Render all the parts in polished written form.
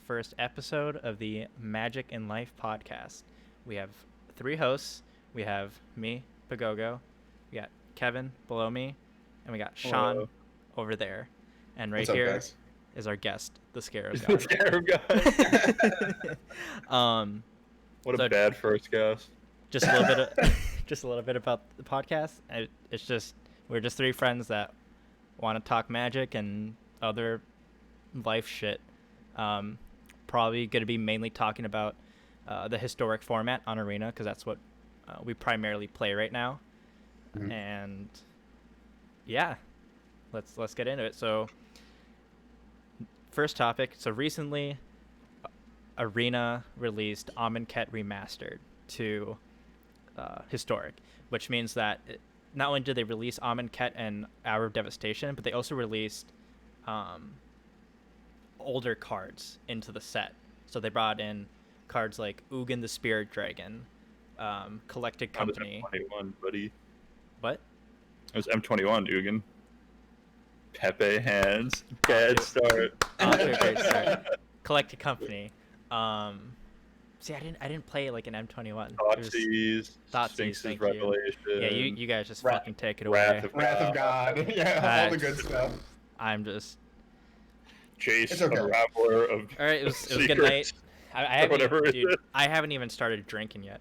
first episode of the Magic in Life podcast. We have three hosts. We have me, Pagogo. We got Kevin below me, and we got Sean Hello. over there. And right What's up, here guys? is our guest, the Scarab The Scarab guy. God. What So- a bad first guess. just a little bit of, just a little bit about the podcast. It's just we're just three friends that want to talk magic and other life shit. Probably going to be mainly talking about the historic format on Arena, because that's what we primarily play right now. Mhm. And yeah, let's get into it. So first topic. So recently, Arena released Amonkhet Remastered to historic, which means that not only did they release Amonkhet and Hour of Devastation, but they also released older cards into the set. So they brought in cards like Ugin the Spirit Dragon, Collected That was Company. M21, buddy. What? It was M21, Dugan. Pepe hands. Bad start. Off to a great start. Collected Company. See, I didn't play like an M21. It was- Thoughtseize. Thoughtseizes, Sphinx's thank you. Revelation. Yeah, you guys just Wrath- fucking take it Wrath away. of Wrath of God. Yeah, all the good stuff. I'm just Chase, It's okay. Unraveler of all right. It was a good night. secrets. I haven't, Whatever it dude, is. I haven't even started drinking yet.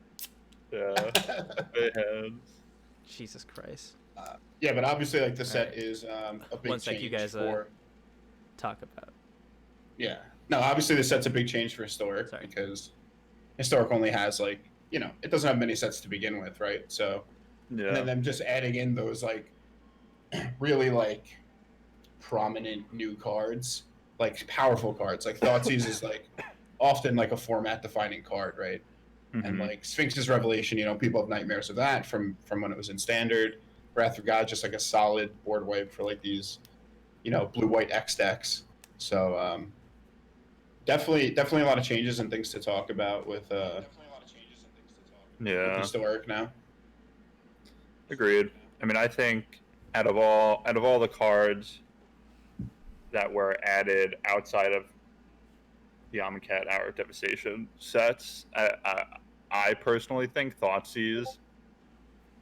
Yeah. Pepe hands. Jesus Christ. Yeah, but obviously, like the set Alright. is a big One sec, change you guys, for. Talk about. Yeah. No, obviously the set's a big change for historic Sorry. because historic only has it doesn't have many sets to begin with, right? So and then Yeah. them just adding in those really prominent new cards, like powerful cards, like Thoughtseize is often a format defining card, right? And Mhm. Sphinx's Revelation, people have nightmares of that from when it was in Standard. Wrath of God, just a solid board wipe for these, blue white X decks. So definitely a lot of changes and things to talk about with Yeah. historic now. Agreed. I mean, I think out of all the cards that were added outside of the Amonkhet Hour of Devastation sets, I personally think Thoughtseize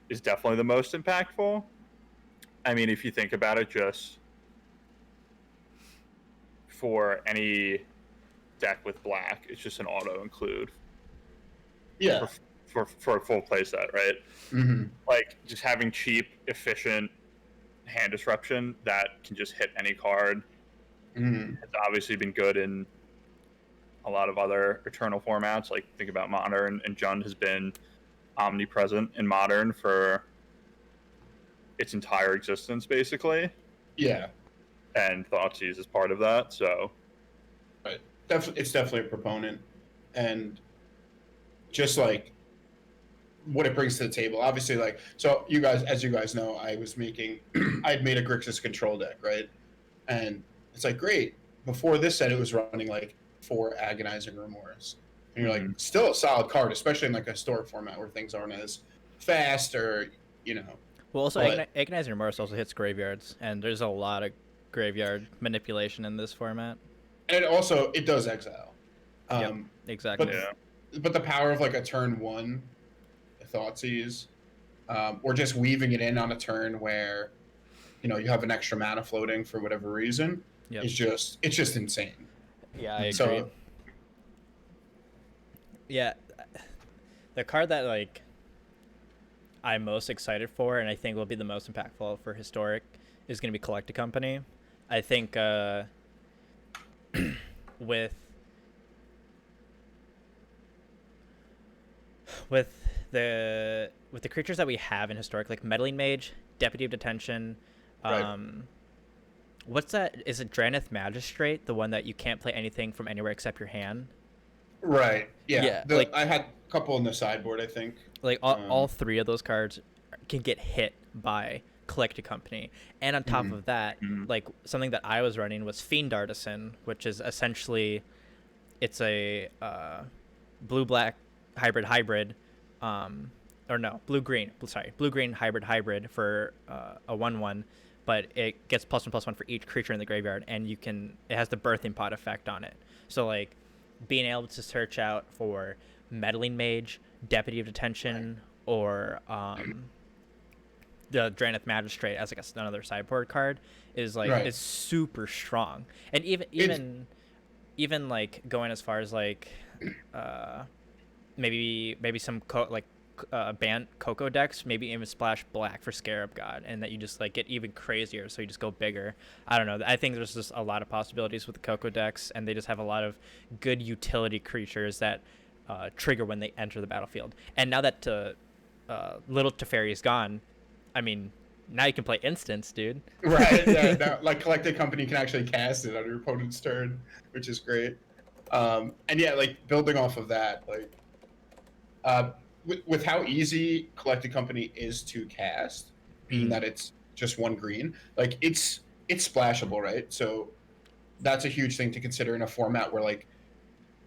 is definitely the most impactful. I mean, if you think about it, just for any deck with black, it's just an auto include Yeah. for a full play set, right? Mm-hmm. Just having cheap, efficient hand disruption that can just hit any card Mm-hmm. has obviously been good in a lot of other Eternal formats. Think about Modern, and Jund has been omnipresent in Modern for its entire existence, basically. Yeah. And Thoughtseize is part of that, so... It's definitely a proponent, and just what it brings to the table. Obviously, so you guys, as you guys know, I had made a Grixis control deck, right? And it's great. Before this set, it was running 4 Agonizing Remorse, and you're still a solid card, especially in a historic format where things aren't as fast or Well, also But- Agonizing Remorse also hits graveyards, and there's a lot of graveyard manipulation in this format. and it does exile. Yep. Exactly. But- Yeah. But the power of a turn 1 Thoughtseize, or just weaving it in on a turn where you have an extra mana floating for whatever reason, Yep. it's just insane. Yeah, I agree. So Yeah, the card that I'm most excited for, and I think will be the most impactful for historic, is going to be Collected Company. I think with the creatures that we have in historic, like Meddling Mage, Deputy of Detention, Right. what's that? Is it Draneth Magistrate, the one that you can't play anything from anywhere except your hand? right, yeah. Yeah, I had a couple in the sideboard, I think. All three of those cards can get hit by Collected Company, and on top Mhm. of that, something that I was running was Fiend Artisan, which is essentially it's a blue-black hybrid, or no, blue-green hybrid for a 1/1, but it gets +1/+1 for each creature in the graveyard, and it has the Birthing Pod effect on it. So being able to search out for meddling mage, deputy of detention, or the Draneth Magistrate as like another sideboard card is like Right. is super strong. And even like going as far as like maybe some banned Coco decks, maybe even splash black for Scarab God, and that you just like get even crazier, so you just go bigger. I don't know. I think there's just a lot of possibilities with the Coco decks, and they just have a lot of good utility creatures that trigger when they enter the battlefield. And now that Little Teferi is gone, I mean, now you can play instants, dude. Right. Yeah. Now, like Collected Company can actually cast it on your opponent's turn, which is great. And yeah, like building off of that, like with how easy Collected Company is to cast, being that it's just one green, like it's splashable, right? So that's a huge thing to consider in a format where, like,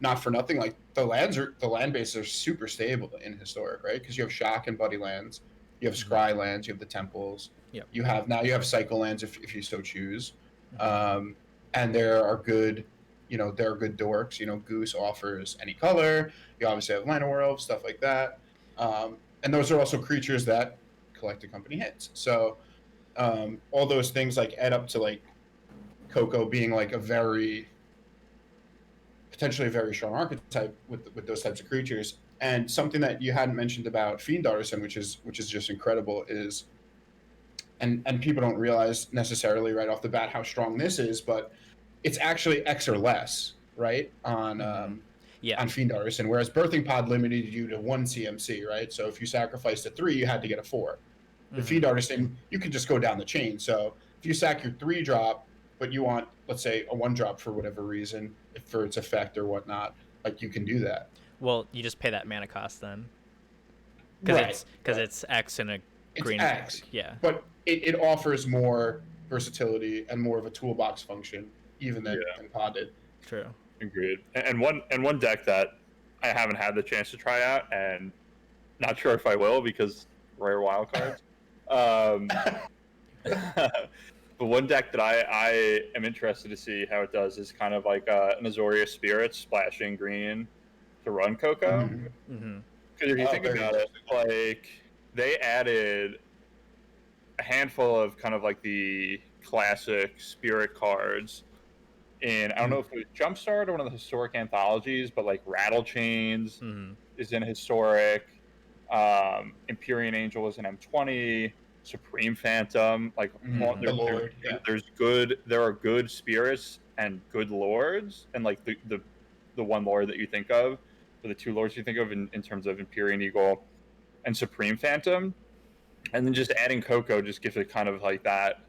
not for nothing, like the land bases are super stable in Historic, right? Because you have Shock and Buddy lands, you have Scry lands, you have the temples, Yep. you have cycle lands if you so choose, and there are good dorks. Goose offers any color. You obviously have Llanowar Elves, stuff like that, and those are also creatures that Collected Company hits. So all those things like add up to like Coco being like potentially a very strong archetype with those types of creatures. And something that you hadn't mentioned about Fiend Artisan, which is just incredible, is and people don't realize necessarily right off the bat how strong this is, but it's actually X or less, right? On Fiend Artisan, whereas Birthing Pod limited you to 1 CMC, right? So if you sacrificed a 3, you had to get a 4. The Fiend Artisan, you could just go down the chain. So if you sack your 3-drop, but you want, let's say, a 1-drop for whatever reason, for its effect or whatnot, like you can do that. Well, you just pay that mana cost then, because it's X and a green. It's X, yeah. But it offers more versatility and more of a toolbox function, even than Pod did. True. Agreed. And one deck that I haven't had the chance to try out, and not sure if I will because rare wild cards. But one deck that I am interested to see how it does is kind of like an Azorius Spirit splashing green to run Coco. Because if you think about it, like they added a handful of kind of like the classic Spirit cards in, I don't know if it was Jumpstart or one of the Historic anthologies, but like Rattle Chains is in Historic. Empyrean Angel is in M20. Supreme Phantom, like there are good spirits and good lords, and like the one lord that you think of, or the 2 lords you think of in terms of Empyrean Eagle and Supreme Phantom, and then just adding Coco just gives it kind of like that,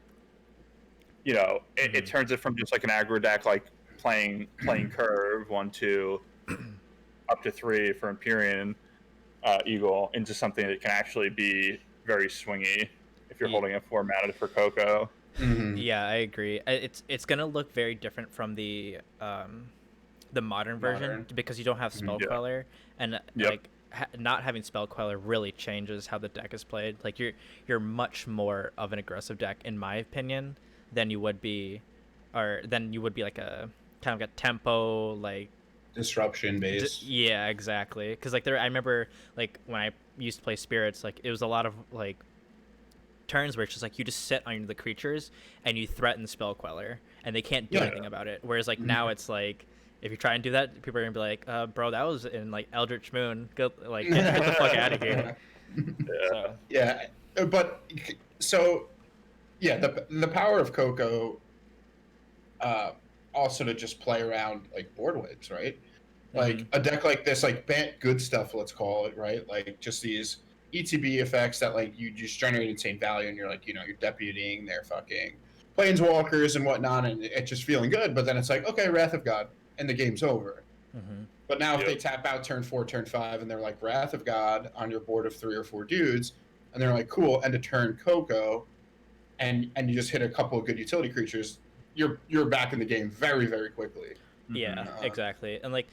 it turns it from just like an aggro deck, like playing curve 1-2 up to 3 for Empyrean Eagle, into something that can actually be very swingy if you're holding a 4 mana for Coco. Yeah, I agree. It's gonna look very different from the modern version because you don't have Spell Queller, and like not having Spell Queller really changes how the deck is played. Like you're much more of an aggressive deck, in my opinion, than you would be like a kind of like a tempo like disruption based. Yeah, exactly. Because like I remember like when I used to play Spirits, like it was a lot of like turns where it's just like you just sit on the creatures and you threaten Spell Queller and they can't do anything about it. Whereas like now it's like if you try and do that, people are gonna be like, bro, that was in like Eldritch Moon. Go like get the fuck out of here. The power of Coco also to just play around like board waves, right? Like a deck like this, like Bant good stuff, let's call it, right? Like just these ETB effects that like you just generate insane value, and you're like, you're deputying their fucking planeswalkers and whatnot, and it's just feeling good. But then it's like, okay, Wrath of God, and the game's over. But now if they tap out turn 4, turn 5, and they're like Wrath of God on your board of 3 or 4 dudes, and they're like, cool, and to turn Coco, and you just hit a couple of good utility creatures, you're back in the game very, very quickly. Yeah, exactly. And like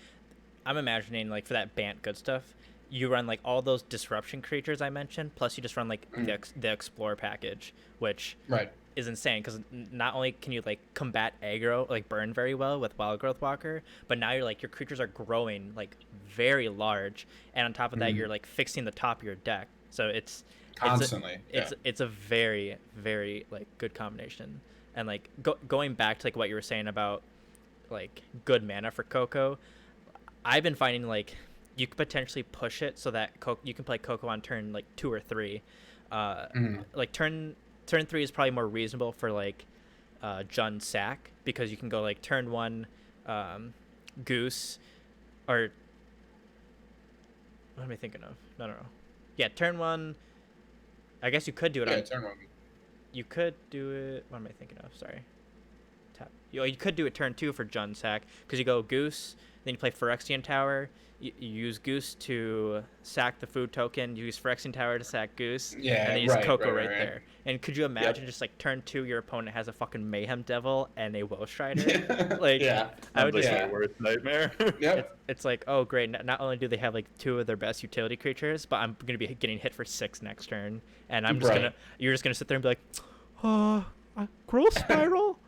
I'm imagining like for that Bant good stuff, you run like all those disruption creatures I mentioned, plus you just run like the Explore package, which is insane because not only can you like combat aggro, like burn very well with Wild Growth Walker, but now you're like your creatures are growing like very large, and on top of that, you're like fixing the top of your deck. So constantly. It's a very very like good combination. And like going back to like what you were saying about like good mana for Coco, I've been finding like you could potentially push it so that you can play Coco on turn like 2 or 3. Like turn 3 is probably more reasonable for like Jund Sack, because you can go like turn 1 Goose, or what am I thinking of? No. Yeah, turn 1. I guess you could do it on turn 1. You could do it. What am I thinking of? Sorry. Tap. You could do it turn 2 for Jund Sack, because you go Goose, then you play Phyrexian Tower. You use Goose to sack the food token. You use Phyrexian Tower to sack Goose. Yeah, and then use Coco right. there. And could you imagine just like turn 2, your opponent has a fucking Mayhem Devil and a Will Strider? Like, I would like just. my worst nightmare. It's like, oh great! Not only do they have like 2 of their best utility creatures, but I'm gonna be getting hit for 6 next turn, and you're just gonna sit there and be like, growth spiral.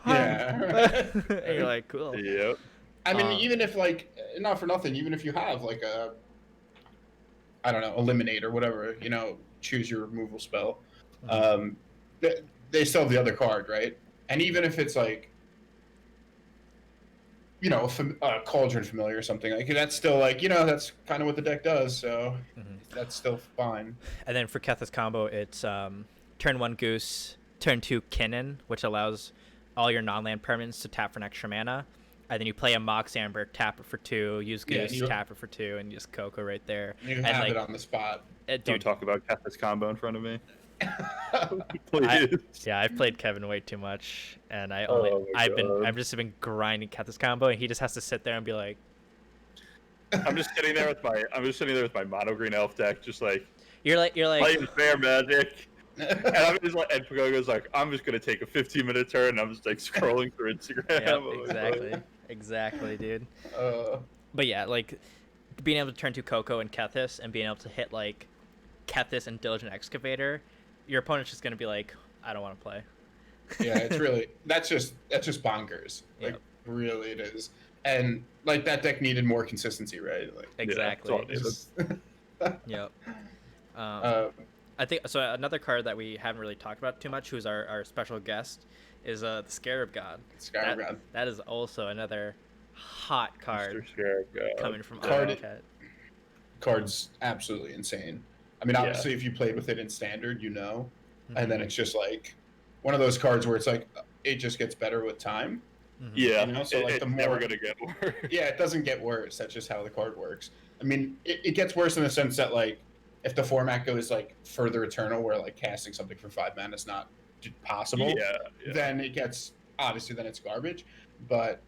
Yeah. And you're like, cool. Yep. I mean, even if like, not for nothing, even if you have like I don't know, eliminate or whatever, choose your removal spell, they still have the other card, right? And even if it's like, a Cauldron Familiar or something, like that's still like, that's kind of what the deck does, so that's still fine. And then for Kethis combo, it's turn 1 Goose, turn 2 Kinnan, which allows all your non-land permanents to tap for an extra mana. And then you play a Mox Amber, tap it for 2, use Goose, tap it for 2, and use Coco right there. You have it on the spot. Don't talk about Kethis combo in front of me. Please. I've played Kevin way too much, and I've just been grinding Kethis combo, and he just has to sit there and be like, I'm just sitting there with my mono green elf deck, just like you're like playing fair magic. And I'm just like, and Pagogo's like, I'm just gonna take a 15-minute turn, and I'm just like scrolling through Instagram. Yep, exactly, dude. But yeah, like being able to turn to Coco and Kethis, and being able to hit like Kethis and Diligent Excavator, your opponent's just gonna be like, I don't want to play. Yeah, it's really that's just bonkers. Like, really, it is. And like that deck needed more consistency, right? Like, exactly. Yep. I think so. Another card that we haven't really talked about too much, who's our special guest, is the Scarab God. Scarab God. That is also another hot card coming from Amonkhet. Card's absolutely insane. I mean, obviously, if you played with it in Standard, and then it's just like one of those cards where it's like it just gets better with time. Yeah, so like it's never gonna get worse. Yeah, it doesn't get worse. That's just how the card works. I mean, it gets worse in the sense that like if the format goes like further eternal, where like casting something for 5 mana is not possible, then it gets then it's garbage. But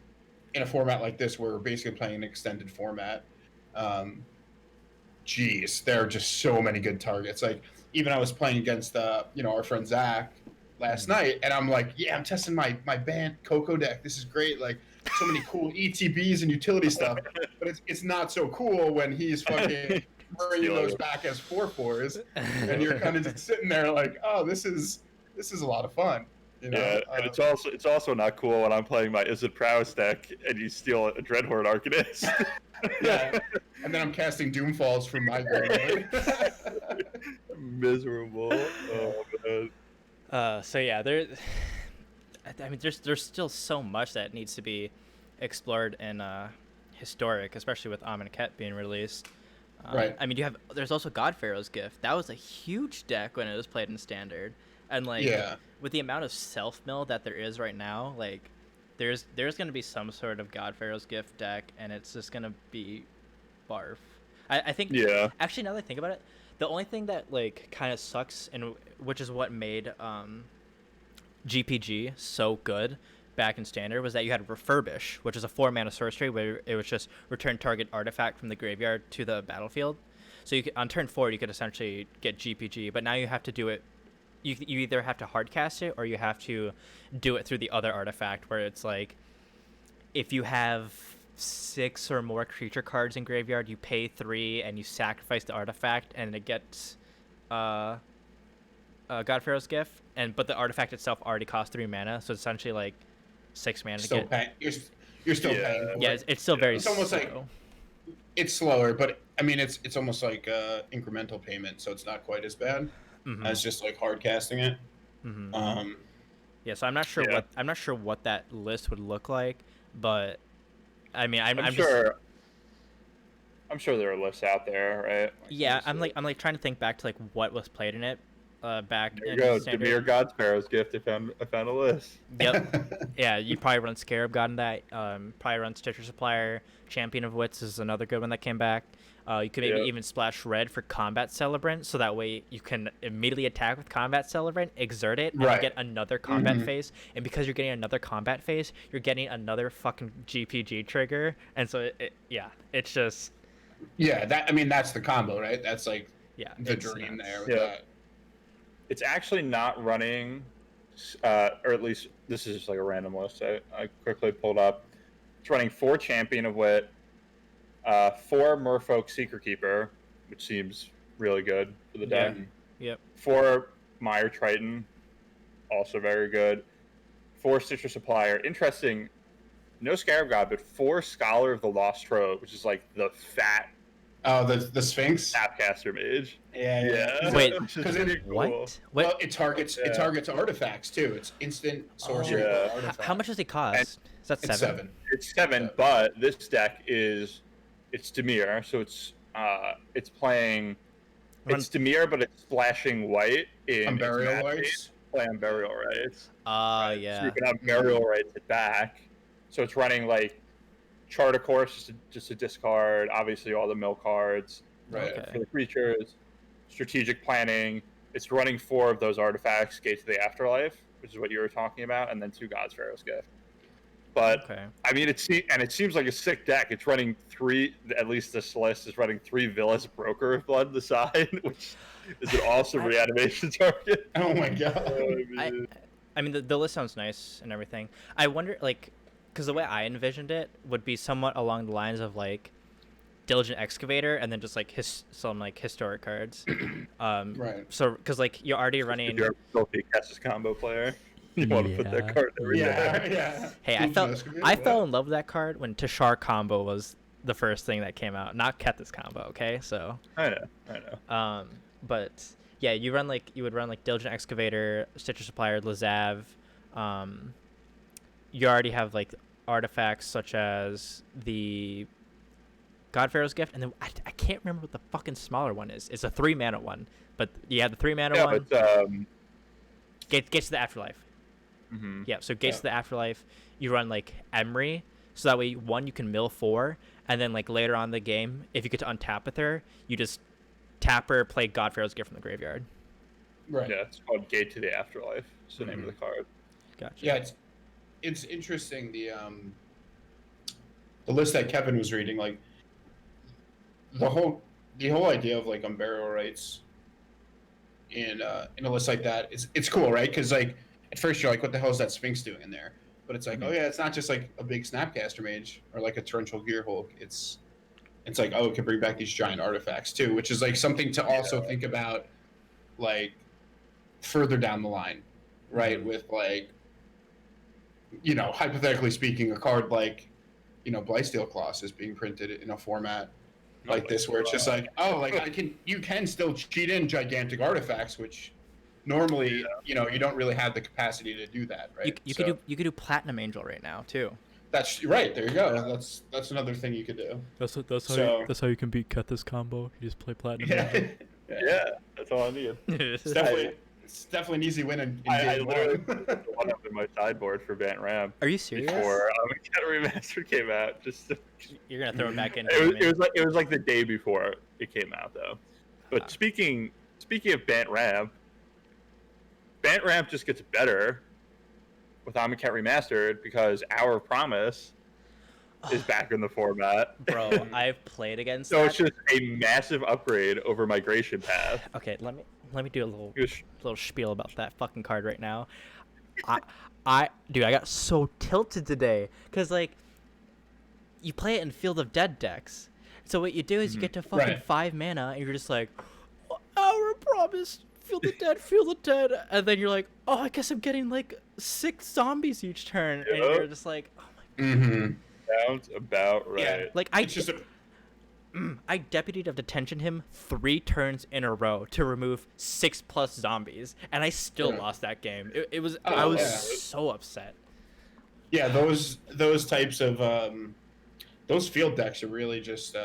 in a format like this, where we're basically playing an extended format, there are just so many good targets. Like even I was playing against our friend Zach last night, and I'm like, I'm testing my band Coco deck. This is great. Like so many cool ETBs and utility stuff, but it's not so cool when he's fucking bringing those back as 4/4s, and you're kind of just sitting there like, oh, this is a lot of fun. Yeah, and it's also not cool when I'm playing my Is It Prowess deck and you steal a Dreadhorde Arcanist. Yeah, and then I'm casting Doomfalls from my graveyard. Miserable. Oh man. So yeah, there's still so much that needs to be explored in Historic, especially with Amonkhet being released. Right. I mean, there's also God Pharaoh's Gift. That was a huge deck when it was played in Standard, and like with the amount of self mill that there is right now, like there's going to be some sort of God Pharaoh's Gift deck, and it's just going to be barf. I think. Yeah. Actually, now that I think about it, the only thing that like kind of sucks, and which is what made GPG so good back in Standard, was that you had Refurbish, which is a 4-mana sorcery where it was just return target artifact from the graveyard to the battlefield. So you could, on turn 4, you could essentially get GPG, but now you have to do it. You either have to hardcast it or you have to do it through the other artifact, where it's like if you have 6 or more creature cards in graveyard, you pay 3 and you sacrifice the artifact, and it gets God Pharaoh's Gift, but the artifact itself already costs 3 mana, so it's essentially like 6 mana to Still get. paying. You're still paying for Yeah, it. it's still very It's almost slow. like it's slower, but I mean it's almost like incremental payment, so it's not quite as bad as just like hard casting it. Yeah, so I'm not sure what that list would look like, but I mean I'm sure. I'm sure there are lists out there, right? Like, yeah, I'm like trying to think back to like what was played in it back there you in go. Standard. Dimir God Pharaoh's Gift. I found a list. Yep. Yeah, you probably run Scarab God in that. Probably run Stitcher Supplier. Champion of Wits is another good one that came back. You could maybe even splash red for Combat Celebrant, so that way you can immediately attack with Combat Celebrant, exert it, and you get another combat phase. And because you're getting another combat phase, you're getting another fucking GPG trigger. And so it's just. Yeah, that's the combo, right? That's like the dream nuts. there with that. It's actually not running, or at least this is just like a random list I quickly pulled up. It's running 4 Champion of Wit, 4 Merfolk Seeker Keeper, which seems really good for the deck. Yep. 4 Mire Triton, also very good. 4 Stitcher Supplier. Interesting, no Scarab God, but 4 Scholar of the Lost Trove, which is like the fat. Oh, the Sphinx. Tapcaster Mage. Yeah. Wait, because what? Well, it targets artifacts too. It's instant sorcery. How much does it cost? Is that 7? It's 7, but this deck it's Dimir, so it's playing. It's Dimir, but it's splashing white in Burial Rites. Play on Burial Rites. Yeah. So you can have Burial Rites at back. So it's running like Charter Course just to discard, obviously all the mill cards for the creatures, strategic planning. It's running 4 of those artifacts, Gates of the Afterlife, which is what you were talking about, and then 2 God's Pharaoh's Gift. But I mean, it seems like a sick deck. It's running 3. At least this list is running 3 Villas Broker of Blood on the side, which is an awesome reanimation target. Oh my god! I mean, the list sounds nice and everything. I wonder, like, because the way I envisioned it would be somewhat along the lines of like Diligent Excavator, and then just like some like historic cards. Right. So, because like you're already running. If you're a filthy Kessis combo player, you want to put that card there. Yeah. Hey, I fell in love with that card when Tashar combo was the first thing that came out, not Kethis combo. Okay, so. I know. But yeah, you would run like Diligent Excavator, Stitcher Supplier, Lazav. You already have like artifacts such as the God Pharaoh's Gift, and then I can't remember what the fucking smaller one is. It's a 3 mana one, but you have the 3 mana one. But, Gates to the Afterlife. Yeah, so Gates to the Afterlife, you run like Emery, so that way you can mill 4, and then like later on in the game, if you get to untap with her, you just tap her, play God Pharaoh's Gift from the graveyard. Right. Yeah, it's called Gate to the Afterlife. It's the name of the card. Gotcha. Yeah, it's interesting the list that Kevin was reading, like the whole idea of like Unburial Rites in a list like that it's cool, right? Because like at first you're like, what the hell is that Sphinx doing in there? But it's like, oh yeah, it's not just like a big Snapcaster Mage or like a Torrential Gearhulk. It's like, oh, it can bring back these giant artifacts too, which is like something to also think about, like further down the line, right? With like, you know, hypothetically speaking, a card like, you know, Blightsteel Claws is being printed in a format like this, where it's just like, oh, like you can still cheat in gigantic artifacts, which normally, you know, you don't really have the capacity to do that, right? You could do Platinum Angel right now too. That's right. There you go. That's another thing you could do. That's how you can beat Kethis combo. You just play Platinum Angel. Yeah, that's all I need. It's definitely an easy win in I game literally one. put one up in my sideboard for Bant Ram. Are you serious? Before Amonkhet Remastered came out, You're gonna throw it back in. It was like the day before it came out, though. But speaking of Bant Ram just gets better with Amonkhet Remastered because Our Promise is back in the format. Bro, I've played against so that. it's just a massive upgrade over Migration Path. Okay, let me do a little spiel about that fucking card right now. I got so tilted today because like you play it in Field of Dead decks. So what you do is you get to fucking 5 mana and you're just like, Our Promise feel the dead, and then you're like, oh, I guess I'm getting like 6 zombies each turn, and you're just like, oh my god. Mm-hmm. Sounds about right. Yeah. Like It's just I deputied of detention him 3 turns in a row to remove 6+ zombies, and I still lost that game. It was I was so upset. yeah, those types of those field decks are really just they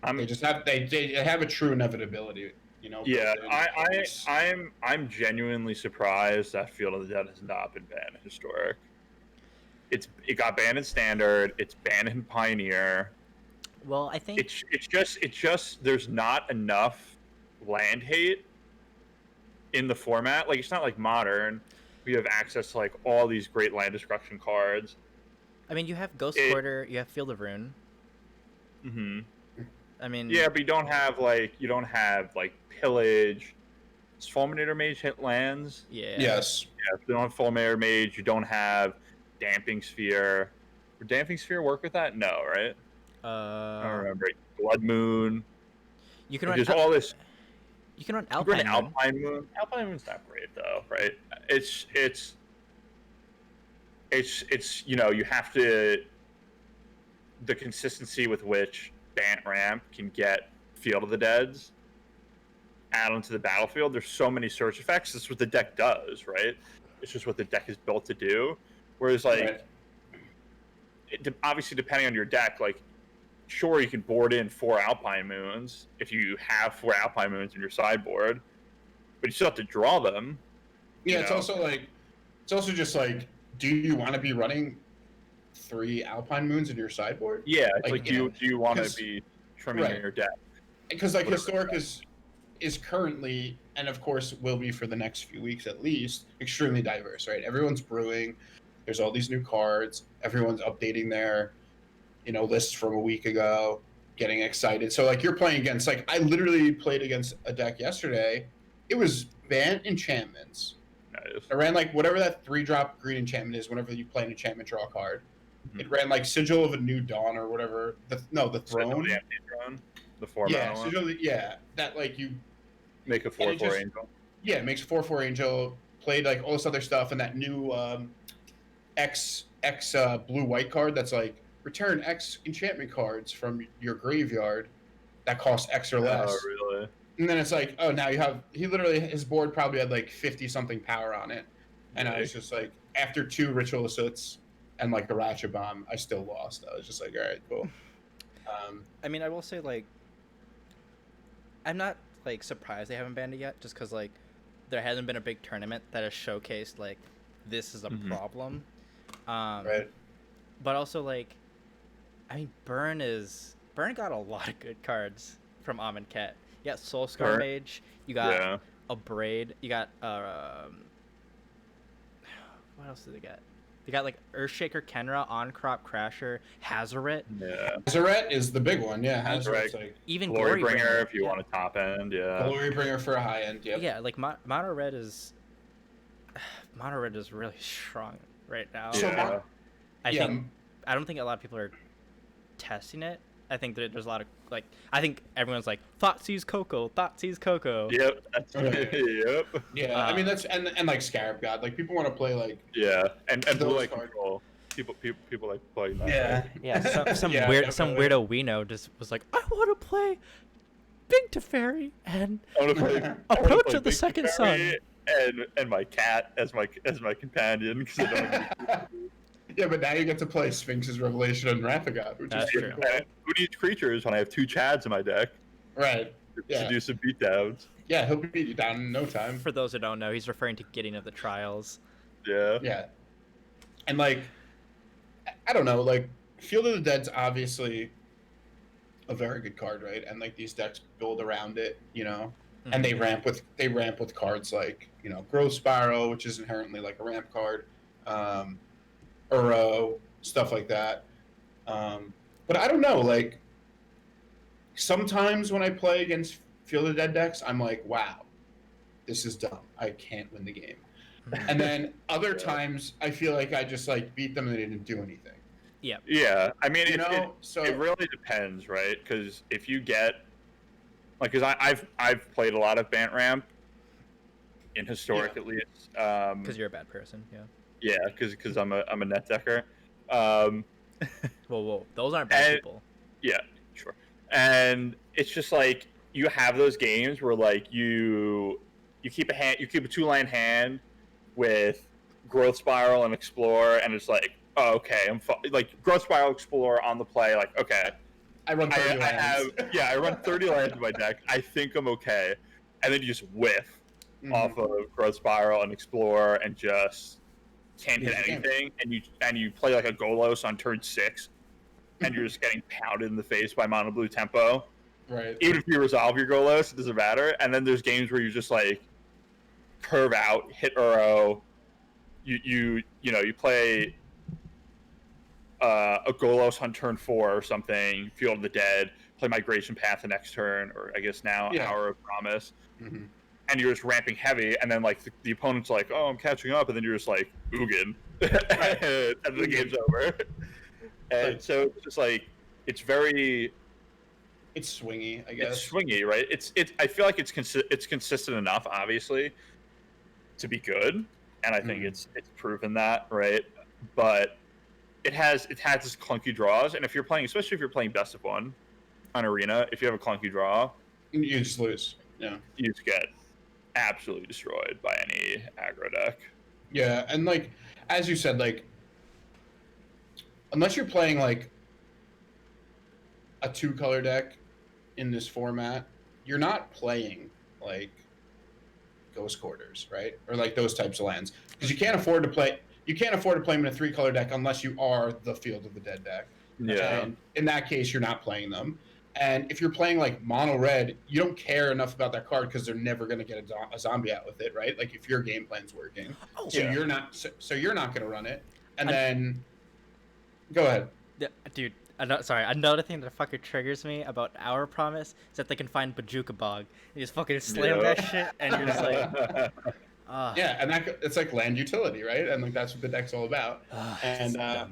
have a true inevitability, you know. Yeah, I'm genuinely surprised that Field of the Dead has not been banned in Historic. It got banned in Standard. It's banned in Pioneer. Well, I think It's just there's not enough land hate in the format. Like, it's not like Modern. We have access to like all these great land destruction cards. I mean, you have Ghost Quarter, you have Field of Rune. Mm-hmm. I mean, Yeah, but you don't have like Pillage. Does Fulminator Mage hit lands? Yeah. Yes. Yeah, if you don't have Fulminator Mage, you don't have Damping Sphere. Would Damping Sphere work with that? No, right? I don't remember. Blood Moon. You can There's all this. You can run You can Alpine run Moon. Alpine Moon. Alpine Moon's not great though, right? It's you know, you have to, the consistency with which Bant Ramp can get Field of the Deads add onto the battlefield. There's so many search effects. This is what the deck does, right? It's just what the deck is built to do. Whereas like, obviously depending on your deck, like, sure, you can board in 4 Alpine Moons if you have 4 Alpine Moons in your sideboard, but you still have to draw them. Yeah, it's also just like, do you want to be running 3 Alpine Moons in your sideboard? Yeah, it's like do you want to be trimming in your deck? Because like Historic is currently, and of course will be for the next few weeks at least, extremely diverse, right? Everyone's brewing. There's all these new cards. Everyone's updating their, lists from a week ago, getting excited. So like you're playing against, like I literally played against a deck yesterday. It was Bant enchantments. Nice. It ran like whatever that 3-drop green enchantment is. Whenever you play an enchantment, draw a card. Mm-hmm. It ran like Sigil of a New Dawn or whatever. The Throne. The 4-mana one. Sigil, that like you make a 4/4 angel. Yeah, it makes a 4/4 angel. Played like all this other stuff, and that new X blue white card that's like return X enchantment cards from your graveyard that cost X or less. Oh, really? And then it's like, oh, now his board probably had like 50 something power on it, and I was just like, after 2 Ritual Assaults and like a Ratchet Bomb, I still lost. I was just like, all right, cool. I mean, I will say, like, I'm not like surprised they haven't banned it yet, just because like there hasn't been a big tournament that has showcased like this is a problem. Right. But also, like, I mean, Burn got a lot of good cards from Amonkhet. You got Soul Scar Mage. You got a Braid. You got what else did they get? They got like Earthshaker, Kenra, On-Crop Crasher, Hazoret. Yeah. Hazoret is the big one. Yeah, Hazoret's like even Glorybringer if you want a top end. Yeah. Glorybringer for a high end. Yep. Yeah, like Mono Red is really strong right now. Yeah. I don't think a lot of people are testing it. I think that there's a lot of like. I think everyone's like Thoughtseize Coco. Yep. That's yep. Yeah, I mean that's and like Scarab God. Like people want to play like. Yeah, and blue light control. People like playing that. Yeah. Some weirdo we know just was like, I want to play Big Teferi and Approach of the Second Sun. And my cat as my companion. Yeah, but now you get to play Sphinx's Revelation and Wrath of God, which is true. cool. Who needs creatures when I have 2 Chads in my deck? Right. To do some beatdowns. Yeah, he'll beat you down in no time. For those who don't know, he's referring to Getting of the Trials. Yeah. Yeah. And like, I don't know, like Field of the Dead's obviously a very good card, right? And like these decks build around it, Mm-hmm. and they ramp with cards like Growth Spiral, which is inherently like a ramp card. Uro, stuff like that. But I don't know, like sometimes when I play against Field of the Dead decks, I'm like, wow, this is dumb. I can't win the game. And then other times I feel like I just like beat them and they didn't do anything. Yeah. Yeah. I mean, it really depends, right? Because if you get Like, because I've played a lot of Bant Ramp in historic at least. Because you're a bad person. Yeah. Yeah, because I'm a net decker. Um, Whoa, those aren't bad people. Yeah, sure. And it's just like you have those games where like you keep a 2-line hand with Growth Spiral and Explore, and it's like, oh, okay, like Growth Spiral, Explore on the play. Like, okay, I run 30 lands. I run 30 lands in my deck. I think I'm okay, and then you just whiff off of Growth Spiral and Explore, and just can't hit anything. And you play like a Golos on turn 6, and you're just getting pounded in the face by Mono Blue Tempo. Right. Even if you resolve your Golos, it doesn't matter. And then there's games where you just like curve out, hit Uro. You play a Golos on turn 4 or something, Field of the Dead, play Migration Path the next turn, or I guess now Hour of Promise. And you're just ramping heavy, and then like the opponent's like, oh, I'm catching up, and then you're just like, Ugin. And the game's over. And so it's just like, it's swingy, I guess. It's swingy, right? I feel like it's consistent enough, obviously, to be good, and I think it's proven that, right? But it has its clunky draws, and especially if you're playing best of 1 on Arena, if you have a clunky draw, you just lose. Yeah, you just get absolutely destroyed by any aggro deck. Yeah, and like as you said, like unless you're playing like a 2-color deck in this format, you're not playing like Ghost Quarters, right? Or like those types of lands, because you can't afford to play them in a 3-color deck unless you are the Field of the Dead deck. Yeah. And in that case, you're not playing them. And if you're playing like mono red, you don't care enough about that card because they're never going to get a zombie out with it, right? Like if your game plan's working, you're not going to run it. And then go ahead. Yeah, dude. Another thing that fucking triggers me about Our Promise is that they can find Bajuka Bog. You just fucking slam that shit, and you're just like, yeah, and it's like land utility, right? And like that's what the deck's all about. And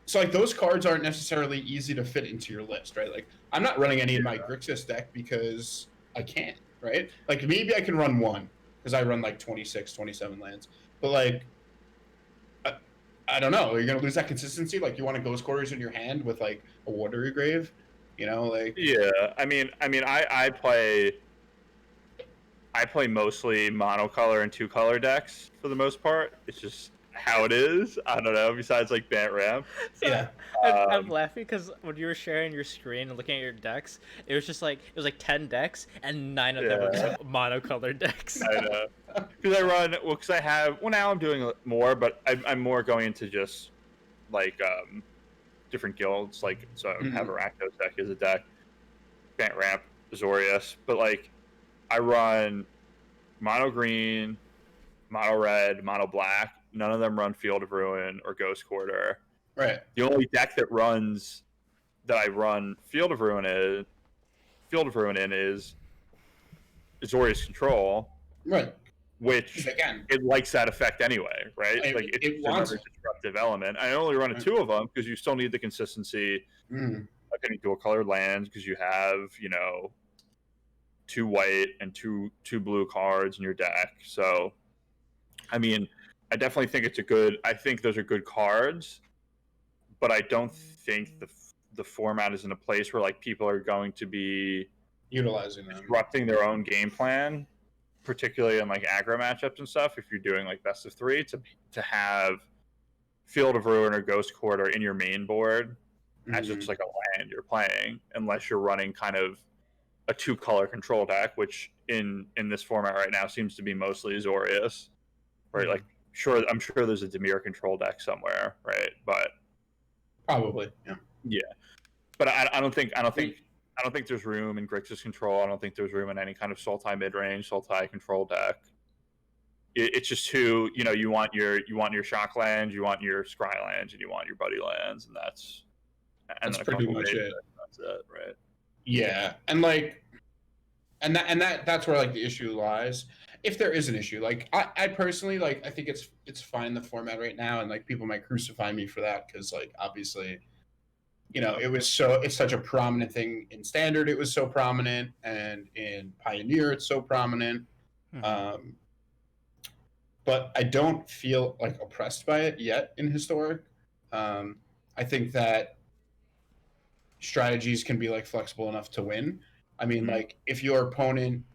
so like those cards aren't necessarily easy to fit into your list, right? Like I'm not running any in my Grixis deck because I can't, right? Like maybe I can run one because I run like 26, 27 lands, but like I don't know. You're gonna lose that consistency. Like you want to Ghost Quarters in your hand with like a Watery Grave, you know? Like I mean, I play mostly monocolor and 2-color decks for the most part. It's just how it is. I don't know. Besides like Bant Ramp. So, I'm laughing because when you were sharing your screen and looking at your decks, it was like 10 decks and 9 of them were just monocolor decks. I know. Because now I'm doing more, but I'm more going into just like different guilds. Like so I have a Rakdos deck as a deck, Bant Ramp, Azorius, but like I run mono green, mono red, mono black. None of them run Field of Ruin or Ghost Quarter. Right. The only deck that I run Field of Ruin in is Azorius Control. Right. Which again, it likes that effect anyway, right? Like it's another disruptive element. I only run 2 of them because you still need the consistency of any dual-colored lands because you have 2 white and two blue cards in your deck. So, I mean, I definitely think I think those are good cards, but I don't think the format is in a place where like people are going to be utilizing them, disrupting their own game plan, particularly in like aggro matchups and stuff. If you're doing like best of 3, to have Field of Ruin or Ghost Quarter in your main board as just like a land you're playing, unless you're running kind of a 2-color control deck, which in this format right now seems to be mostly Azorius, right? Like I'm sure there's a Dimir control deck somewhere, right? But probably, but I don't think there's room in Grixis control. I don't think there's room in any kind of Sultai mid-range, Sultai control deck. It's just who you want your shock lands, you want your scry lands, and you want your buddy lands, and that's pretty much it. That's it, right? Yeah, and that's where like the issue lies. If there is an issue, like I personally like, I think it's fine the format right now, and like people might crucify me for that because like obviously it's such a prominent thing in Standard. It was so prominent, and in Pioneer, it's so prominent. Mhm. But I don't feel like oppressed by it yet in Historic. I think that strategies can be like flexible enough to win. I mean, Mhm. like if your opponent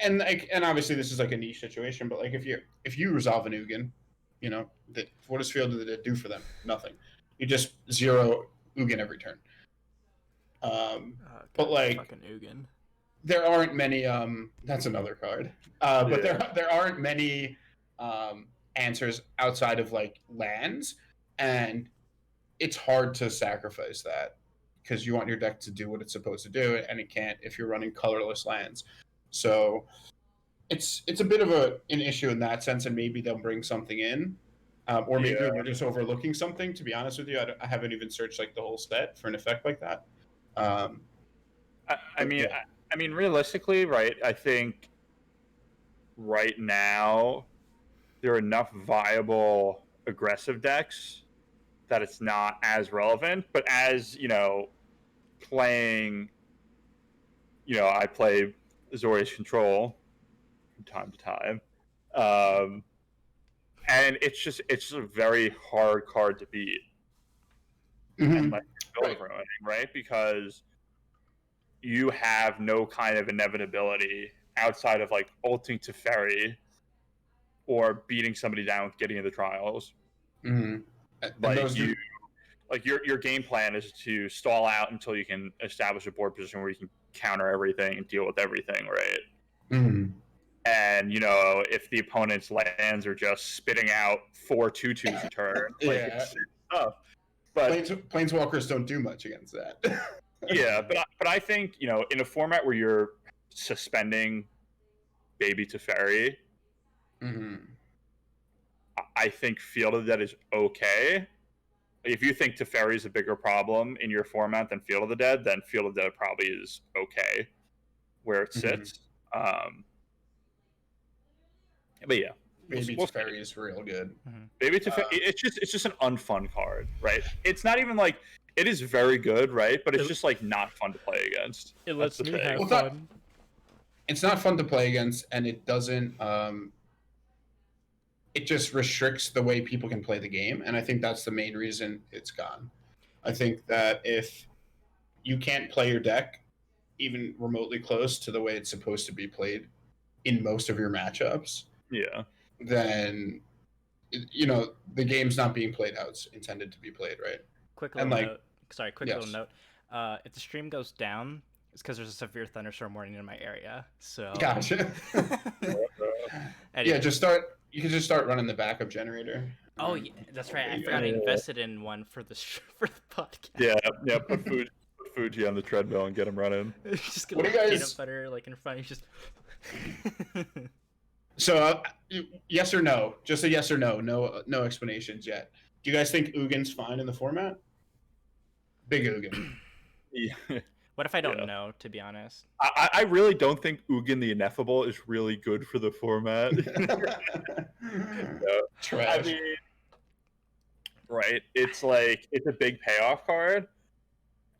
and obviously this is like a niche situation, but like if you resolve an Ugin, what does Field of the Dead do for them? Nothing. You just zero Ugin every turn. Oh But god, like fucking Ugin. there aren't many. That's another card. But there aren't many answers outside of like lands, and it's hard to sacrifice that because you want your deck to do what it's supposed to do, and it can't if you're running colorless lands. So it's a bit of an issue in that sense, and maybe they'll bring something in, or maybe Yeah. we're just overlooking something. To be honest with you, I haven't even searched like the whole set for an effect like that. Um, I but mean, yeah, I mean, realistically, right? I think right now there are enough viable aggressive decks that it's not as relevant. But as playing, I play Azorius Control from time to time, um, and it's a very hard card to beat and mm-hmm. like build Right. everything, right? Because you have no kind of inevitability outside of like ulting to Ferry or beating somebody down with getting into trials. Mm-hmm. And Like those you do. like your game plan is to stall out until you can establish a board position where you can counter everything and deal with everything, right? Mm-hmm. And if the opponent's lands are just spitting out 4/2/2s a turn, like Yeah, it's tough. But planeswalkers don't do much against that. yeah, but I think in a format where you're suspending Baby to Fairy, Mm-hmm. I think Field of the Dead is okay. If you think Teferi is a bigger problem in your format than Field of the Dead, then Field of the Dead probably is okay where it Mm-hmm. sits. But yeah, Baby we'll see. Teferi is real good. Mhm. Baby Teferi, Uh, it's just an unfun card, right? It's not even like it is very good, right? But it's It, just like not fun to play against. it That's lets the me thing. have well, fun. it's not fun to play against, and it doesn't. It just restricts the way people can play the game, and I think that's the main reason it's gone. I think that if you can't play your deck even remotely close to the way it's supposed to be played in most of your matchups, Yeah. then the game's not being played how it's intended to be played, right? Quick And little like, note. Sorry, quick little yes, note. If the stream goes down, it's because there's a severe thunderstorm warning in my area. So. gotcha. Yeah, Anyways. just start. You can just start running the backup generator. Oh, yeah, that's right. I There you forgot go. I invested in one for the for the podcast. Yeah, yeah. Put Fuji on the treadmill and get him running. Just What gonna do you peanut guys? butter like in front. He's just. So, yes or no? Just a yes or no. No explanations yet. Do you guys think Ugin's fine in the format? Big Ugin. Yeah. What if I don't Yeah. know? To be honest. I really don't think Ugin the Ineffable is really good for the format. I Trash. mean, right? It's like it's a big payoff card,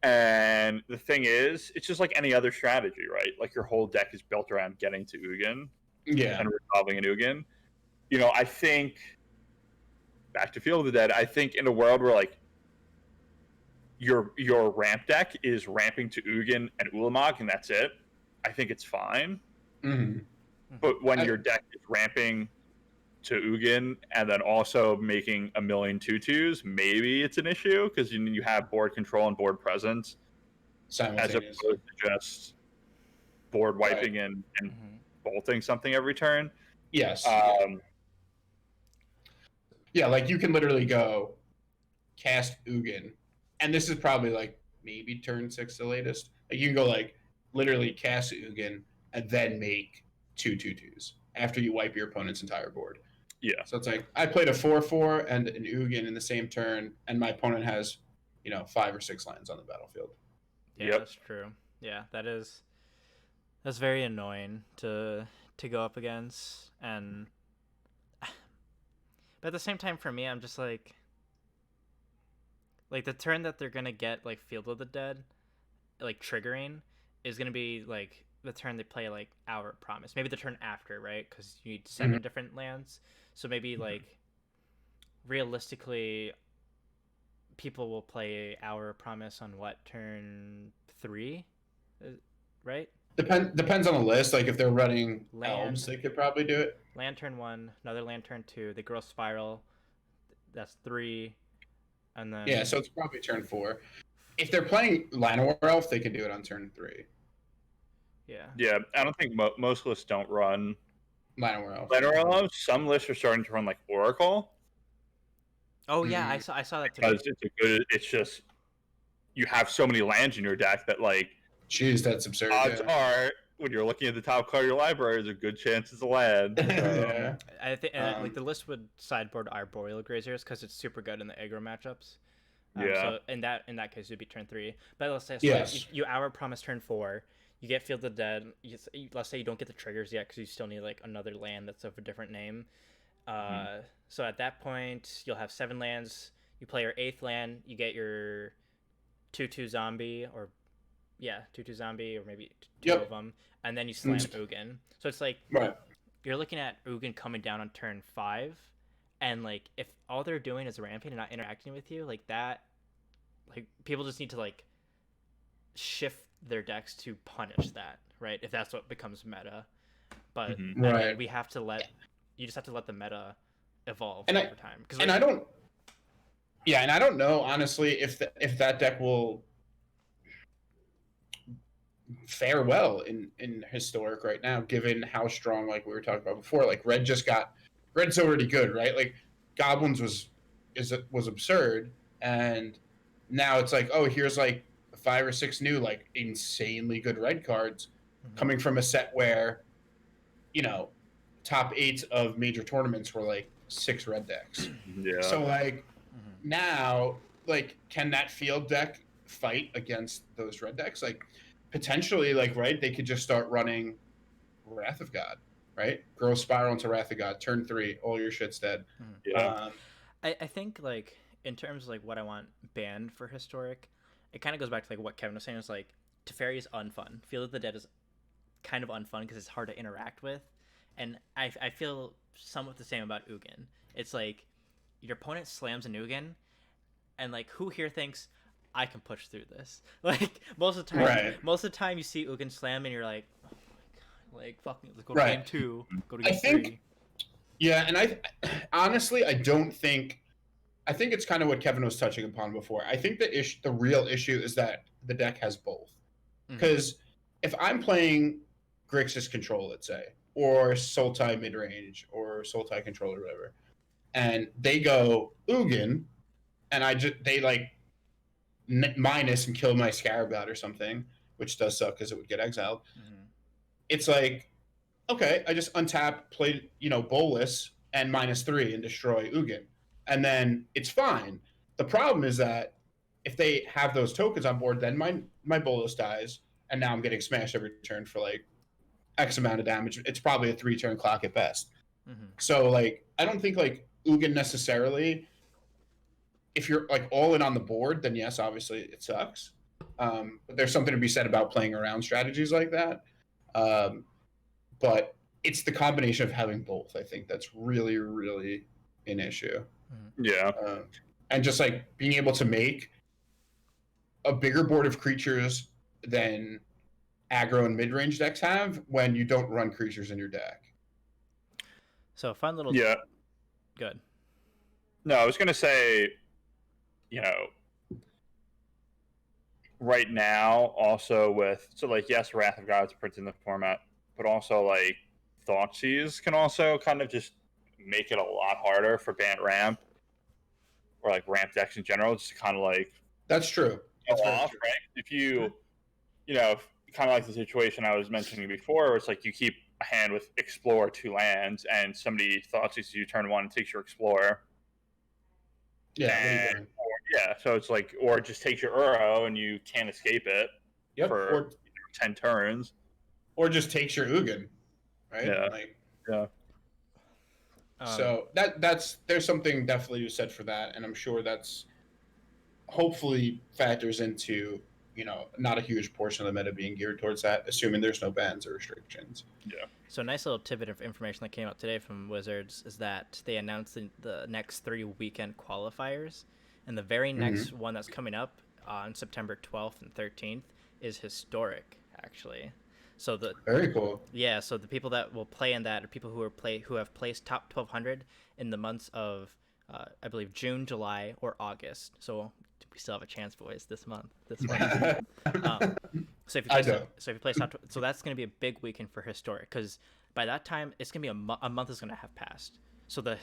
and the thing is, it's just like any other strategy, right? Like your whole deck is built around getting to Ugin Yeah. and resolving an Ugin. I think back to Field of the Dead. I think in a world where like your ramp deck is ramping to Ugin and Ulamog, and that's it. I think it's fine. Mm-hmm. But when your deck is ramping to Ugin and then also making a million 2/2s, maybe it's an issue because you have board control and board presence as opposed Simultaneously. to just board wiping Right. and Mhm. bolting something every turn. Yes. Um, Yeah, like you can literally go cast Ugin, and this is probably like maybe turn 6 the latest. Like you can go like literally cast Ugin and then make 2/2/2s after you wipe your opponent's entire board. yeah, So it's like I played a 4/4 and an Ugin in the same turn, and my opponent has 5 or 6 lands on the battlefield. Yeah, yep, that's true. Yeah, that's very annoying to go up against, and but at the same time, for me, I'm just like, like the turn that they're gonna get like Field of the Dead, like triggering, is gonna be like the turn they play like Hour of Promise. Maybe the turn after, right? Because you need 7 different lands. So maybe like realistically, people will play Hour of Promise on what, turn 3, right? Depends on the list. Like if they're running Land, elves, they could probably do it. Lantern 1, another Lantern 2. They grow Spiral. That's 3, and then Yeah, so it's probably turn 4. If they're playing Llanowar Elf, they could do it on turn 3. yeah. Yeah, I don't think most lists don't run Llanowar Elf. Llanowar. Some lists are starting to run like Oracle Oh yeah, I saw that today. because it's a good. It's just you have so many lands in your deck that like Jeez, that's absurd. odds Yeah. are when you're looking at the top card of your library, there's a good chance it's a land. So. Yeah. I think like the list would sideboard Arboreal Graziers because it's super good in the aggro matchups. Yeah. So in that case, it would be turn 3. But let's say Yes. you Hour Promise turn 4. You get Field of the Dead. Let's say you don't get the triggers yet because you still need like another land that's of a different name. So at that point, you'll have 7 lands. You play your 8th land. You get your 2/2 zombie, or 2/2 zombie, or maybe 2 Yep. of them, and then you slam Ugin. So it's like Right. you're looking at Ugin coming down on turn 5, and like if all they're doing is ramping and not interacting with you, like that, like people just need to like shift their decks to punish that, right? If that's what becomes meta. But I mean, Right. we have to you just have to let the meta evolve And over time. And I don't. Yeah, and I don't know honestly if that deck will fare well in historic right now, given how strong, like we were talking about before. Like red's already good, right? Like goblins was absurd, and now it's like, oh, here's like 5 or 6 new like insanely good red cards coming from a set where, top 8 of major tournaments were like 6 red decks. Yeah. So like now, like, can that field deck fight against those red decks? Like potentially, like, right, they could just start running Wrath of God, right? Grow Spiral into Wrath of God, turn 3, all your shit's dead. Yeah. I think like in terms of like what I want banned for historic, it kind of goes back to like what Kevin was saying. Is like Teferi is unfun. Field of the Dead is kind of unfun because it's hard to interact with, and I feel somewhat the same about Ugin. It's like your opponent slams an Ugin, and like who here thinks I can push through this? Like most of the time you see Ugin slam and you're like, oh my god, like fucking let's go to game 2, go to game 3. Yeah, and I honestly I think it's kind of what Kevin was touching upon before. I think the real issue is that the deck has both. Because if I'm playing Grixis Control, let's say, or Sultai midrange, or Sultai Control, or whatever, and they go Ugin, and they like minus and kill my Scarab God or something, which does suck because it would get exiled. It's like, okay, I just untap, play, Bolus, and -3 and destroy Ugin. And then it's fine. The problem is that if they have those tokens on board, then my Bolus dies, and now I'm getting smashed every turn for like X amount of damage. It's probably a 3-turn clock at best. So like, I don't think like Ugin necessarily, if you're like all in on the board, then yes, obviously it sucks. But there's something to be said about playing around strategies like that. But it's the combination of having both, I think, that's really, really an issue. Yeah. And just like being able to make a bigger board of creatures than aggro and mid-range decks have when you don't run creatures in your deck. So fun little good. No, I was gonna say, right now also yes, Wrath of God's printed in the format, but also like Thoughtseize can also kind of just make it a lot harder for Bant Ramp or like ramp decks in general, just to kind of like that's true. That's off, true. right? If you kind of like the situation I was mentioning before, where it's like you keep a hand with Explore 2 lands, and somebody Thoughtseizes you turn 1 and takes your Explorer. Yeah. So it's like, or just takes your Uro and you can't escape it for 10 turns. Or just takes your Ugin, right? So there's something definitely you said for that, and I'm sure that's hopefully factors into, not a huge portion of the meta being geared towards that, assuming there's no bans or restrictions. Yeah. So a nice little tidbit of information that came out today from Wizards is that they announced the next 3 weekend qualifiers, and the very next one that's coming up on September 12th and 13th is historic, actually. So Very cool. Yeah, so the people that will play in that are people who have placed top 1,200 in the months of, I believe, June, July, or August. So we still have a chance, boys, this month. So if you place top, so that's going to be a big weekend for historic, because by that time it's going to be a month is going to have passed. So the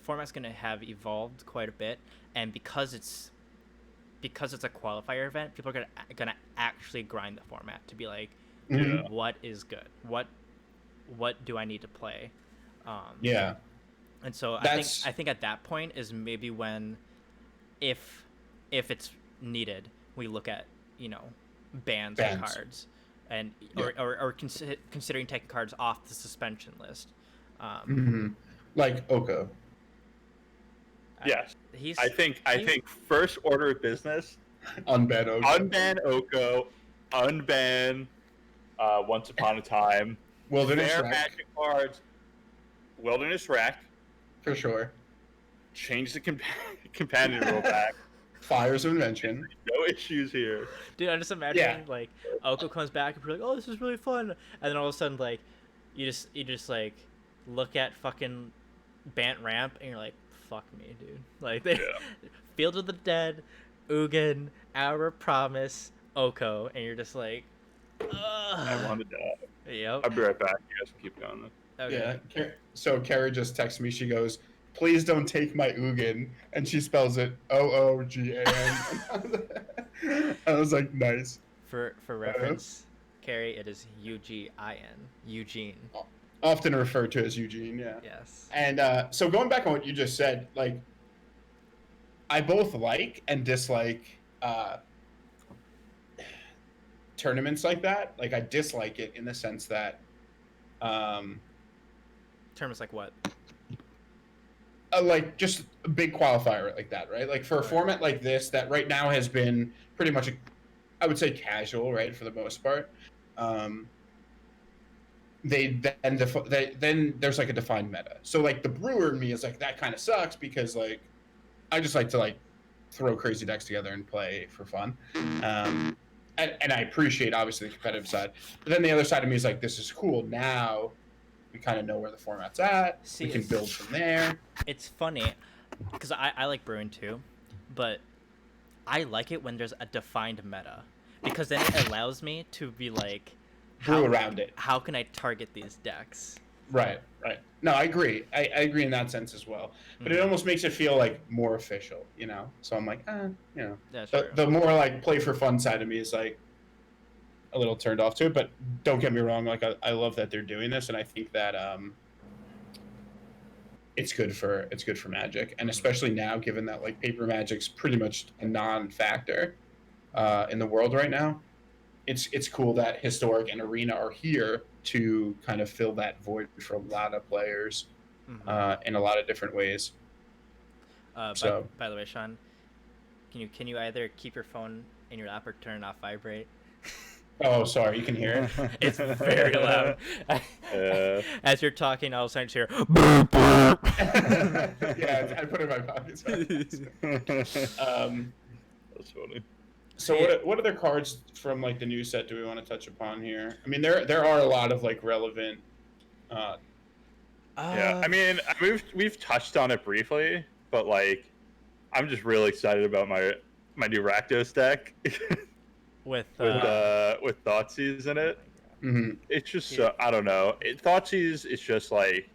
format's going to have evolved quite a bit, and because it's a qualifier event, people are gonna actually grind the format to be like, what is good? What do I need to play? And so I think at that point is maybe when, if it's needed, we look at bans. Of cards, and or considering taking cards off the suspension list, like Oko. Yes, I think first order of business: unban Oko, unban Once Upon a Time, Wilderness fair Wreck. Magic cards, Wilderness Wreck, for sure. Change the companion rule back. Fires of Invention. No issues here, dude. I'm just imagining like Oko comes back and we're like, oh, this is really fun, and then all of a sudden like you just like look at fucking Bant Ramp and you're like, fuck me, dude. Like Field of the Dead, Ugin, Hour of Promise, Oko, and you're just like, ugh. I want to die. Yep. I'll be right back. You guys can keep going. Okay. Yeah. So Carrie just texted me. She goes, "Please don't take my Ugin," and she spells it Oogan. I was like, nice. For reference, Carrie, it is Ugin, Eugene. Often referred to as Eugene. Yeah. Yes. And so going back on what you just said, like, I both like and dislike tournaments like that. Like, I dislike it in the sense that Tournaments like what? Like just a big qualifier like that, right? Like for a format like this that right now has been pretty much, I would say, casual, right, for the most part. Then there's like a defined meta. So like the brewer in me is like, that kind of sucks, because like I just like to like throw crazy decks together and play for fun. And I appreciate obviously the competitive side, but then the other side of me is like, this is cool. Now we kind of know where the format's at. We can build from there. It's funny because I like brewing too, but I like it when there's a defined meta, because then it allows me to be like, brew around it. How can I target these decks? Right. No, I agree. I agree in that sense as well. But it almost makes it feel like more official, So I'm like, That's true. The more like play for fun side of me is like a little turned off to it. But don't get me wrong, like I love that they're doing this, and I think that it's good for Magic, and especially now, given that like paper Magic's pretty much a non-factor in the world right now. It's cool that Historic and Arena are here to kind of fill that void for a lot of players in a lot of different ways. By the way, Sean, can you either keep your phone in your lap or turn it off vibrate? Oh, sorry, you can hear it. It's very loud. As you're talking, all of a sudden you hear. Yeah, I put it in my pocket. That's funny. So what other cards from like the new set do we want to touch upon here? I mean, there are a lot of like relevant. Yeah, I mean, we've touched on it briefly, but like, I'm just really excited about my new Rakdos deck with Thoughtseize in it. Mm-hmm. It's just I don't know. Thoughtseize is just like,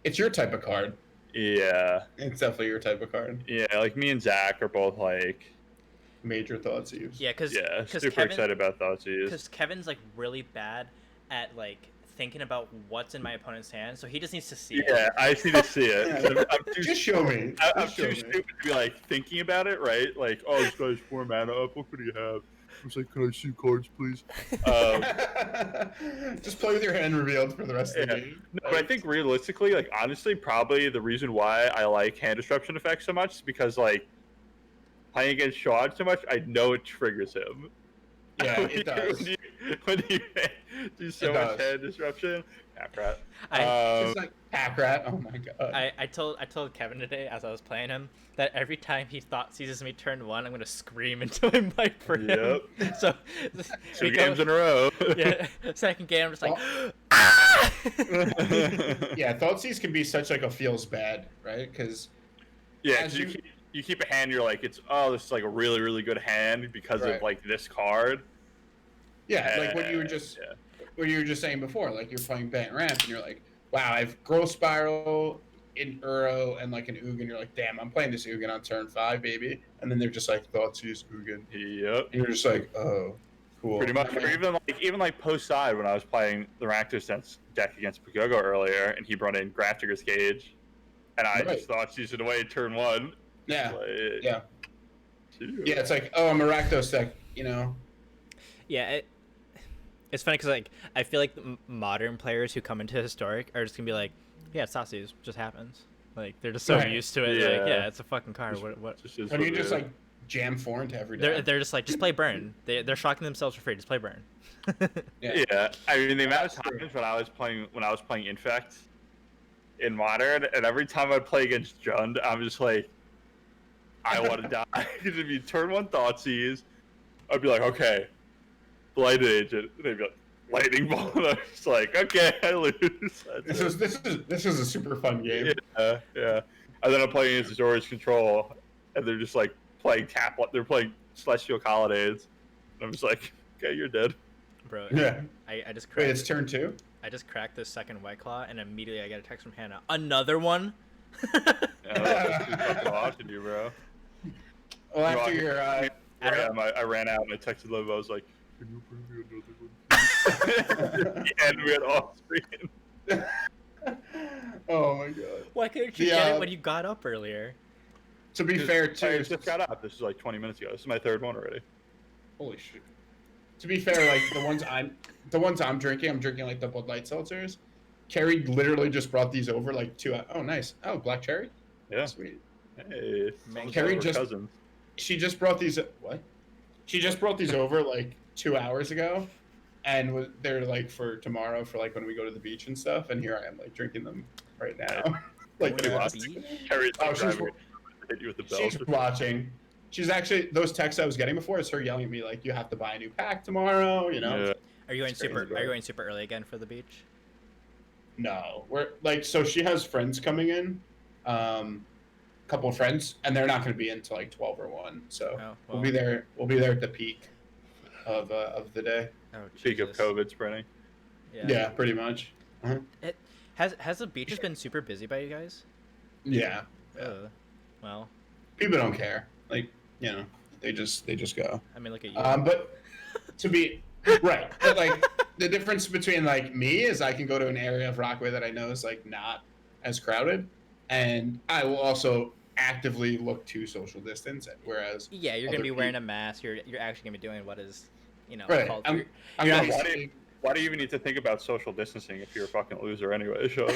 it's your type of card. Yeah, it's definitely your type of card. Yeah, like me and Zach are both like major Thoughtseize. Yeah, because super excited about Thoughtseize. Because Kevin's like really bad at like thinking about what's in my opponent's hand, so he just needs to see it. Yeah, I just need to see it. Just show me. I'm too stupid to be like thinking about it, right? Like, oh, this guy's 4 mana up. What could he have? I was like, can I see cards, please? Just play with your hand revealed for the rest of the game. No, but I think realistically, like honestly, probably the reason why I like hand disruption effects so much is because like playing against Sean so much, I know it triggers him. Yeah, it does. When you do so It much does. hand disruption, crap. It's like pack rat. Oh my god. I told Kevin today as I was playing him that every time he thought seizes me turn 1, I'm gonna scream into my mic for him. So 2 games in a row. Yeah, second game I'm just like, Yeah, Thoughtseize can be such like a feels bad, right? Because yeah, you keep a hand, you're like, this is like a really, really good hand because of like this card. Yeah, like what you were just saying before, like you're playing Bent Ramp and you're like, wow, I have Growth Spiral in Uro and like an Ugin. You're like, damn, I'm playing this Ugin on turn 5, baby. And then they're just like, Thoughtseize Ugin. Yep. And you're just like, oh, cool. Pretty much. Or even like post side when I was playing the Rakdos Sense deck against Pagogo earlier, and he brought in Grafdigger's Cage, and I just Thoughtseize it away turn 1. Yeah. Like, yeah. It's like, oh, I'm a Rakdos deck, Yeah, it's funny because like I feel like modern players who come into Historic are just gonna be like, yeah, it's Thoughtseize, just happens. Like they're just so used to it. Yeah. Like, yeah, it's a fucking card. What? When you just like jam 4 into every deck. They're just like, just play Burn. They're shocking themselves for free. Just play Burn. Yeah. I mean, the amount of times when I was playing Infect in Modern, and every time I'd play against Jund, I'm just like, I want to die. Because if you turn 1 Thoughtseize, I'd be like, okay, Blighted Agent. And they'd be like, Lightning Bolt. And I'm just like, okay, I lose. This is a super fun game. Yeah. And then I'm playing against Azorius Control, and they're just like playing they're playing Celestial Colonnades. And I'm just like, okay, you're dead. Bro. Yeah. I just cracked. Wait, it's turn 2? I just cracked this second White Claw, and immediately I get a text from Hannah. Another one? Yeah, that's fucking watching you, bro. Well, after your I ran out and I texted Liv. I was like, "Can you bring me another one?" And we had all screen. Oh my god! Why couldn't you get it when you got up earlier? To be fair, too, I just got up. This is like 20 minutes ago. This is my 3rd one already. Holy shit! To be fair, like the ones I'm drinking like the Bud Light seltzers. Carrie literally just brought these over like 2. Oh, nice. Oh, black cherry. Yeah. Sweet. Hey, Carrie just cousins. She just brought these. What? She just brought these over like 2 hours ago, and they're like for tomorrow for like when we go to the beach and stuff. And here I am like drinking them right now. Like Carrie's hit you with the bell. She's watching. She's actually those texts I was getting before. It's her yelling at me like, "You have to buy a new pack tomorrow." Yeah. Are you going super early again for the beach? No, we're like so. She has friends coming in, couple of friends, and they're not going to be in until like 12 or 1. So we'll be there. We'll be there at the peak of the day. Oh, peak of COVID spreading. Yeah, pretty much. It has the beaches been super busy by you guys? Yeah. Well, people don't care. Like they just go. I mean, look at you. But to be right, but like the difference between like me is I can go to an area of Rockaway that I know is like not as crowded, and I will also actively look to social distance. Whereas you're gonna be wearing a mask. You're actually gonna be doing what is right. called. Why do you even need to think about social distancing if you're a fucking loser anyway, Sean?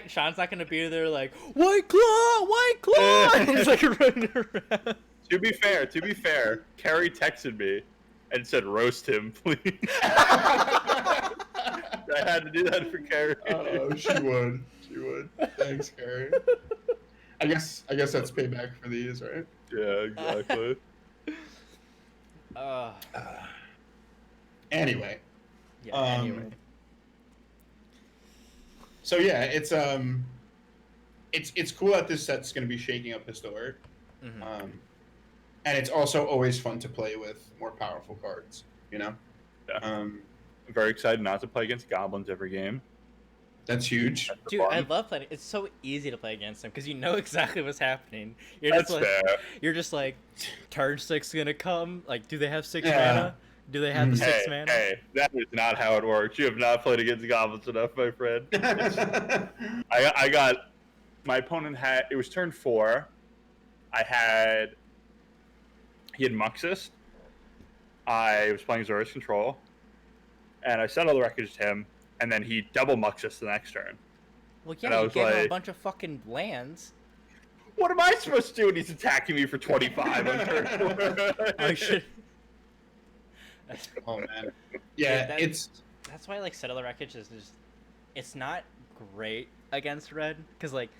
Sean's not gonna be there like White Claw. He's like running around. To be fair, Carrie texted me and said, "Roast him, please." I had to do that for Carrie. Oh, she would. Thanks, Carrie. I guess that's payback for these, right? Yeah, exactly. Anyway. Yeah. Anyway. So yeah, it's cool that this set's going to be shaking up Historic. Mm-hmm. And it's also always fun to play with more powerful cards, Yeah. I'm very excited not to play against goblins every game. That's huge. Dude, I love playing. It's so easy to play against them because you know exactly what's happening. You're just like, turn 6 gonna come. Like, do they have 6 mana? Do they have the 6 mana? Hey, that is not how it works. You have not played against goblins enough, my friend. I got my opponent it was turn 4. He had Muxus. I was playing Azorius Control, and I sent all the wreckage to him, and then he double Muxus the next turn. Well, yeah, you gave him a bunch of fucking lands. What am I supposed to do when he's attacking me for 25 on turn 4? I should. Oh man, yeah, that's why like Settle the Wreckage is just it's not great against red because like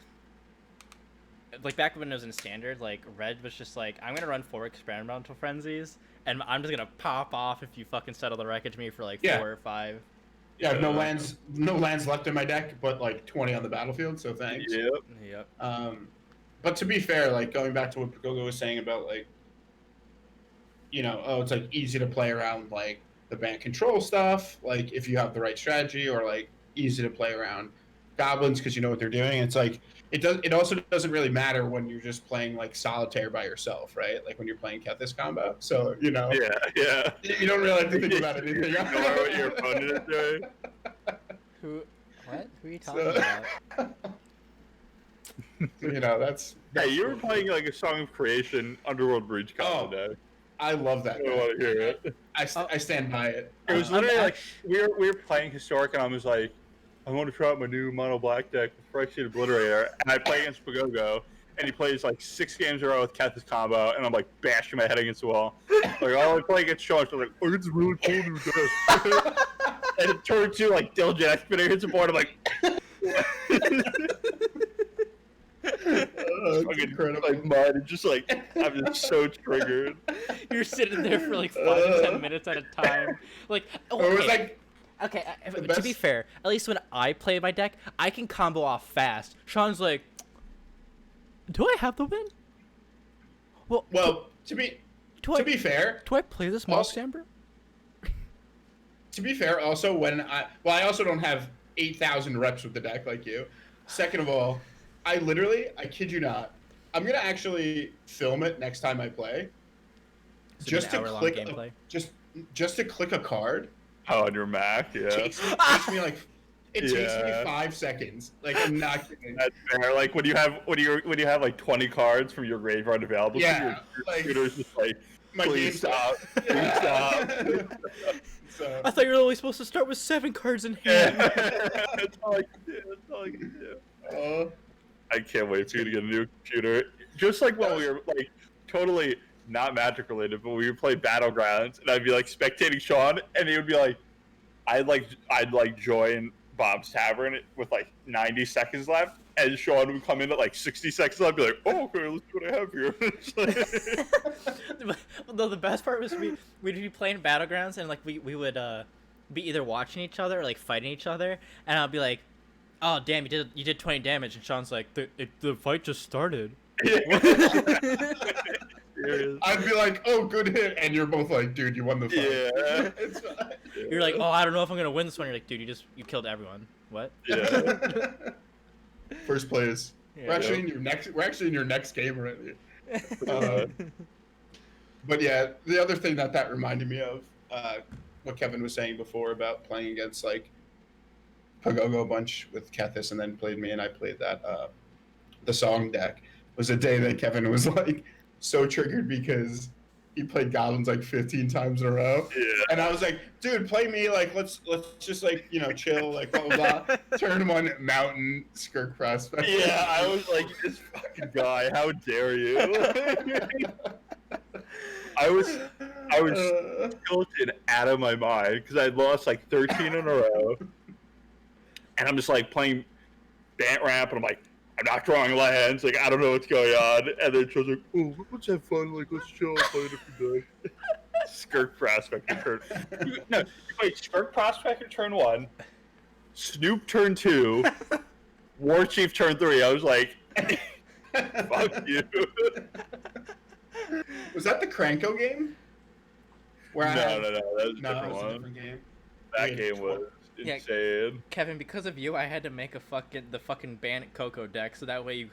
back when it was in standard, like red was just like I'm gonna run 4 experimental frenzies and I'm just gonna pop off if you fucking Settle the Wreckage me for like 4 or 5. Yeah, no lands left in my deck, but like 20 on the battlefield. So thanks. Yep. But to be fair, like going back to what Pagogo was saying about like, it's like easy to play around like the ban control stuff, like if you have the right strategy, or like easy to play around goblins because you know what they're doing. It's like it also doesn't really matter when you're just playing like solitaire by yourself, right? Like when you're playing Kethis combo. So you don't really have to think about anything. You know what your opponent is doing. Who are you talking about? That's hey, you were playing like a Song of Creation Underworld Breach combo today. I love that. I don't want to hear it. I stand by it. It was literally like we were playing Historic, and I was like, I want to try out my new mono black deck with Phyrexian Obliterator, and I play against Pagogo, and he plays like 6 games in a row with Kethis combo, and I'm like bashing my head against the wall. Like, I play against Sean, so I'm like, oh, it's really cool new deck. And it turned to like Diligent Excavator hits the board. I'm like, fucking incredible. Like mud, and just like I'm just so triggered. You're sitting there for like 5 to 10 minutes at a time. Like, to be fair, at least when I play my deck, I can combo off fast. Sean's like, do I have the win? Well, to be fair, do I play this Moss Amber? To be fair, also when I also don't have 8,000 reps with the deck like you. Second of all, I kid you not, I'm gonna actually film it next time I play. Just to click gameplay. Just to click a card. Oh, on your Mac, yeah. Takes me 5 seconds. Like I'm not kidding. That's fair. Like when you have like 20 cards from your graveyard available, your computer's just like, please stop. Please stop. So, I thought you were only supposed to start with 7 cards in hand. That's all I can do. I can't wait for you to get a new computer. Just like when we were like totally not Magic related, but we would play Battlegrounds, and I'd be like spectating Sean, and he would be like, I'd join Bob's Tavern with like 90 seconds left, and Sean would come in at like 60 seconds left, and be like, oh, okay, let's see what I have here. No, the best part was we'd be playing Battlegrounds, and like we would be either watching each other or like fighting each other, and I'll be like, oh damn, you did 20 damage, and Sean's like, the fight just started. I'd be like, oh, good hit, and you're both like, dude, you won the fight. Yeah. It's fine. You're like, oh, I don't know if I'm gonna win this one. You're like, dude, you killed everyone. What? Yeah. First place. Yeah. We're actually in your next game already. But yeah, the other thing that reminded me of, what Kevin was saying before about playing against like Pagogo a bunch with Kethis, and then played me, and I played that the song deck, was a day that Kevin was like so triggered because he played goblins like 15 times in a row. Yeah. And I was like, dude, play me, like let's just like, chill, like blah blah blah. Turn 1 mountain skirk prospect. Yeah, I was like, this fucking guy, how dare you? I was tilted out of my mind because I'd lost like 13 in a row. And I'm just like playing Bant Ramp, and I'm like, I'm not drawing lands, like I don't know what's going on. And then she was like, oh, let's have fun, like let's chill, play it if you do. Skirk Prospect in turn. No, you played Skirk Prospect in turn 1, Snoop turn 2, War Chief turn 3. I was like, fuck you. Was that the Kranko game? No, that was a different one. A different game. That game was insane. Kevin, because of you, I had to make the fucking Bandit Coco deck, so that way you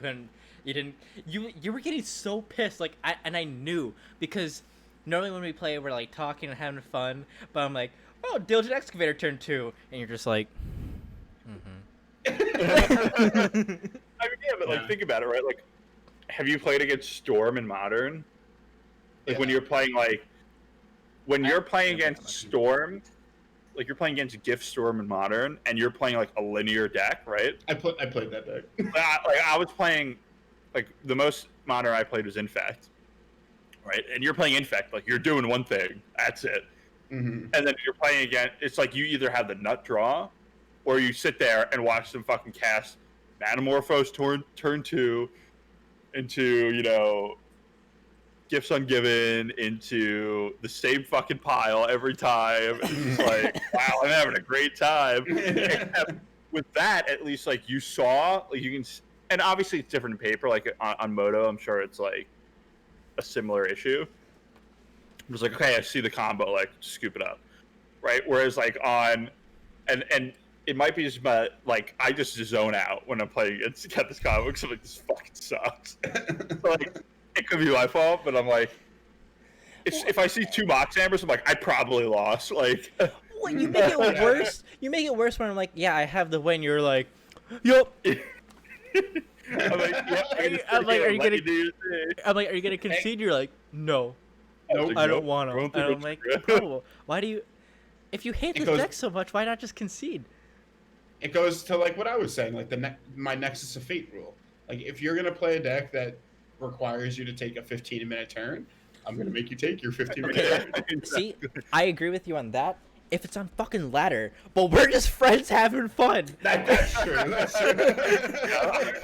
were getting so pissed, like I knew, because normally when we play we're like talking and having fun, but I'm like, oh, Diligent Excavator turn 2, and you're just like, I mean, yeah, but like think about it, right? Like, have you played against Storm in Modern? Like when you're playing against Storm, like you're playing against Gift Storm in Modern, and you're playing like a linear deck, right? I played that deck. I was playing like the most modern I played was Infect, right? And you're playing Infect, like you're doing one thing, that's it. Mm-hmm. And then you're playing again. It's like you either have the nut draw, or you sit there and watch them fucking cast Metamorphose turn 2 into Gifts Ungiven into the same fucking pile every time. It's just like, wow, I'm having a great time. Except with that, at least like you saw, like you can, and obviously it's different in paper. Like on Moto, I'm sure it's like a similar issue. It was like, okay, I see the combo, like scoop it up, right? Whereas like and it might be just like I just zone out when I'm playing against Get This Combo because I'm like, this fucking sucks. So, like, it could be my fault, but I'm like, if I see 2 Mox Ambers, I'm like, I probably lost. Like, What, you make it worse? You make it worse when I'm like, yeah, I have the win. You're like, yup. I'm like, yeah, I'm like, are you gonna? do your thing. I'm like, are you gonna concede? You're like, no, Nope. I don't want to. And I'm like, bro, why do you? If you hate this deck so much, why not just concede? It goes to like what I was saying, like my Nexus of Fate rule. Like if you're gonna play a deck that requires you to take a 15-minute turn, I'm gonna make you take your 15-minute turn. See, I agree with you on that. If it's on fucking ladder, but we're just friends having fun. That's true. That's true.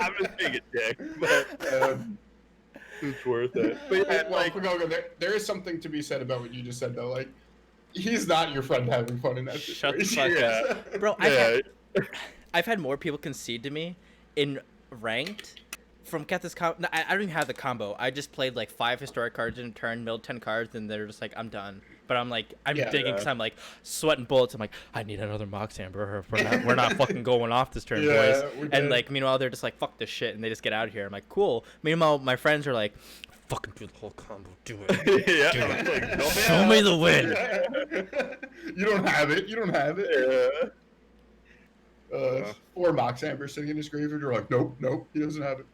I'm just being a dick, but it's worth it. But yeah, like, there is something to be said about what you just said, though. Like, he's not your friend having fun in that Shut the situation. fuck up. Bro, I've had more people concede to me in ranked from Get This Combo. No, I don't even have the combo. I just played like 5 historic cards in a turn, milled 10 cards, and they're just like, I'm done. But I'm like, I'm digging because I'm like sweating bullets. I'm like, I need another Mox Amber. We're not fucking going off this turn, boys. And like, meanwhile, they're just like, fuck this shit, and they just get out of here. I'm like, cool. Meanwhile, my friends are like, fucking do the whole combo. Do it. Yeah. Do it. Like, Show me the win. You don't have it. You don't have it. Yeah. 4 Mox Amber sitting in his graveyard. You're like, nope, he doesn't have it.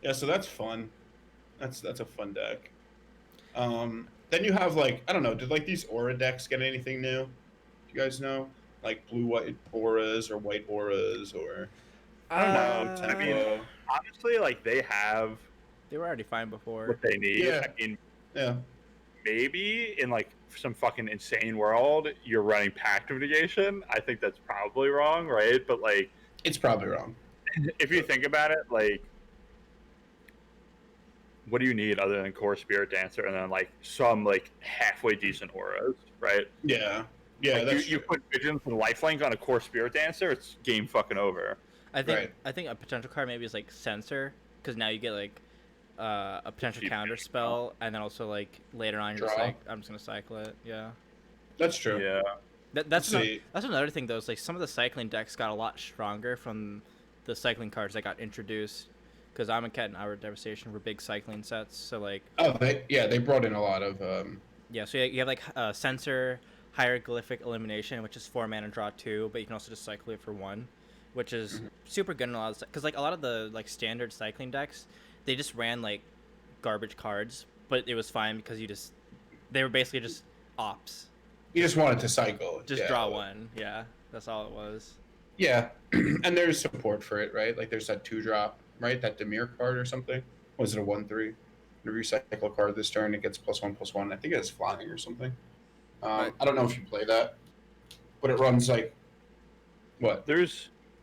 Yeah, so that's fun. That's a fun deck. Then you have like, I don't know, did like these aura decks get anything new? Do you guys know? Like blue-white auras or white auras or I don't know. I mean, honestly, like they were already fine before. what they need. Yeah. I mean, yeah. maybe in like some fucking insane world, you're running Pact of Negation. I think that's probably wrong, right? But like, It's probably wrong. if you think about it, like, what do you need other than Core Spirit Dancer and then like some like halfway decent auras, right? Yeah. Yeah, Like, you put Vigilance and Lifelink on a Core Spirit Dancer, it's game fucking over. I think a potential card maybe is like Censor, because now you get like a potential counter spell, and then also like later on you're just like, I'm just gonna cycle it. Yeah. That's true. Yeah. That's another thing though. Is like some of the cycling decks got a lot stronger from the cycling cards that got introduced, because Amonkhet and Our Devastation were big cycling sets. So like. Oh, they brought in a lot of. Yeah, so you have like Censor, Hieroglyphic Elimination, which is 4 mana draw 2, but you can also just cycle it for 1, which is super good in a lot of, because like a lot of the like standard cycling decks, they just ran like garbage cards, but it was fine because they were basically just ops. You just wanted to cycle. Just draw 1. Yeah, that's all it was. Yeah, and there's support for it, right? Like there's that 2-drop, right? That Demir card or something. Was it a 1/3? Whenever you cycle a card this turn, it gets +1/+1. I think it has flying or something. I don't know if you play that, but it runs like what? You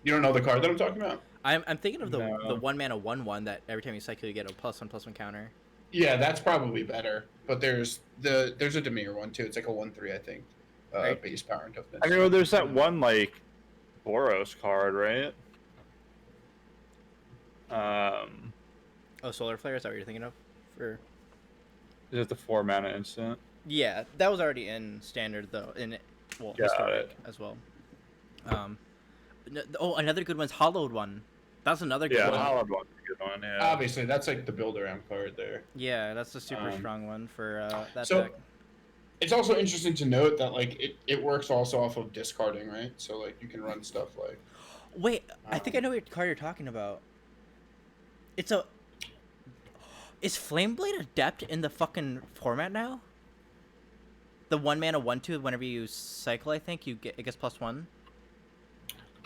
don't know the card that I'm talking about? I'm thinking of the 1 mana 1/1 that every time you cycle you get a +1/+1 counter. Yeah, that's probably better. But there's a Demir one too. It's like a 1/3, I think. Right. Base power and toughness. I mean, well, there's that one like Boros card, right? Oh, Solar Flare, is that what you're thinking of? Or Is it the 4 mana instant? yeah, that was already in standard though, historic as well. Another good one's Hollowed One. That's another good one. Yeah, Hollowed One's a good one. Yeah. Obviously, that's like the build-around card there. Yeah, that's a super strong one for that so, deck. It's also interesting to note that like it works also off of discarding, right? So like you can run stuff like. Wait, I think I know what card you're talking about. Is Flameblade Adept in the fucking format now? The 1 mana 1/2. Whenever you cycle, I think it gets +1.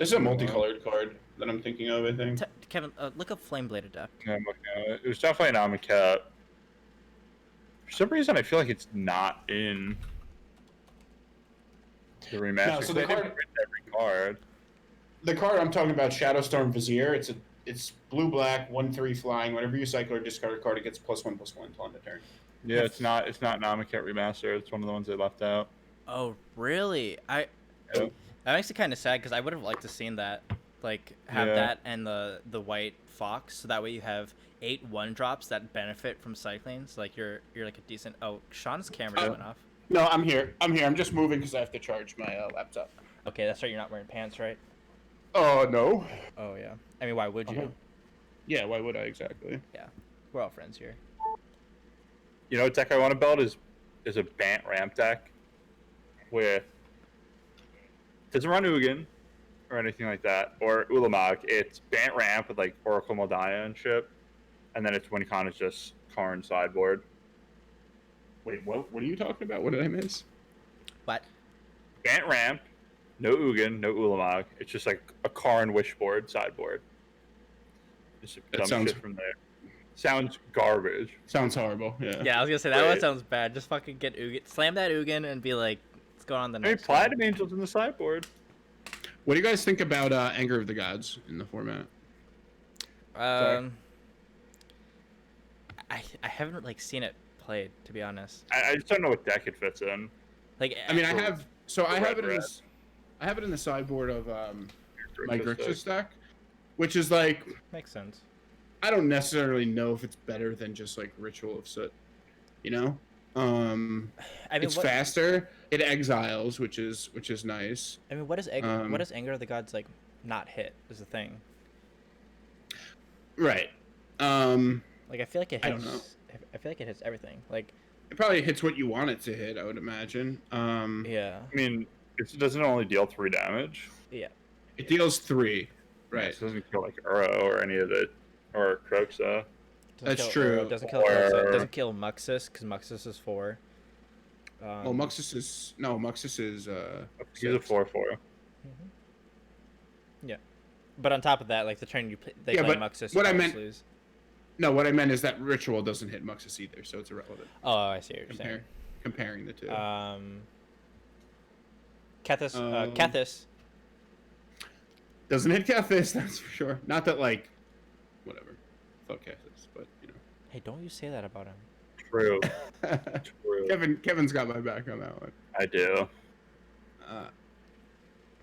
This is a multicolored card that I'm thinking of, I think. Kevin, look up Flame Bladed deck. Yeah, I'm looking at it. It was definitely an Amonkhet. For some reason, I feel like it's not in the remaster. No, so the They didn't card- print every card. The card I'm talking about, Shadowstorm Vizier, it's blue-black, 1/3 flying. Whenever you cycle or discard a card, it gets +1/+1 until end of turn. Yeah, it's not an Amonkhet remaster. It's one of the ones they left out. Oh, really? Yeah. That makes it kind of sad because I would have liked to seen that, like have Yeah. that and the white fox, so that way you have 8 1-drops that benefit from cycling. So like you're like a decent. Oh, Sean's camera just went off. No, I'm here. I'm just moving because I have to charge my laptop. Okay, that's right. You're not wearing pants, right? No. Oh yeah. I mean, why would you? Uh-huh. Yeah, why would I exactly? We're all friends here. You know what deck I want to build is a Bant ramp deck with doesn't run Ugin or anything like that or Ulamog. It's Bant ramp with like Oracle Moldaya and shit, and then its win con is just Karn sideboard. Wait, what? What are you talking about? What did I miss? What? Bant ramp, no Ugin, no Ulamog. It's just like a Karn wishboard sideboard. Just That dumb sounds- shit from there. Sounds garbage. Sounds horrible. Yeah. Yeah, I was gonna say that one Right. sounds bad. Just fucking get Ugin, slam that Ugin, and be like, "What's going on the I mean, next?" one?" Platinum Angel's in the sideboard. What do you guys think about Anger of the Gods in the format? I haven't like seen it played, to be honest. I just don't know what deck it fits in. Like, I mean, I Cool. have so I have it in Red. this. I have it in the sideboard of my Grixis deck. Grixis deck, which is like makes sense. I don't necessarily know if it's better than just like Ritual of Soot, you know. I mean, It's what, faster. It exiles, which is nice. I mean, what does Anger of the Gods like not hit? Is the thing. Right. Like, I feel like it hits. I don't know. I feel like it hits everything. Like, It probably hits what you want it to hit, I would imagine. yeah, I mean, it doesn't only deal 3 damage. yeah. It deals 3. Right. It doesn't kill like Uro or any of the or Croxa. Doesn't That's kill true. Uro, doesn't kill. Or- Doesn't kill Muxus because Muxus is 4. Oh, Muxus is Muxus is He's a 4/4. Yeah, but on top of that, like the turn they Yeah, play but Muxus, what you I always meant- lose. No, what I meant is that Ritual doesn't hit Muxus either, so it's irrelevant. Oh, I see what you're saying. Comparing the two. Kethis, Um, Kethis. Doesn't hit Kethis, that's for sure. Not that like, whatever. Fuck Kethis, but Hey, don't you say that about him. True. you know. True. Kevin's got my back on that one. I do.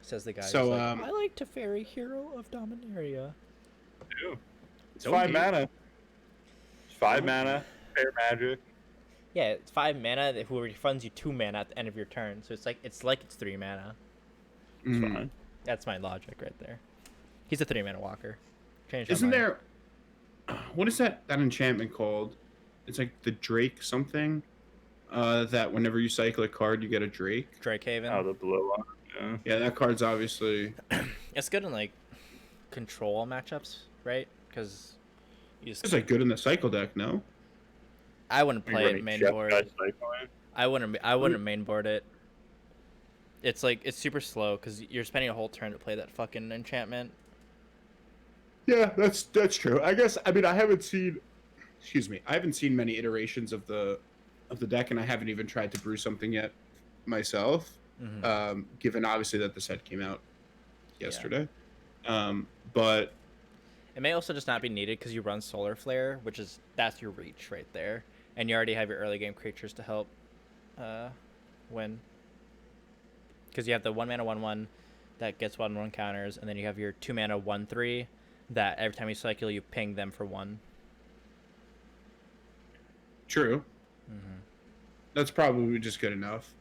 Says the guy. So, who's like, I like Teferi, Hero of Dominaria. I do. It's Don't 5 hate. mana. It's 5 Don't mana. Fair magic. Yeah, it's 5 mana. Who refunds you 2 mana at the end of your turn. So it's like it's 3 mana. It's Mhm. fine. That's my logic right there. He's a 3 mana walker. Change. Isn't there? What is that enchantment called? It's like the Drake something. That whenever you cycle a card, you get a Drake. Drake Haven? Oh, the blue one. Yeah. Yeah, that card's obviously. It's good in like control matchups, right? Because you just It's like good in the cycle deck, no? I wouldn't You're play it running main Jet board. Guy Cycling. I wouldn't main board it. It's like it's super slow because you're spending a whole turn to play that fucking enchantment. Yeah, that's true. I guess I mean I haven't seen many iterations of the deck, and I haven't even tried to brew something yet myself. Mhm. Given obviously that the set came out yesterday. But It may also just not be needed because you run Solar Flare, that's your reach right there, and you already have your early game creatures to help win. Because you have the 1 mana 1/1 that gets 1/1 counters, and then you have your 2 mana 1/3 that every time you cycle you ping them for 1. true. Mm-hmm. That's probably just good enough.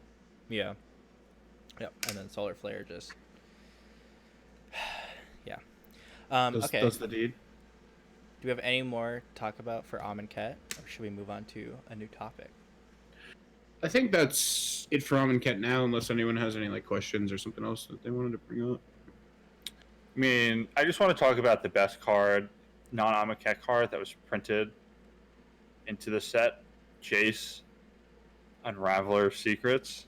Yeah. Yep. And then Solar Flare just. Yeah. Okay. Does the deed. Do we have any more to talk about for Amonkhet, or should we move on to a new topic? I think that's it for Amonkhet now, unless anyone has any like questions or something else that they wanted to bring up. I mean, I just want to talk about the best card, non-Amonkhet card that was printed into the set. Jace, Unraveler of Secrets.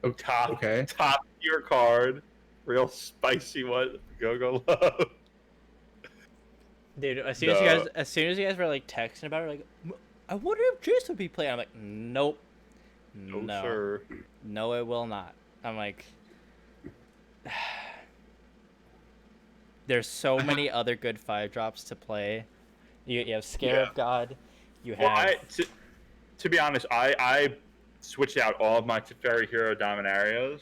Okay. Top tier card real spicy one. Go love. Dude, as soon as you guys were like texting about it, like, I wonder if Jace would be playing. I'm like, nope, no, Sir. no, it will not. I'm like, there's so many other good 5-drops to play. You have Scarab God. You have. Well, to be honest, I switched out all of my Teferi Hero Dominarios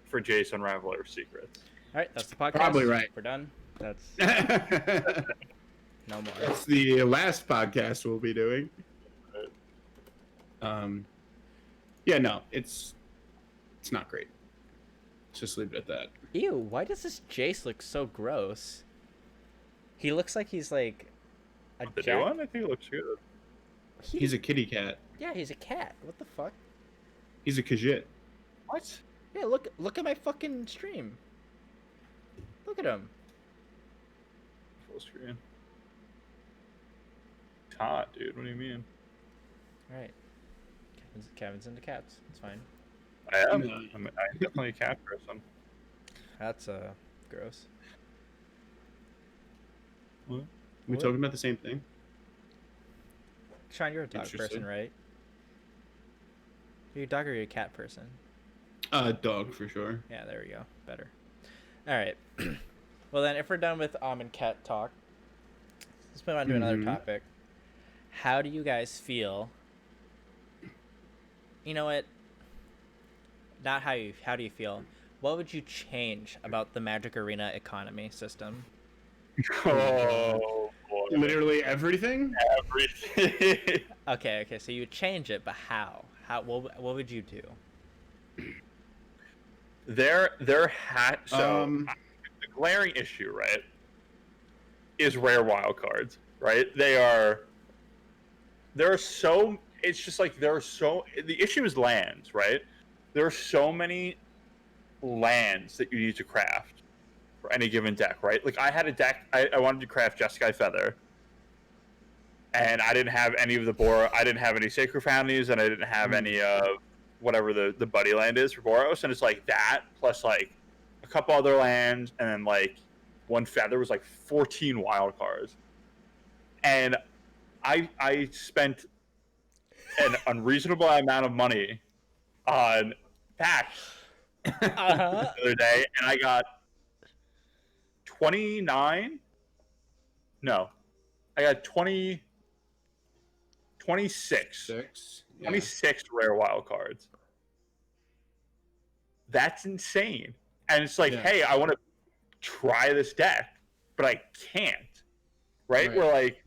for Jace Unraveler Secrets. All right, that's the podcast. Probably right. We're done. That's no more. That's the last podcast we'll be doing. Yeah, no, it's not great. Let's just leave it at that. Ew, why does this Jace look so gross? He looks like he's like a The jack. new one, I think it looks good. He's a kitty cat. Yeah, he's a cat. What the fuck? He's a Khajiit. What? Yeah, look at my fucking stream. Look at him. Full screen. It's hot, dude. What do you mean? All right. Kevin's into cats. It's fine. I am. I'm definitely a cat person. That's gross. What? We talking about the same thing? Sean, you're a dog person, Interesting. right? Are you a dog or are you a cat person? Dog for sure. Yeah, there we go. Better. All right. Well, then, if we're done with Amonkhet talk, let's move on to another topic. How do you guys feel? You know what? Not how do you feel? What would you change about the Magic Arena economy system? Oh, boy. Literally everything? Everything. Okay, so you would change it, but how? What would you do? The glaring issue, right, is rare wild cards, right? There are so, it's just like the issue is lands, right? There are so many lands that you need to craft for any given deck, right? Like I had a deck, I wanted to craft Jeskai Feather, and I didn't have any of the I didn't have any Sacred Fountains, and I didn't have any of whatever the buddy land is for Boros, and it's like that plus like a couple other lands, and then like one feather was like 14 wild cards, and I spent an unreasonable amount of money on packs the other day, and I got 26 Yeah. 26 rare wild cards. That's insane. And it's like, hey, I want to try this deck, but I can't. Right? We're like,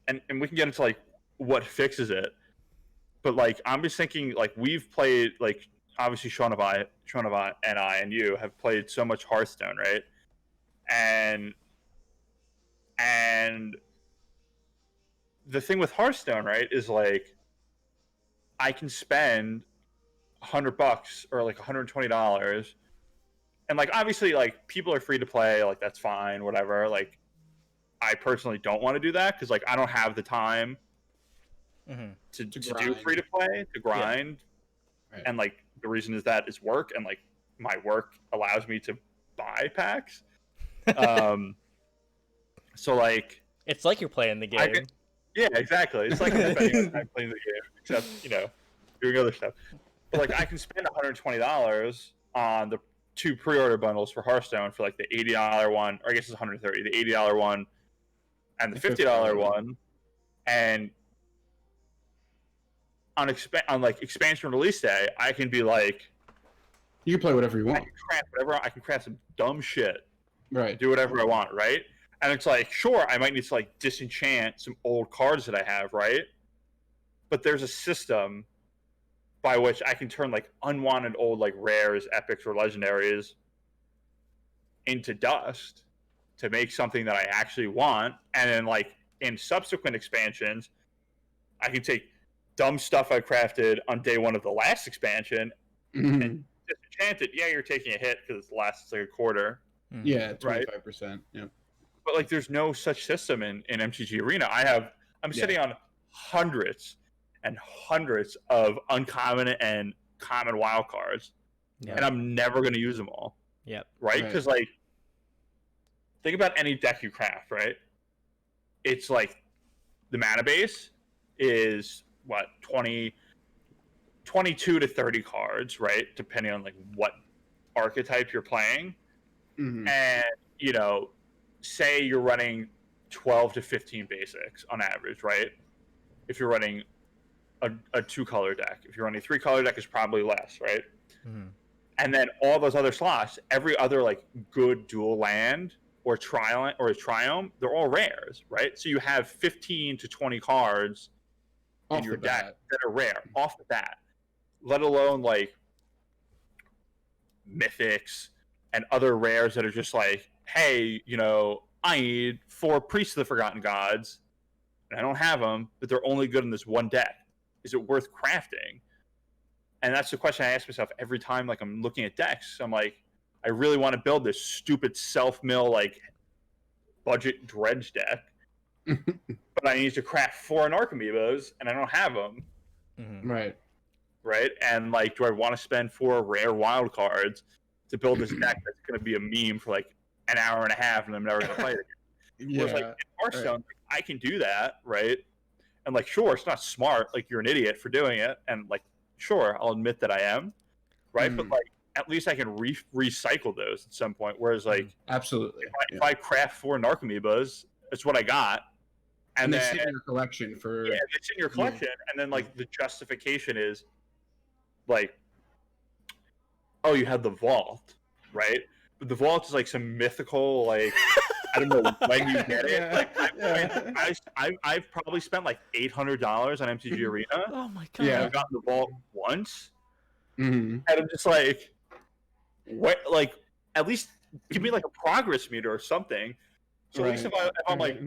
and we can get into like what fixes it. But like, I'm just thinking, like, we've played, like, obviously Sean and I and you have played so much Hearthstone, right? And the thing with Hearthstone, right, is like I can spend $100 or like $120, and like obviously like people are free to play, like that's fine, whatever. Like I personally don't want to do that because like I don't have the time to do free to play, to grind, and like the reason is that is work, and like my work allows me to buy packs. So like it's like you're playing the game. Yeah, exactly. It's like I'm playing the game, except doing other stuff. But like I can spend $120 on the 2 pre-order bundles for Hearthstone for like the $80 one, or I guess it's $130, the $80 one, and the $50 one, and on like expansion release day, I can be like, you can play whatever you want. I can craft some dumb shit, right? Do whatever I want, right? And it's like, sure, I might need to like disenchant some old cards that I have, right? But there's a system by which I can turn like unwanted old like rares, epics, or legendaries into dust to make something that I actually want. And then like in subsequent expansions, I can take dumb stuff I crafted on day 1 of the last expansion and disenchant it. Yeah, you're taking a hit because it lasts like a quarter. Yeah, 25%. Yeah. But like, there's no such system in MTG Arena. I'm sitting on hundreds and hundreds of uncommon and common wild cards Yeah. and I'm never going to use them all. Yep. Right? Because like, think about any deck you craft. Right? It's like the mana base is what 22 to 30 cards, right? Depending on like what archetype you're playing. And say you're running 12 to 15 basics on average, right? If you're running a 2-color deck. If you're running a 3-color deck, it's probably less, right? And then all those other slots, every other like good dual land or triumph, they're all rares, right? So you have 15 to 20 cards in your deck that are rare off the bat, let alone like mythics and other rares that are just like, hey, I need 4 Priests of the Forgotten Gods, and I don't have them, but they're only good in this one deck. Is it worth crafting? And that's the question I ask myself every time, like, I'm looking at decks. I'm like, I really want to build this stupid self-mill, like, budget dredge deck, but I need to craft 4 Narcomoebas, and I don't have them. Right. And, like, do I want to spend 4 rare wild cards to build this deck that's going to be a meme for, like, an hour and a half, and I'm never going to play it again? Whereas, like, in Hearthstone, like, I can do that, right? And, like, sure, it's not smart. Like, you're an idiot for doing it. And, like, sure, I'll admit that I am, right? But, like, at least I can recycle those at some point. Whereas, like, absolutely, if I craft 4 Narcomoebas, that's what I got. And they then, sit in your collection for... Yeah, it's in your collection. And then, like, the justification is, like, oh, you had the vault, right? But the vault is, like, some mythical, like... I don't know when you get it. Like, I've probably spent like $800 on MTG Arena. Oh my god! I've gotten the vault once, and I'm just like, what? Like, at least give me like a progress meter or something. So at least if I'm like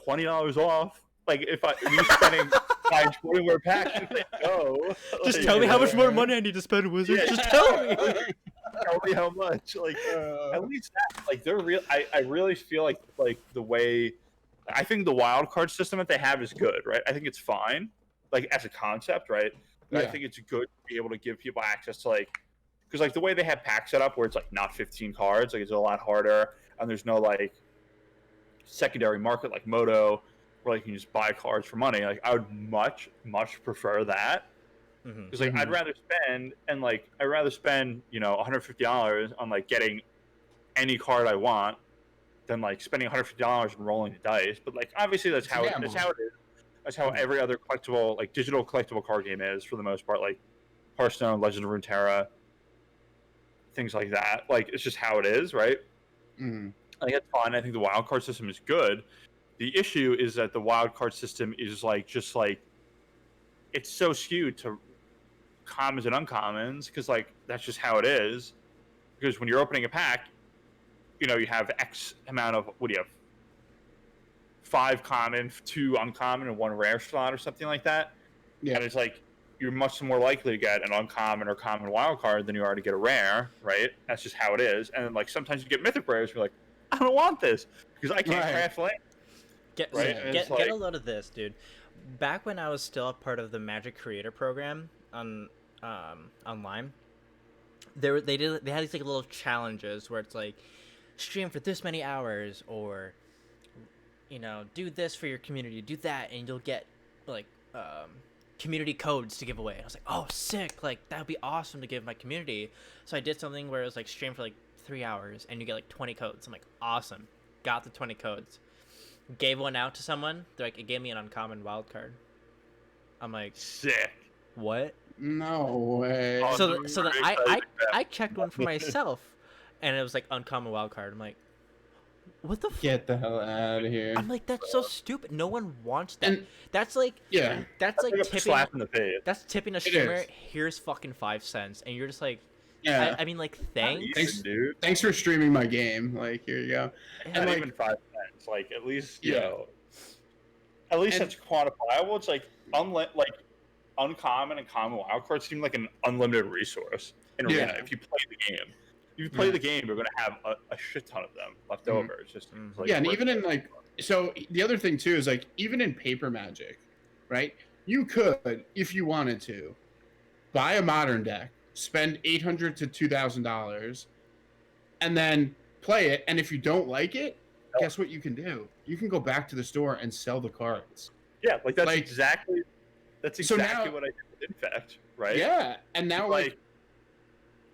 $20 off, like if me spending buying 20 more packs, go. Just tell me how much more money I need to spend, Wizard. Just tell me. Tell me how much. Like, at least that, like, they're real. I really feel like the way, I think the wild card system that they have is good, right? I think it's fine, like, as a concept, right? But I think it's good to be able to give people access to, like, because, like, the way they have packs set up where it's, like, not 15 cards, like, it's a lot harder, and there's no, like, secondary market like Moto, where, like, you can just buy cards for money. Like, I would much prefer that. Because like I'd rather spend $150 on like getting any card I want than like spending $150 and rolling the dice. But like obviously that's how it is. That's how every other collectible, like digital collectible card game is for the most part. Like Hearthstone, Legend of Runeterra, things like that. Like it's just how it is, right? I think it's fine. I think the wild card system is good. The issue is that the wild card system is like just like it's so skewed to commons and uncommons because like that's just how it is. Because when you're opening a pack, you have X amount of, what do you have, 5 common, 2 uncommon, and 1 rare slot or something like that. And it's like you're much more likely to get an uncommon or common wild card than you are to get a rare, right? That's just how it is. And then like sometimes you get mythic rares, you're like, I don't want this because I can't craft land. Get a load of this, dude. Back when I was still a part of the Magic Creator Program online, they had these like little challenges where it's like stream for this many hours, or do this for your community, do that, and you'll get like community codes to give away. And I was like, oh sick, like that would be awesome to give my community. So I did something where it was like stream for like 3 hours and you get like 20 codes. I'm like, awesome, got the 20 codes, gave one out to someone. They're like, it gave me an uncommon wild card. I'm like, sick. What? No way. So then I checked one for myself, and it was like uncommon wild card. I'm like, what the? Get the hell out of here. I'm like, that's so stupid. No one wants that. And, that's like that's like tipping. Slap in the face. That's tipping a streamer. Here's fucking 5 cents, and you're just like, I mean, like, thanks, dude. Thanks for streaming my game. Like, here you go. And not even 5 cents. Like, at least at least that's quantifiable. It's like uncommon and common wild cards seem like an unlimited resource in Arena. If you play the game, the game, you're going to have a shit ton of them left over. It's just like, and even in like, so the other thing too is like, even in paper Magic, right? You could, if you wanted to, buy a modern deck, spend $800 to $2,000, and then play it. And if you don't like it, guess what you can do? You can go back to the store and sell the cards. Yeah, like that's Like, exactly so now, what I did with Infect, right? yeah, and now like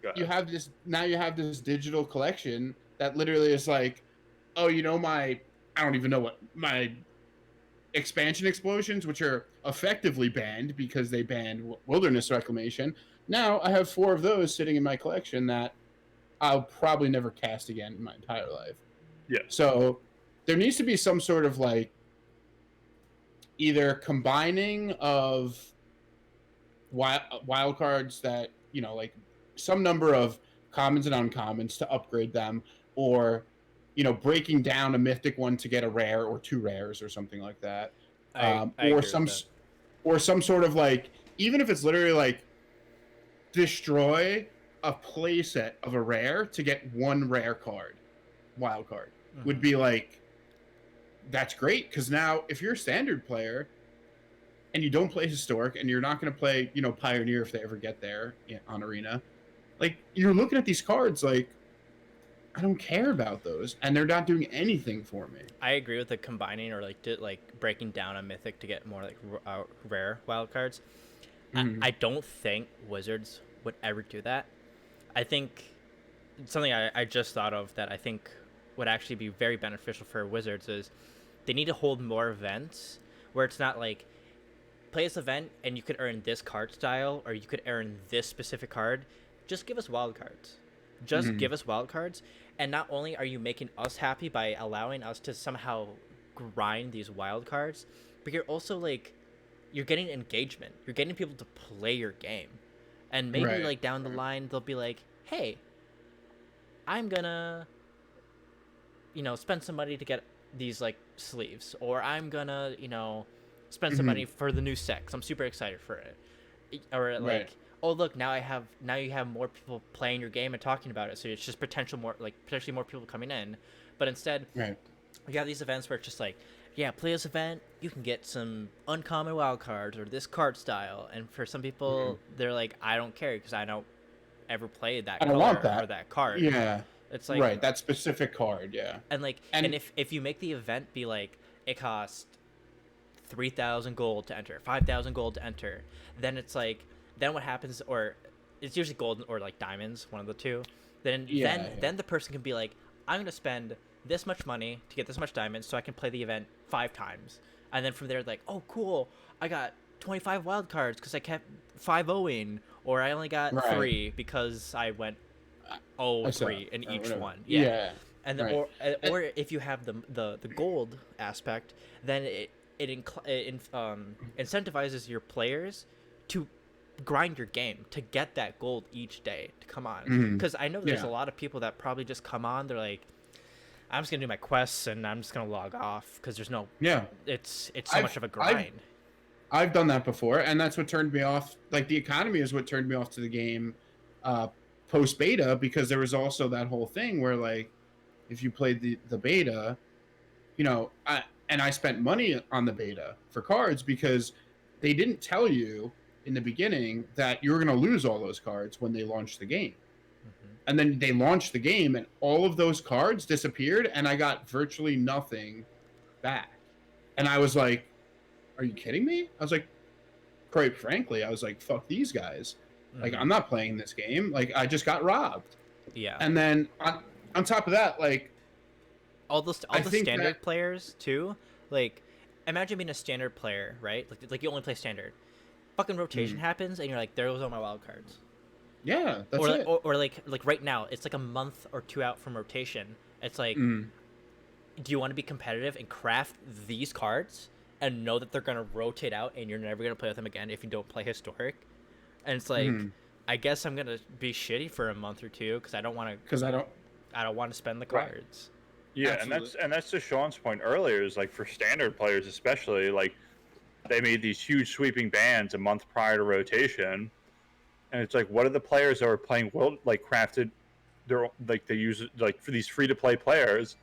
go ahead. you have this digital collection that literally is like, oh, I don't even know what my expansion explosions, which are effectively banned because they banned wilderness reclamation. Now I have 4 of those sitting in my collection that I'll probably never cast again in my entire life. Yeah. So there needs to be some sort of like either combining of wild cards that, like some number of commons and uncommons to upgrade them, or breaking down a mythic one to get a rare or 2 rares or something like that. I Or agree some with that. or some sort of like, even if it's literally like destroy a playset of a rare to get 1 rare card, wild card, would be like, that's great, because now if you're a standard player and you don't play historic and you're not going to play Pioneer if they ever get there on Arena, like, you're looking at these cards like, I don't care about those, and they're not doing anything for me. I agree with the combining or like breaking down a mythic to get more like rare wild cards. I don't think Wizards would ever do that. I think something I just thought of that I think would actually be very beneficial for Wizards is they need to hold more events where it's not like play this event and you could earn this card style or you could earn this specific card. Just give us wild cards. Just give us wild cards. And not only are you making us happy by allowing us to somehow grind these wild cards, but you're also like, you're getting engagement. You're getting people to play your game. And maybe like down the line, they'll be like, hey, I'm gonna, spend some money to get these like sleeves, or I'm gonna, spend some money for the new set 'cause I'm super excited for it. Or like, oh look, now you have more people playing your game and talking about it, so it's just potentially more people coming in. But instead, you have these events where it's just like, yeah, play this event, you can get some uncommon wild cards or this card style. And for some people, they're like, I don't care because I don't ever play that I don't color want that. or that card. Yeah. It's like that specific card, yeah. And like, and if you make the event be like, it costs 3,000 gold to enter, 5,000 gold to enter, then it's like, then what happens, or it's usually gold or like diamonds, one of the two. Then the person can be like, I'm gonna spend this much money to get this much diamonds so I can play the event 5 times. And then from there, like, oh cool, I got 25 wild cards because I kept 5-0ing, or I only got 3 because I went 0-3 in each one. Yeah. And then, or if you have the gold aspect, then it incentivizes your players to grind your game to get that gold each day to come on. Because I know there's a lot of people that probably just come on, they're like, I'm just gonna do my quests and I'm just gonna log off because there's no it's so much of a grind. I've done that before, and that's what turned me off. Like, the economy is what turned me off to the game post beta, because there was also that whole thing where, like, if you played the beta, I spent money on the beta for cards because they didn't tell you in the beginning that you were going to lose all those cards when they launched the game. And then they launched the game and all of those cards disappeared and I got virtually nothing back. And I was like, are you kidding me? I was like, quite frankly, I was like, fuck these guys. Like, I'm not playing this game. Like, I just got robbed. Yeah. And then on top of that, like, all the standard players too, like, imagine being a standard player, right? Like you only play standard. Fucking rotation happens and you're like, there goes all my wild cards. Yeah, that's or, it. Or like right now, it's like a month or 2 out from rotation. It's like, do you want to be competitive and craft these cards and know that they're gonna rotate out and you're never gonna play with them again if you don't play historic? And it's like, I guess I'm gonna be shitty for a month or 2 because I don't want to spend the cards. Yeah, Absolutely. and that's to Sean's point earlier, is like, for standard players especially, like, they made these huge sweeping bans a month prior to rotation, and it's like, what are the players that were playing crafted their, like, they use, like, for these free to play players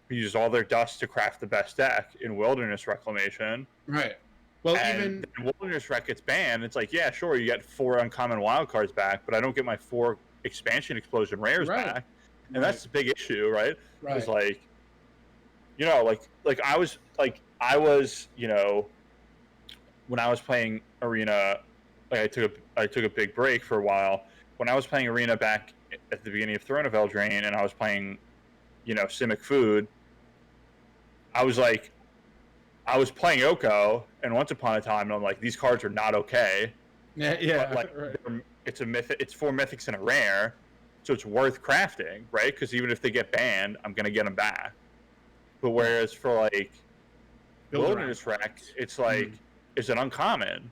who use all their dust to craft the best deck in Wilderness Reclamation, Right. Well, and even then Wilderness Wreck gets banned. It's like, yeah, sure, you get 4 uncommon wild cards back, but I don't get my 4 expansion explosion rares right, back, and that's the big issue, right? Because right, like, you know, I was, you know, when I was playing Arena, like I took a big break for a while. When I was playing Arena back at the beginning of Throne of Eldraine, and I was playing, you know, Simic Food, I was like, I was playing Oko, and once upon a time, and I'm like, these cards are not okay. yeah, But like, right. it's a mythic. It's 4 mythics and a rare, so it's worth crafting, right? Because even if they get banned, I'm gonna get them back. But whereas for like Build around Wilderness Wreck, cards. it's like it's an uncommon.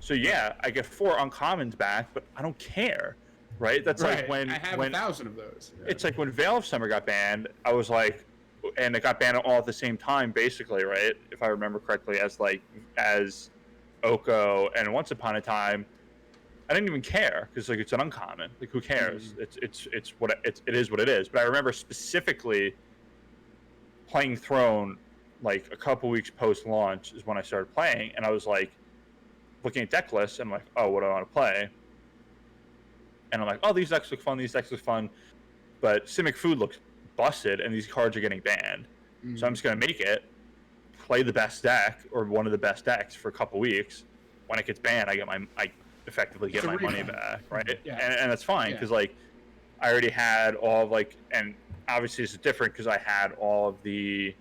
So yeah, I get 4 uncommons back, but I don't care, right? That's Right. like when I have 1,000 of those. Yeah. it's like when Veil of Summer got banned, I was like, and it got banned all at the same time, basically, right? If I remember correctly, as Oko and Once Upon a Time, I didn't even care because like it's an uncommon. Like who cares? It's what it is what it is. But I remember specifically playing Throne like a couple weeks post launch is when I started playing, and I was like looking at deck lists and I'm like, oh, what do I want to play? And I'm like, oh, these decks look fun. These decks look fun. But Simic Food looks busted, and these cards are getting banned. So I'm just gonna make it, play the best deck or one of the best decks for a couple weeks. When it gets banned, I effectively get my money back, right? Yeah. And that's fine because like I already had all of like, and obviously it's different because I had all of the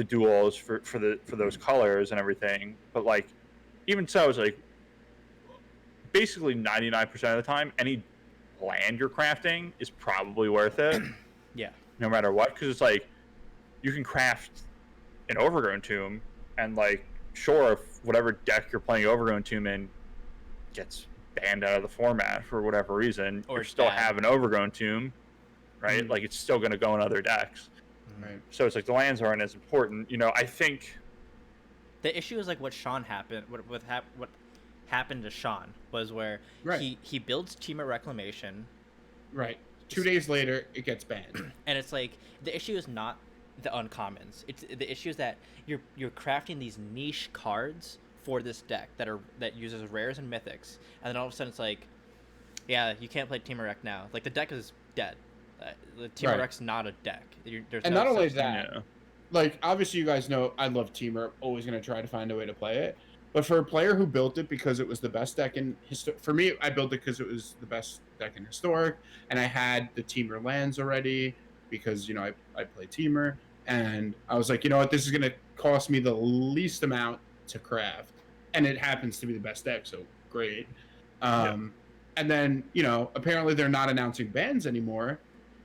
duels for those colors and everything. But like even so, it's like basically 99% of the time, any land you're crafting is probably worth it. Yeah. No matter what, because it's like you can craft an Overgrown Tomb, and like sure, if whatever deck you're playing Overgrown Tomb in gets banned out of the format for whatever reason, Or you still bad. have an Overgrown Tomb, right? Like it's still going to go in other decks. Right. So it's like the lands aren't as important. You know, I think The issue is like what happened to Sean was where Right. he builds Team of Reclamation, Right. 2 days later, it gets banned. and it's like the issue is not the uncommons. It's the issue is that you're crafting these niche cards for this deck that uses rares and mythics, and then all of a sudden it's like, yeah, you can't play Team of Rec now. Like the deck is dead. The Team of Rec's not a deck. There's And no not only such- that, like obviously you guys know I love Teamer. I'm always going to try to find a way to play it. But for a player who built it because it was the best deck in for me, I built it because it was the best deck in Historic, and I had the Teamer lands already because you know I play Teamer, and I was like, you know what, this is going to cost me the least amount to craft, and it happens to be the best deck, so great. And then you know apparently they're not announcing bans anymore,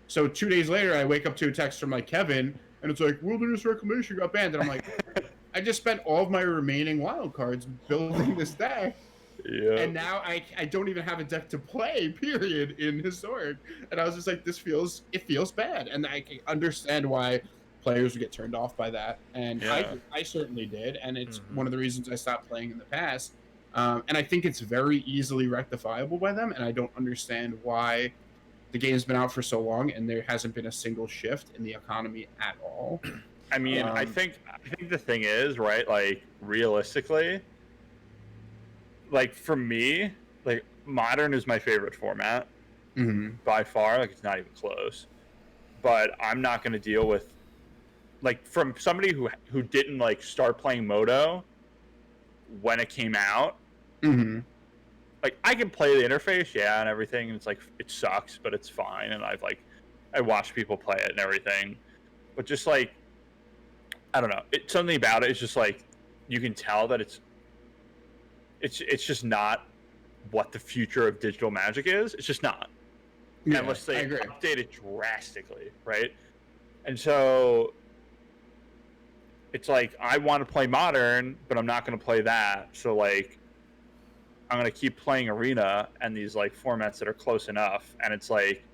so 2 days later I wake up to a text from like Kevin, and it's like Wilderness Reclamation got banned, and I'm like. I just spent all of my remaining wild cards building this deck, and now I don't even have a deck to play. Period in Historic, and I was just like, it feels bad, and I can understand why players would get turned off by that, and I certainly did, and it's one of the reasons I stopped playing in the past, and I think it's very easily rectifiable by them, and I don't understand why the game's been out for so long and there hasn't been a single shift in the economy at all. I mean, I think the thing is, right, like realistically, like for me, like Modern is my favorite format by far. Like it's not even close. But I'm not going to deal with like from somebody who didn't like start playing Moto when it came out. Like I can play the interface, yeah, and everything, and it's like it sucks, but it's fine, and I watch people play it and everything, but just like. I don't know. Something about it is just like you can tell that it's just not what the future of digital Magic is. It's just not. Yeah, unless they update it drastically, right? And so it's like I want to play Modern, but I'm not going to play that. So like I'm going to keep playing Arena and these like formats that are close enough. And it's like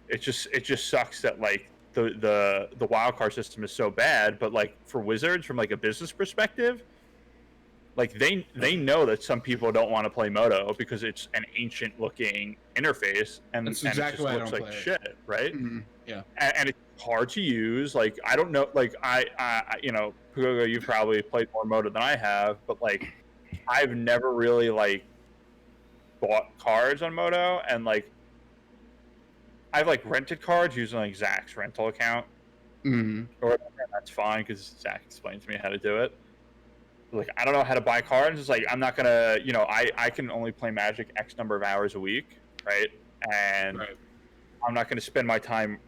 it just sucks that like the wildcard system is so bad, but like for Wizards from like a business perspective, like they know that some people don't want to play Moto because it's an ancient looking interface and That's it exactly just why I looks don't like play it. shit, right? Yeah. And hard to use. Like, I don't know, like, you know, Pugogo, you've probably played more Moto than I have, but like, I've never really like bought cards on Moto, and like, I've like rented cards using like Zach's rental account Mm. or whatever, and that's fine because Zach explained to me how to do it. Like, I don't know how to buy cards. It's like, I'm not gonna, you know, I can only play Magic X number of hours a week, right? And Right. I'm not going to spend my time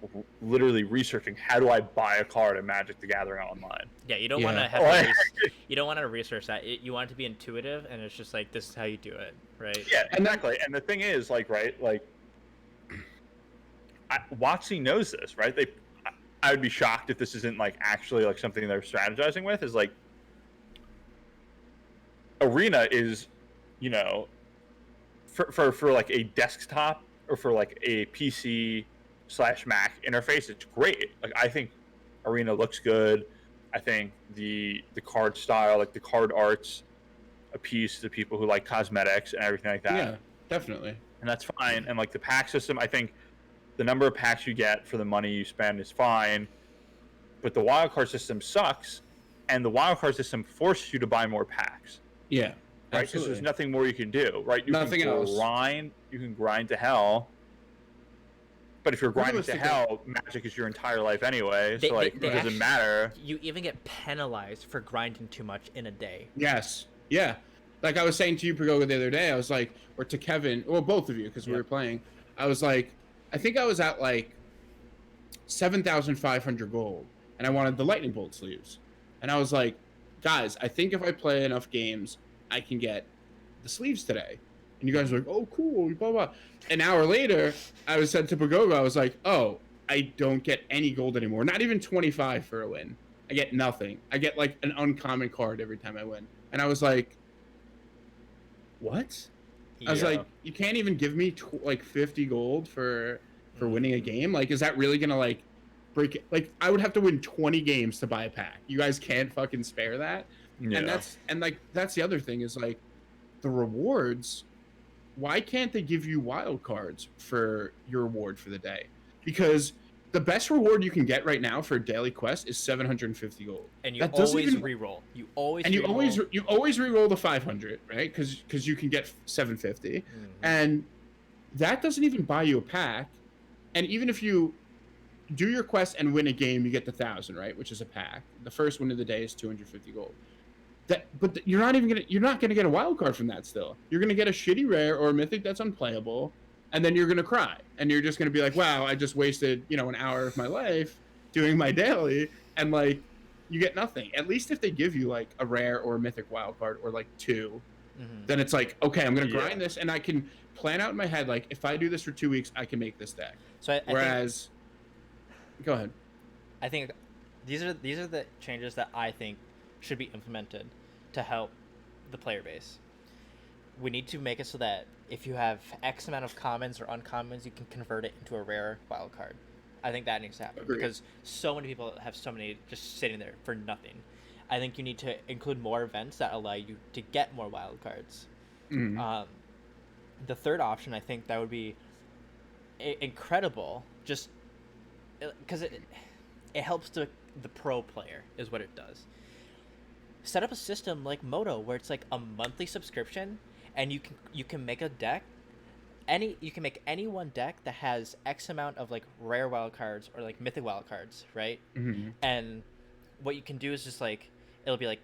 literally researching how do I buy a card in Magic the Gathering online. Yeah, you don't Yeah. want to have to you don't want to research that. You want it to be intuitive, and it's just like, this is how you do it, right? Yeah, exactly. And the thing is, like, right, like, WotC knows this, right? I would be shocked if this isn't like actually like something they're strategizing with. Is like, Arena is, you know, for like a desktop or for like a PC/Mac interface, it's great. Like, I think Arena looks good. I think the card style, like the card arts, appease to people who like cosmetics and everything like that. Yeah, definitely. And that's fine. And like the pack system, I think the number of packs you get for the money you spend is fine. But the wildcard system sucks, and the wildcard system forces you to buy more packs. Yeah. Right, because there's nothing more you can do, right? You Nothing can else. grind. You can grind to hell. But if you're grinding to hell, Magic is your entire life anyway, so like, it doesn't matter. You even get penalized for grinding too much in a day. Yes. Yeah. Like I was saying to you, Pagoga, the other day, I was like, or to Kevin, well, both of you, because we were playing. I was like, I think I was at like 7,500 gold, and I wanted the lightning bolt sleeves, and I was like, guys, I think if I play enough games, I can get the sleeves today. And you guys were like, oh, cool, blah, blah. An hour later, I was said to Pagoga, I was like, oh, I don't get any gold anymore. Not even 25 for a win. I get nothing. I get like an uncommon card every time I win. And I was like, what? I was like, you can't even give me like 50 gold for winning a game? Like, is that really gonna like break it? Like, I would have to win 20 games to buy a pack. You guys can't fucking spare that. Yeah. And that's the other thing is like the rewards. Why can't they give you wild cards for your reward for the day? Because the best reward you can get right now for a daily quest is 750 gold. And you always reroll. You always reroll the 500, right? Because you can get 750, and that doesn't even buy you a pack. And even if you do your quest and win a game, you get the 1,000, right? Which is a pack. The first win of the day is 250 gold. You're not gonna get a wild card from that. Still, you're gonna get a shitty rare or a mythic that's unplayable, and then you're gonna cry, and you're just gonna be like, wow, I just wasted an hour of my life doing my daily, and like you get nothing. At least if they give you like a rare or a mythic wild card or like two, then it's like, okay, I'm gonna grind this, and I can plan out in my head like, if I do this for 2 weeks, I can make this deck. So go ahead. I think these are the changes that I think should be implemented to help the player base. We need to make it so that if you have X amount of commons or uncommons, you can convert it into a rare wild card. I think that needs to happen. Agreed. Because so many people have so many just sitting there for nothing. I think you need to include more events that allow you to get more wild cards. The third option, I think that would be incredible, just because it helps the pro player is what it does. Set up a system like Moto where it's like a monthly subscription, and you can make a deck. You can make any one deck that has X amount of like rare wild cards or like mythic wild cards, right? And what you can do is just like, it'll be like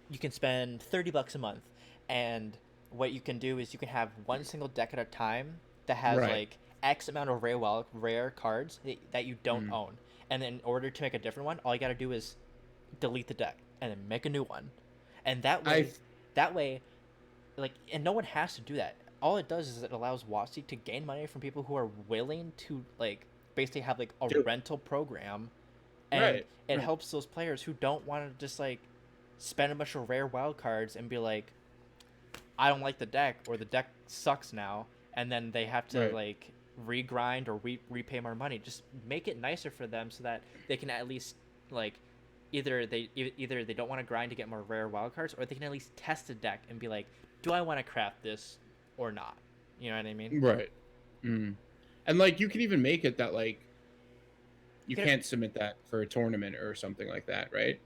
you can spend $30 a month, and what you can do is you can have one single deck at a time that has like X amount of rare cards that you don't own. And then in order to make a different one, all you got to do is delete the deck and then make a new one. And that way, like, and no one has to do that. All it does is it allows WotC to gain money from people who are willing to like basically have like a rental program, and it helps those players who don't want to just like spend a bunch of rare wild cards and be like, I don't like the deck, or the deck sucks now, and then they have to like regrind or repay more money. Just make it nicer for them so that they can at least like either they don't want to grind to get more rare wildcards, or they can at least test the deck and be like, do I want to craft this or not? You know what I mean? Right. And like you can even make it that like You can't submit that for a tournament or something like that, right?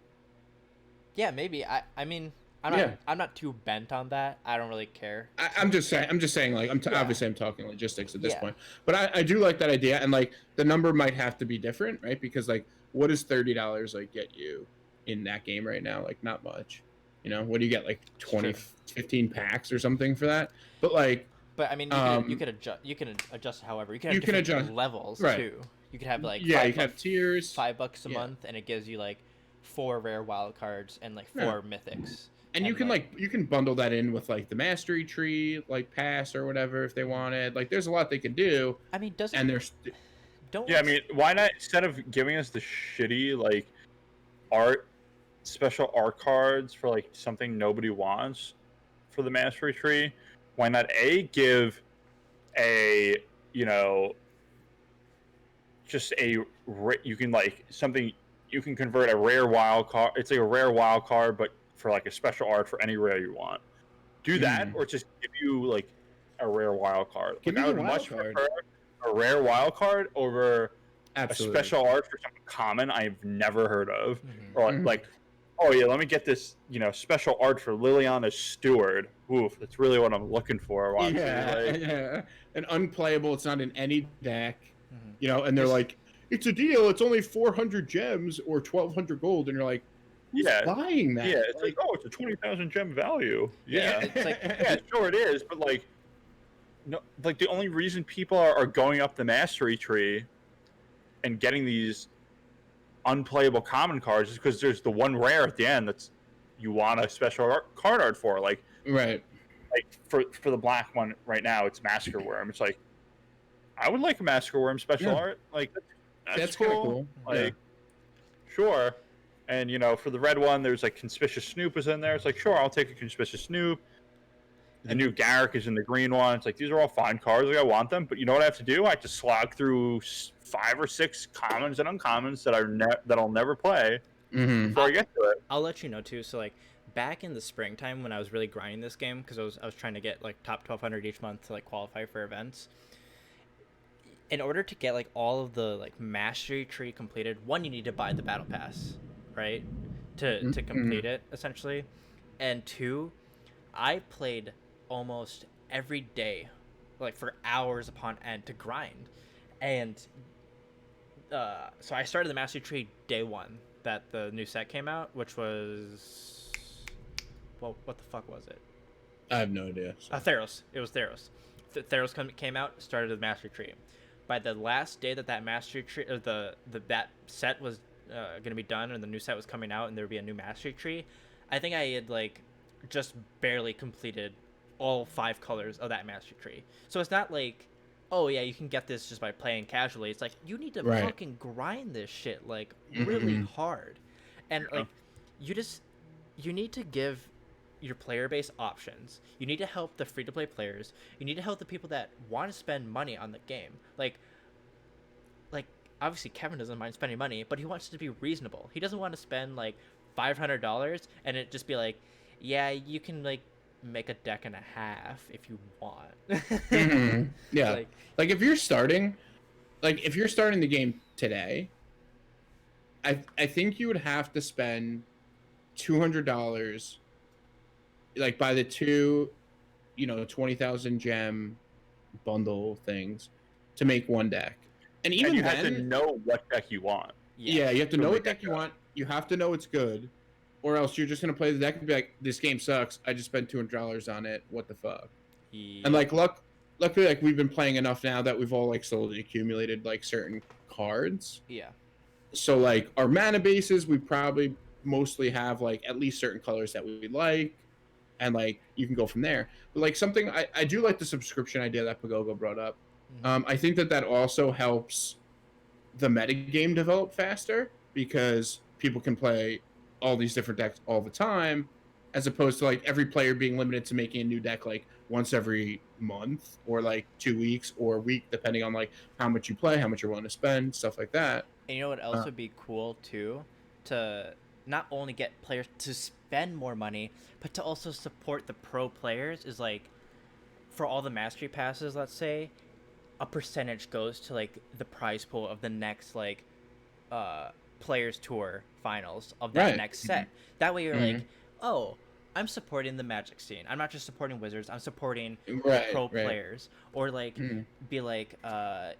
Yeah, maybe. I mean, I'm not too bent on that. I don't really care. I'm just saying, like, Yeah. obviously I'm talking logistics at this Yeah. point, but I do like that idea, and like the number might have to be different, right? Because like, what does $30 like get you in that game right now? Like, not much. You know, what do you get, like 20, 15 packs or something for that? But like, But I mean, you can adjust however. You can have you can different adjust, levels right? too. You could have like Yeah, you can have tiers, $5 a yeah. month, and it gives you like 4 rare wild cards and like 4 Yeah. mythics. And you can like you can bundle that in with like the mastery tree like pass or whatever if they wanted. Like, there's a lot they can do. I mean, and there's Yeah, I mean, why not, instead of giving us the shitty like special art cards for like something nobody wants for the mastery tree, why not give a, you know, just you can like something, you can convert a rare wild card, it's like a rare wild card but for like a special art for any rare you want. Do that, or just give you like a rare wild card. Give Like, me I a would wild much card. prefer a rare wild card over Absolutely. a special art for something common I've never heard of. Or like, oh yeah, let me get this, you know, special art for Liliana's Steward. Oof, that's really what I'm looking for. Yeah. And unplayable, it's not in any deck. You know, and they're like, it's a deal, it's only 400 gems or 1,200 gold, and you're like, who's buying that? Yeah, it's like, oh, it's a 20,000 gem value. Yeah, it's like, yeah, sure it is, but like, no, like the only reason people are going up the mastery tree and getting these unplayable common cards is because there's the one rare at the end that's you want a special card art for. Like, right. Like for the black one right now, it's Massacre Worm. It's like, I would like a Massacre Worm special art. Like, that's kind of cool. cool. Like, sure. And, you know, for the red one, there's like Conspicuous Snoop is in there. It's like, sure, I'll take a Conspicuous Snoop. The new Garrick is in the green one. It's like, these are all fine cards. Like, I want them. But you know what I have to do? I have to slog through 5 or 6 commons and uncommons that I'll never play before I get to it. I'll let you know, too. So, like, back in the springtime when I was really grinding this game, because I was trying to get, like, top 1,200 each month to, like, qualify for events. In order to get, like, all of the, like, mastery tree completed, one, you need to buy the battle pass, right, to complete it, essentially. And 2, I played almost every day, like, for hours upon end to grind. And so I started the mastery tree day 1 that the new set came out, which was, well, what the fuck was it? I have no idea. Theros. It was Theros. Theros came out, started the mastery tree. By the last day that mastery tree, or that set was going to be done, and the new set was coming out, and there would be a new mastery tree, I think I had like just barely completed all 5 colors of that mastery tree. So it's not like, oh yeah, you can get this just by playing casually. It's like, you need to fucking grind this shit like really hard, and like you need to give your player base options. You need to help the free-to-play players. You need to help the people that want to spend money on the game. Like obviously Kevin doesn't mind spending money, but he wants to be reasonable. He doesn't want to spend like $500 and it just be like, yeah, you can like make a deck and a half if you want. Yeah. Like if you're starting the game today, I think you would have to spend $200 like by the 2, 20,000 gem bundle things to make one deck. And even you then, have to know what deck you want. Yeah, you have to know what deck you want. You have to know it's good, or else you're just gonna play the deck and be like, "This game sucks. I just spent $200 on it. What the fuck?" Yeah. And like, luckily, like we've been playing enough now that we've all like slowly accumulated like certain cards. Yeah. So like our mana bases, we probably mostly have like at least certain colors that we like, and like you can go from there. But like something I do like the subscription idea that Pagogo brought up. I think that also helps the metagame develop faster because people can play all these different decks all the time, as opposed to like every player being limited to making a new deck like once every month or like 2 weeks or a week, depending on like how much you play, how much you're willing to spend, stuff like that. And you know what else would be cool too? To not only get players to spend more money, but to also support the pro players is like, for all the mastery passes, let's say, a percentage goes to like the prize pool of the next like Players Tour finals of that next set. That way you're like, oh, I'm supporting the Magic scene. I'm not just supporting Wizards. I'm supporting the pro players. Or like, be like,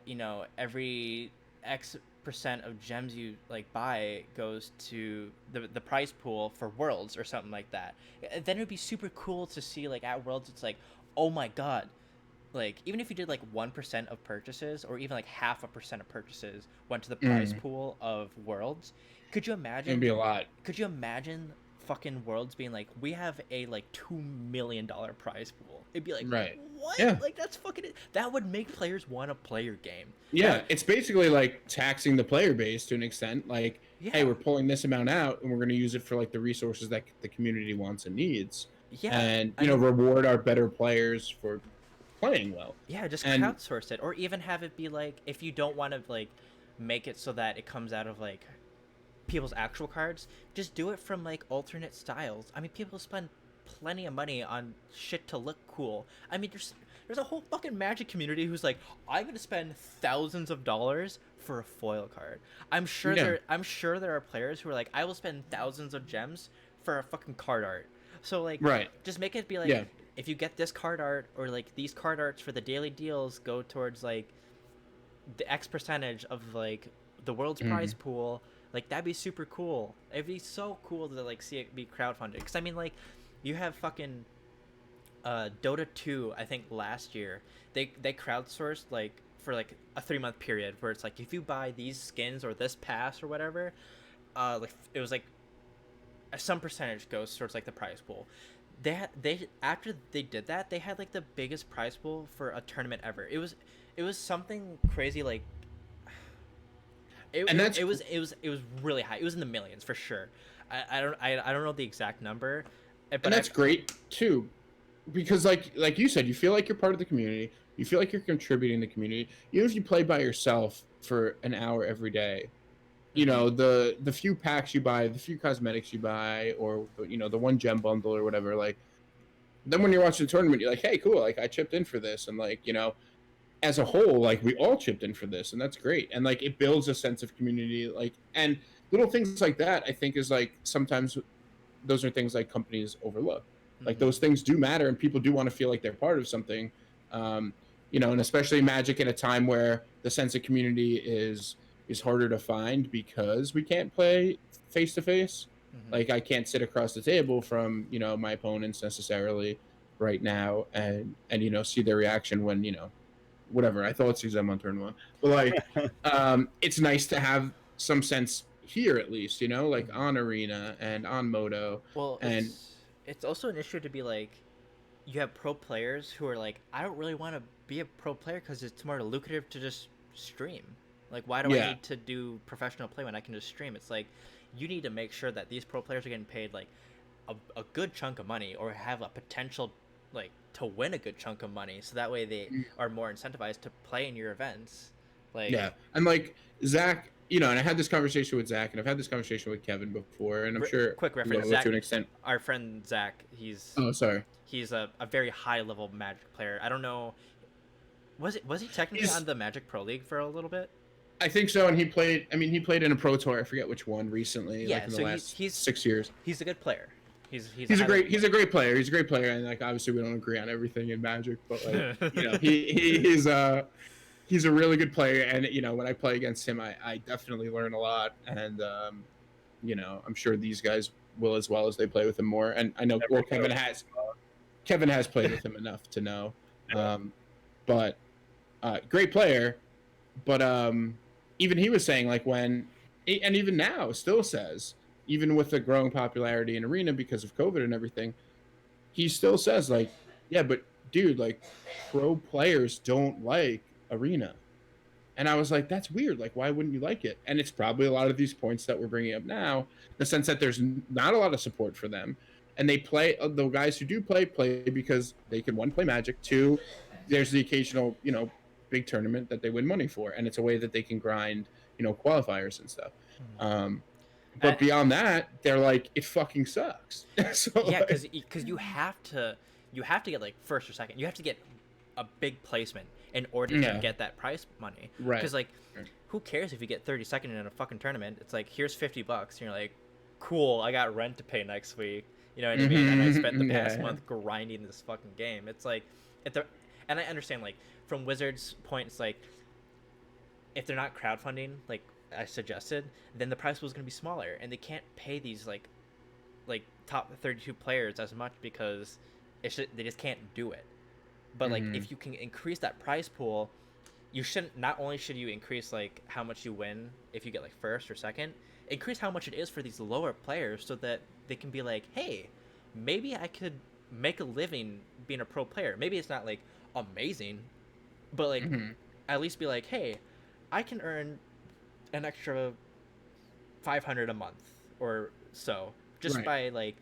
you know, every X percent of gems you like buy goes to the prize pool for Worlds or something like that. Then it would be super cool to see like at Worlds. It's like, oh my god, like even if you did like 1% of purchases or even like 0.5% of purchases went to the prize pool of Worlds, could you imagine? It'd be a lot. Could you imagine fucking Worlds being like, we have a like $2 million prize pool? It'd be like, what? Yeah. Like that's fucking. That would make players want to play your game. Yeah, it's basically like taxing the player base to an extent. Like, hey, we're pulling this amount out, and we're going to use it for like the resources that the community wants and needs. Yeah, and you know, reward our better players for playing well. Yeah, just crowdsource it, or even have it be like, if you don't want to like make it so that it comes out of like people's actual cards, just do it from like alternate styles. I mean, people spend plenty of money on shit to look cool. I mean, there's a whole fucking Magic community who's like, I'm gonna spend thousands of dollars for a foil card. I'm sure there are players who are like, I will spend thousands of gems for a fucking card art. So like, just make it be like, if you get this card art or like these card arts for the daily deals go towards like the X percentage of like the World's prize pool. Like that'd be super cool. It'd be so cool to like see it be crowdfunded. Because I mean, like, you have fucking Dota 2. I think last year they crowdsourced like for like a 3-month period where it's like, if you buy these skins or this pass or whatever, like it was like some percentage goes towards like the prize pool. They after they did that, they had like the biggest prize pool for a tournament ever. It was something crazy like. It was really high. It was in the millions for sure. I don't know the exact number, but and that's great too, because like you said, you feel like you're part of the community. You feel like you're contributing to the community. Even if you play by yourself for an hour every day, you know, the few packs you buy, the few cosmetics you buy, or you know, the one gem bundle or whatever. Like, then when you're watching the tournament, you're like, hey, cool, like I chipped in for this, and like, you know, as a whole, like we all chipped in for this, and that's great. And like it builds a sense of community, like, and little things like that, I think is like sometimes those are things like companies overlook. Like those things do matter, and people do want to feel like they're part of something. You know, and especially Magic in a time where the sense of community is harder to find because we can't play face to face. Like I can't sit across the table from, you know, my opponents necessarily right now and you know, see their reaction when, you know, whatever, I thought sees them on turn 1, but like it's nice to have some sense here at least, you know, like on Arena and on Moto. Well, and it's also an issue to be like, you have pro players who are like, I don't really want to be a pro player because it's more lucrative to just stream. Like, why do I need to do professional play when I can just stream? It's like, you need to make sure that these pro players are getting paid like a good chunk of money, or have a potential like to win a good chunk of money, so that way they are more incentivized to play in your events. Like, and like Zach, you know, and I had this conversation with Zach, and I've had this conversation with Kevin before, and I'm sure quick reference, Zach, to an extent, our friend Zach, he's he's a very high level Magic player. I don't know, was he technically on the Magic Pro League for a little bit? I think so, and he played in a pro tour, I forget which one recently, like in the last 6 years. He's a good player. He's a great player. He's a great player, and like obviously we don't agree on everything in Magic, but like you know, he's a really good player, and you know, when I play against him, I definitely learn a lot, and you know, I'm sure these guys will as well as they play with him more, and I know Kevin has played with him enough to know, but great player, but even he was saying like when, and even now still says, even with the growing popularity in Arena because of COVID and everything, he still says like, yeah, but dude, like pro players don't like Arena. And I was like, that's weird. Like, why wouldn't you like it? And it's probably a lot of these points that we're bringing up now, the sense that there's not a lot of support for them. And they play, the guys who do play because they can, 1, play Magic, 2, there's the occasional, you know, big tournament that they win money for. And it's a way that they can grind, you know, qualifiers and stuff. But beyond that, they're like, it fucking sucks. So, yeah, because you have to get like first or second. You have to get a big placement in order to get that prize money. Right. Because like who cares if you get 32nd in a fucking tournament? It's like, here's $50, and you're like, cool, I got rent to pay next week. You know what I mean? And I spent the past month grinding this fucking game. It's like, and I understand, like, from Wizards' point, it's like, if they're not crowdfunding, like I suggested, then the price pool is going to be smaller, and they can't pay these like top 32 players as much because they just can't do it. But like, if you can increase that prize pool, you shouldn't. Not only should you increase like how much you win if you get like first or second, increase how much it is for these lower players so that they can be like, hey, maybe I could make a living being a pro player. Maybe it's not like amazing, but like at least be like, hey, I can earn an extra 500 a month or so just by like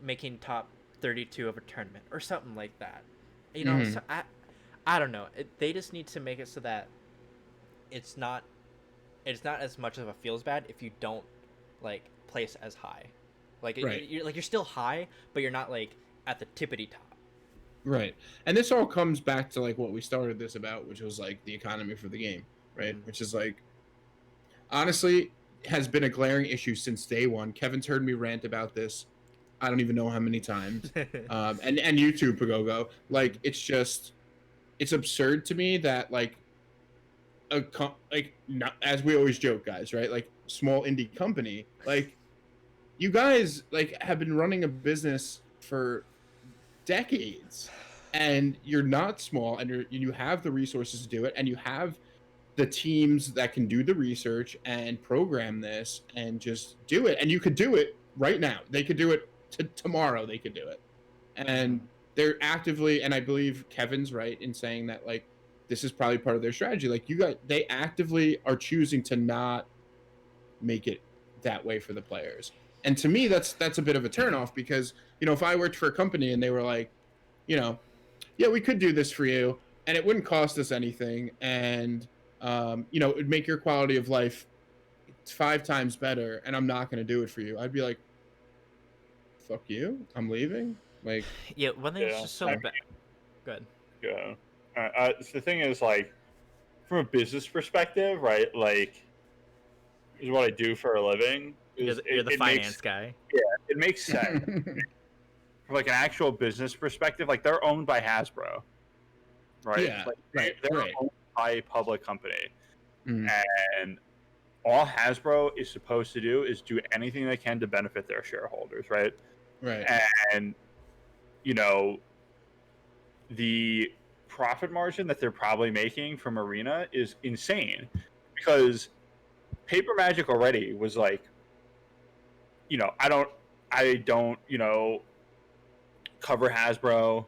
making top 32 of a tournament or something like that. You know, so I don't know. They just need to make it so that it's not as much of a feels bad if you don't like place as high. Like you're still high, but you're not like at the tippity top. Right. And this all comes back to like what we started this about, which was like the economy for the game, right? Which is like, honestly, has been a glaring issue since day one. Kevin's heard me rant about this. I don't even know how many times. And you too, Pagogo. Like, it's absurd to me that like not, as we always joke, guys, right? Like, small indie company, like, you guys like have been running a business for decades, and you're not small, and you have the resources to do it, and you have the teams that can do the research and program this and just do it. And you could do it right now. They could do it tomorrow. They could do it. And they're actively, and I believe Kevin's right in saying that like this is probably part of their strategy. Like, they actively are choosing to not make it that way for the players. And to me, that's a bit of a turnoff, because, you know, if I worked for a company and they were like, you know, yeah, we could do this for you, and it wouldn't cost us anything, and you know, it would make your quality of life 5 times better, and I'm not going to do it for you, I'd be like, fuck you, I'm leaving. Like, yeah, when they're just so bad. Good. Yeah. So the thing is, like, from a business perspective, right? Like, this is what I do for a living. You're the finance guy. Yeah, it makes sense. From like an actual business perspective, like, they're owned by Hasbro, right? Yeah, like, they're owned by a public company, and all Hasbro is supposed to do is do anything they can to benefit their shareholders, right? Right. And, you know, the profit margin that they're probably making from Arena is insane, because Paper Magic already was like, you know, I don't, you know, cover Hasbro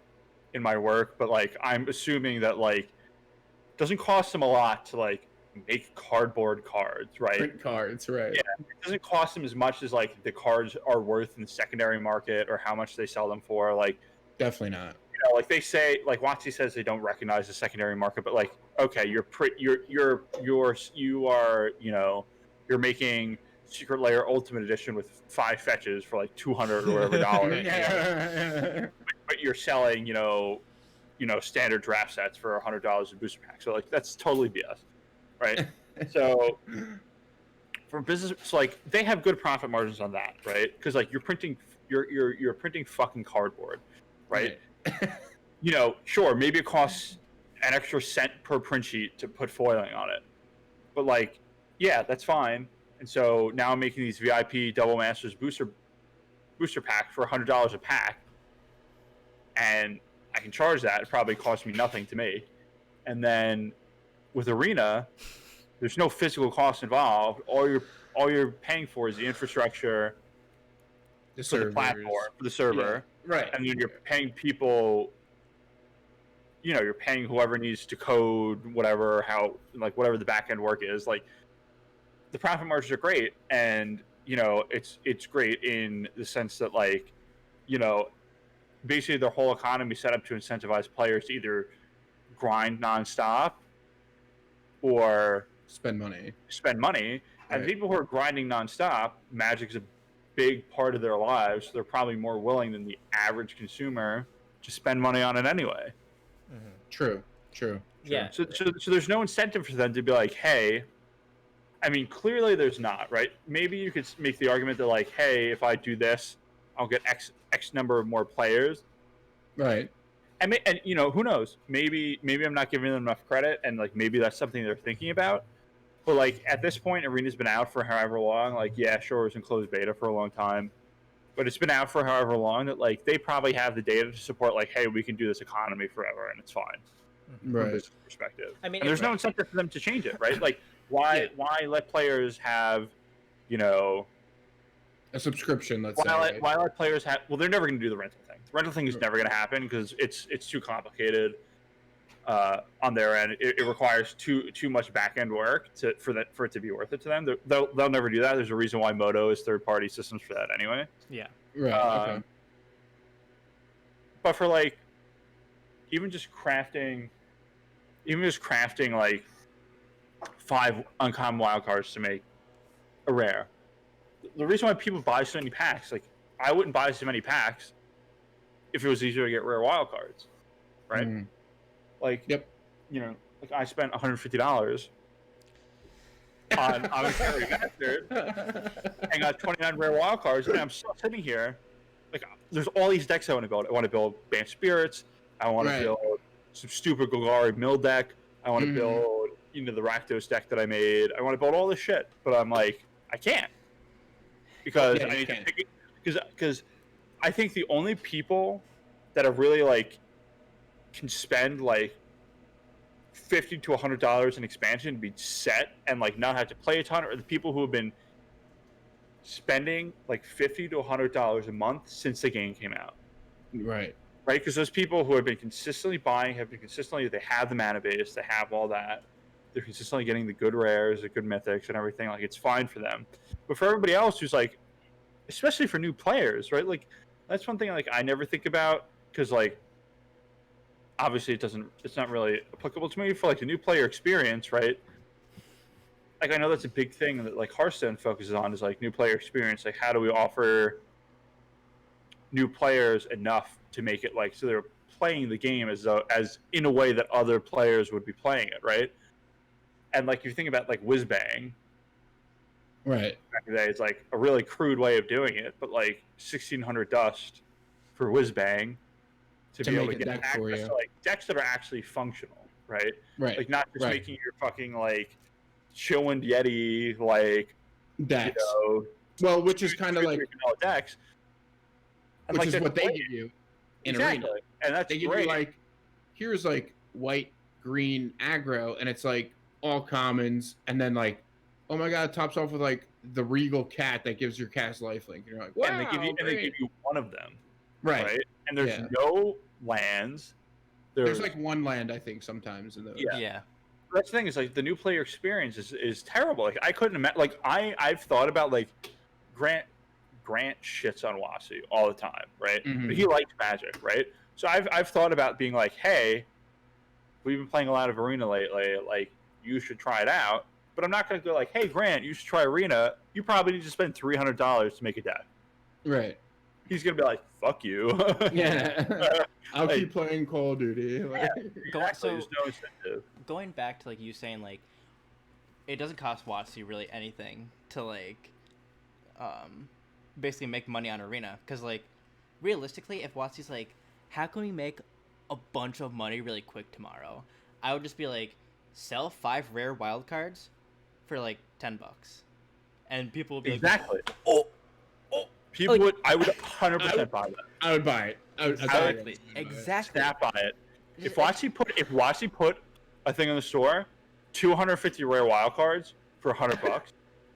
in my work, but like, I'm assuming that like, it doesn't cost them a lot to like make cardboard cards, right? Print cards, right? Yeah, it doesn't cost them as much as like the cards are worth in the secondary market or how much they sell them for. Like, Definitely not. You know, like they say, like Watsy says, they don't recognize the secondary market, but like, okay, you are, you know, you're making Secret Lair Ultimate Edition with 5 fetches for like $200 or whatever dollars. But you're selling, you know, standard draft sets for $100 in booster packs. So like, that's totally BS, right? So from business, so like, they have good profit margins on that, right? Because like, you're printing fucking cardboard, right? You know, sure, maybe it costs an extra cent per print sheet to put foiling on it, but like, yeah, that's fine. And so now I'm making these VIP Double Masters booster packs for $100 a pack, and I can charge that. It probably costs me nothing to me. And then with Arena, there's no physical cost involved. All you're paying for is the infrastructure, for the platform, for the server, right? And then you're paying people. You know, you're paying whoever needs to code whatever, whatever the back end work is. Like, the profit margins are great, and you know, it's great in the sense that, like, you know, basically their whole economy is set up to incentivize players to either grind nonstop or spend money. Right. And people who are grinding nonstop, Magic's a big part of their lives. So they're probably more willing than the average consumer to spend money on it anyway. True. Yeah. So there's no incentive for them to be like, hey, I mean, clearly there's not, right? Maybe you could make the argument that like, hey, if I do this, I'll get X number of more players. Right. And you know, who knows? Maybe I'm not giving them enough credit, and like maybe that's something they're thinking about. But like at this point, Arena's been out for however long. Like, yeah, sure, it was in closed beta for a long time, but it's been out for however long that like they probably have the data to support like, hey, we can do this economy forever, and it's fine from a business perspective. I mean, and there's no incentive for them to change it, right? Like, why let players have, you know, a subscription? Let's say. Why let players have? Well, they're never going to do the rental thing. The rental thing is never going to happen because it's too complicated on their end. It requires too much back end work for it to be worth it to them. They'll never do that. There's a reason why Moto is third party systems for that anyway. Yeah. Right. Okay. But for like, even just crafting like 5 uncommon wildcards to make a rare. The reason why people buy so many packs, like I wouldn't buy so many packs if it was easier to get rare wildcards, right? Like, you know, like I spent $150 on Amonkhet Remastered and got 29 rare wildcards, and I'm still sitting here. Like, there's all these decks I want to build. I want to build Banned Spirits. I want to build some stupid Golgari mill deck. I want to build, you know, the Rakdos deck that I made. I want to build all this shit, but I'm like, I can't because I need to pick it because I think the only people that are really like can spend like $50 to $100 in expansion to be set and like not have to play a ton, or the people who have been spending like $50 to $100 a month since the game came out. Right. Because those people who have been consistently buying they have the mana base, they have all that. They're consistently getting the good rares, the good mythics, and everything. Like, it's fine for them. But for everybody else who's like, especially for new players, right? Like, that's one thing like I never think about because like, obviously it's not really applicable to me for like the new player experience, right? Like, I know that's a big thing that like Hearthstone focuses on is like new player experience. Like, how do we offer new players enough to make it like so they're playing the game as in a way that other players would be playing it, right? And like, if you think about like whiz bang, right? Back in the day, it's like a really crude way of doing it, but like 1,600 dust for whiz bang to be able to get access to like decks that are actually functional, right? Right. Like, not just making your fucking like Chillwind Yeti like decks. You know, well, which is kind of like decks. And which like, is what they give you in Arena. And that's they give you like, here's like white, green aggro, and it's like all commons, and then like, oh my god, it tops off with like the Regal Cat that gives your cast lifelink. And you're like, wow, and they give you one of them, right? And there's no lands. There's like one land, I think, sometimes in those. Yeah. That's the thing is like the new player experience is terrible. Like, I couldn't imagine. Like, I've thought about like Grant shits on Wasi all the time, right? But he likes Magic, right? So I've thought about being like, hey, we've been playing a lot of Arena lately. Like, you should try it out. But I'm not going to go like, hey, Grant, you should try Arena. You probably need to spend $300 to make a deck. Right. He's going to be like, fuck you. Yeah. I'll keep playing Call of Duty. Like, exactly. There's no incentive. Going back to like you saying like, it doesn't cost WotC really anything to like, basically make money on Arena. Because like, realistically, if WotC's like, how can we make a bunch of money really quick tomorrow? I would just be like, sell 5 rare wildcards for like $10, and people would be like, oh. People would. I would 100% buy that. I would buy it. Exactly. Snap buy it. If WotC put a thing in the store, 250 rare wildcards for $100,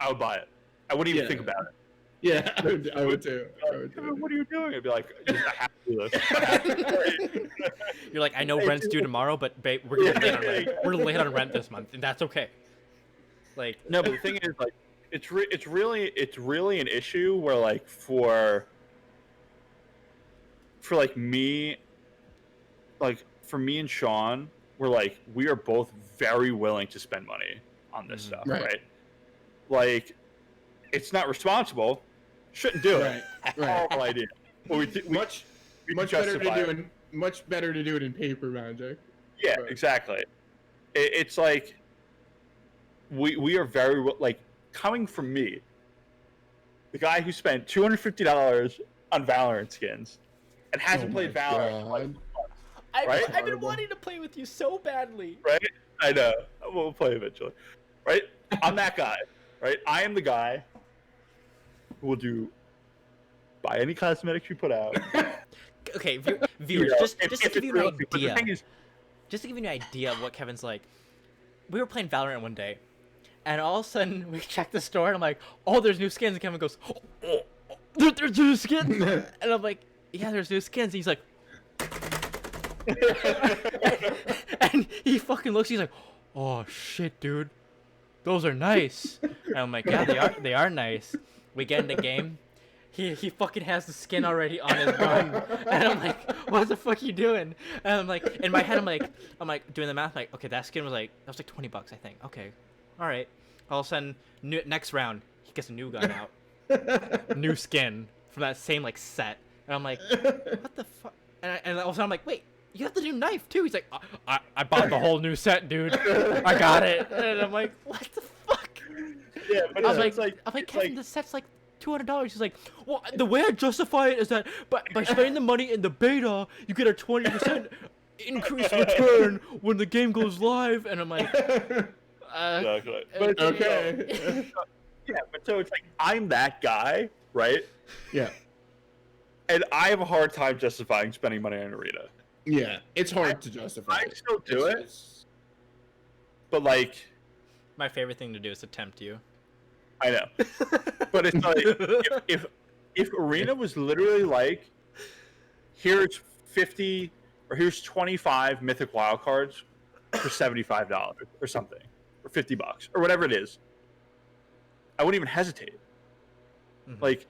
I would buy it. I wouldn't even think about it. Yeah, I would too. What are you doing? I'd be like, I have to do this. You're like, I know rent's due tomorrow, but babe, we're late on rent. We're late on rent this month, and that's okay. Like, no, but the thing is, like, it's really an issue where like for like me, like for me and Sean, we are both very willing to spend money on this stuff, right? Like, it's not responsible. Shouldn't do it. Right. Horrible idea. Much better to do it in paper Magic. Yeah, exactly. It's like, we are very like coming from me, the guy who spent $250 on Valorant skins and hasn't played Valorant in like months, right? I've been wanting to play with you so badly. Right? I know. We'll play eventually. Right? I'm that guy. Right? I am the guy who will buy any cosmetics you put out. Okay, viewers, just to give you an idea. Just to give you an idea of what Kevin's like, we were playing Valorant one day, and all of a sudden we check the store, and I'm like, oh, there's new skins, and Kevin goes, oh, there's new skins, and I'm like, yeah, there's new skins, and he's like, and he fucking looks, he's like, oh shit, dude, those are nice, and I'm like, yeah, they are nice. We get in the game. He fucking has the skin already on his gun, and I'm like, what the fuck are you doing? And I'm like, in my head, I'm like doing the math, like, okay, that skin was like $20, I think. Okay, all right. All of a sudden, next round, he gets a new gun out, new skin from that same like set, and I'm like, what the fuck? And all of a sudden, I'm like, wait, you have the new knife too? He's like, I bought the whole new set, dude. I got it. And I'm like, what the fuck? Yeah, but I was like, Kevin, the set's like $200. He's like, well, the way I justify it is that by spending the money in the beta, you get a 20% increased return when the game goes live. And I'm like, exactly. But okay. Yeah, but so it's like I'm that guy, right? Yeah. And I have a hard time justifying spending money on Arena. Yeah, it's hard to justify. I still do it, but like, my favorite thing to do is to tempt you. I know, but it's like if Arena was literally like, here's 50 or here's 25 mythic wildcards for $75 or something, or $50 or whatever it is, I wouldn't even hesitate. Mm-hmm. Like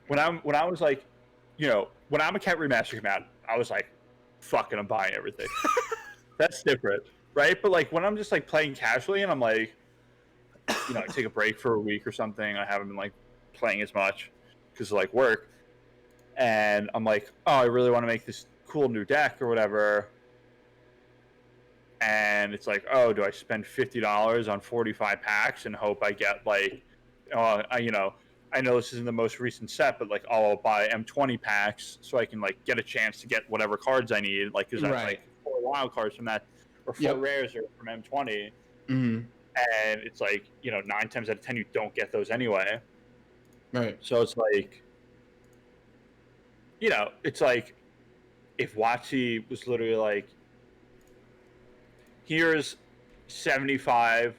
when I was like, when Amonkhet Remaster came out, I was like, fucking, I'm buying everything. That's different, right? But like when I'm just like playing casually and I'm like, I take a break for a week or something. I haven't been like playing as much because of like work, and I'm like, oh, I really want to make this cool new deck or whatever. And it's like, oh, do I spend $50 on 45 packs and hope I get like, I know this isn't the most recent set, but like, I'll buy M20 packs so I can like get a chance to get whatever cards I need, like because that's like 4 wild cards from that, or 4 rares are from M20. Mm-hmm. And it's like, 9 times out of 10 you don't get those anyway. Right. So it's like, it's like if WotC was literally like, here's 75,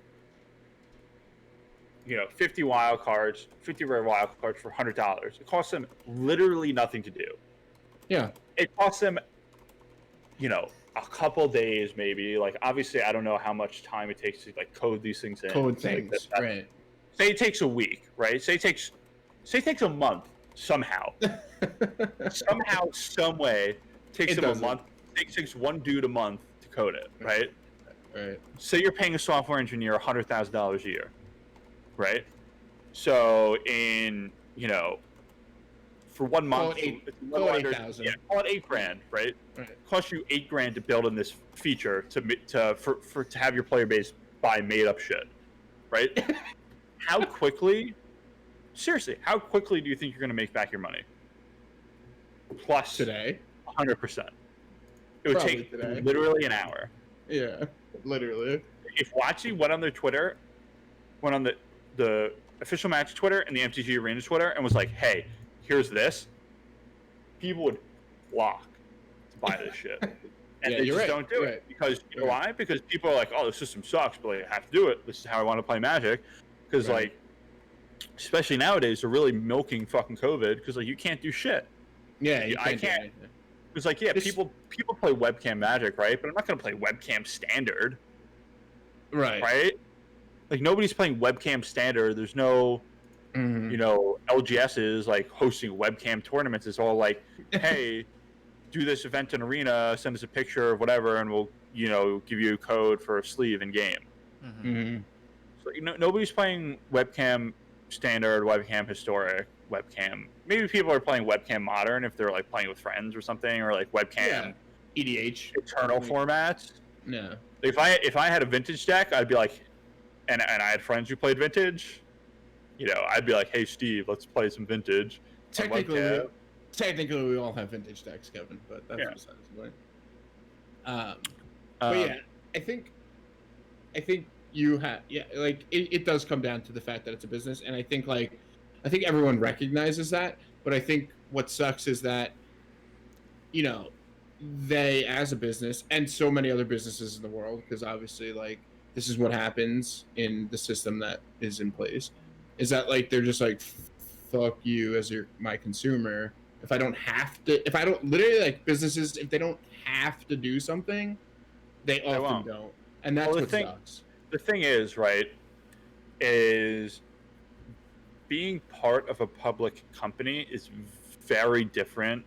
50 wild cards, 50 rare wild cards for $100. It costs them literally nothing to do. Yeah. It costs them, a couple days maybe. Like, obviously, I don't know how much time it takes to like code these things in. Code things, right? Say it takes a week, right? Say it takes a month somehow. Somehow, some way, takes them a month. It takes one dude a month to code it, right? Right. Say you're paying a software engineer $100,000 a year, right? So in for 1 month, call it 8,000. Yeah, call it $8,000, right? Cost you $8,000 to build in this feature to have your player base buy made up shit, right? How quickly do you think you're going to make back your money? Plus today, 100%. It would take literally an hour. Yeah, literally. If WotC went on their Twitter, went on the official match Twitter and the MTGA Arena Twitter and was like, hey, here's this, people would flock to buy this shit. And they just don't do it. Because, why? Because people are like, oh, the system sucks, but like, I have to do it. This is how I want to play Magic. Because, like, especially nowadays, they're really milking fucking COVID because, like, you can't do shit. Yeah, I can't. It's like, yeah, people play webcam Magic, right? But I'm not going to play webcam standard. Right. Right? Like, nobody's playing webcam standard. There's no... LGS is like hosting webcam tournaments. It's all like, hey, do this event in Arena, send us a picture of whatever, and we'll, give you a code for a sleeve in game. Mm-hmm. So nobody's playing webcam standard, webcam historic, webcam. Maybe people are playing webcam modern if they're like playing with friends or something, or like webcam EDH eternal formats. Yeah. If I had a vintage deck, I'd be like, and I had friends who played Vintage, I'd be like, hey, Steve, let's play some Vintage. Technically, we all have Vintage decks, Kevin, but that's besides the point. But yeah, I think you have like it does come down to the fact that it's a business, and I think everyone recognizes that, but I think what sucks is that they, as a business, and so many other businesses in the world, because obviously like this is what happens in the system that is in place, is that like they're just like, fuck you as my consumer. If I don't literally, like, businesses, if they don't have to do something, they often don't, and that's what sucks. The thing is, right, is being part of a public company is very different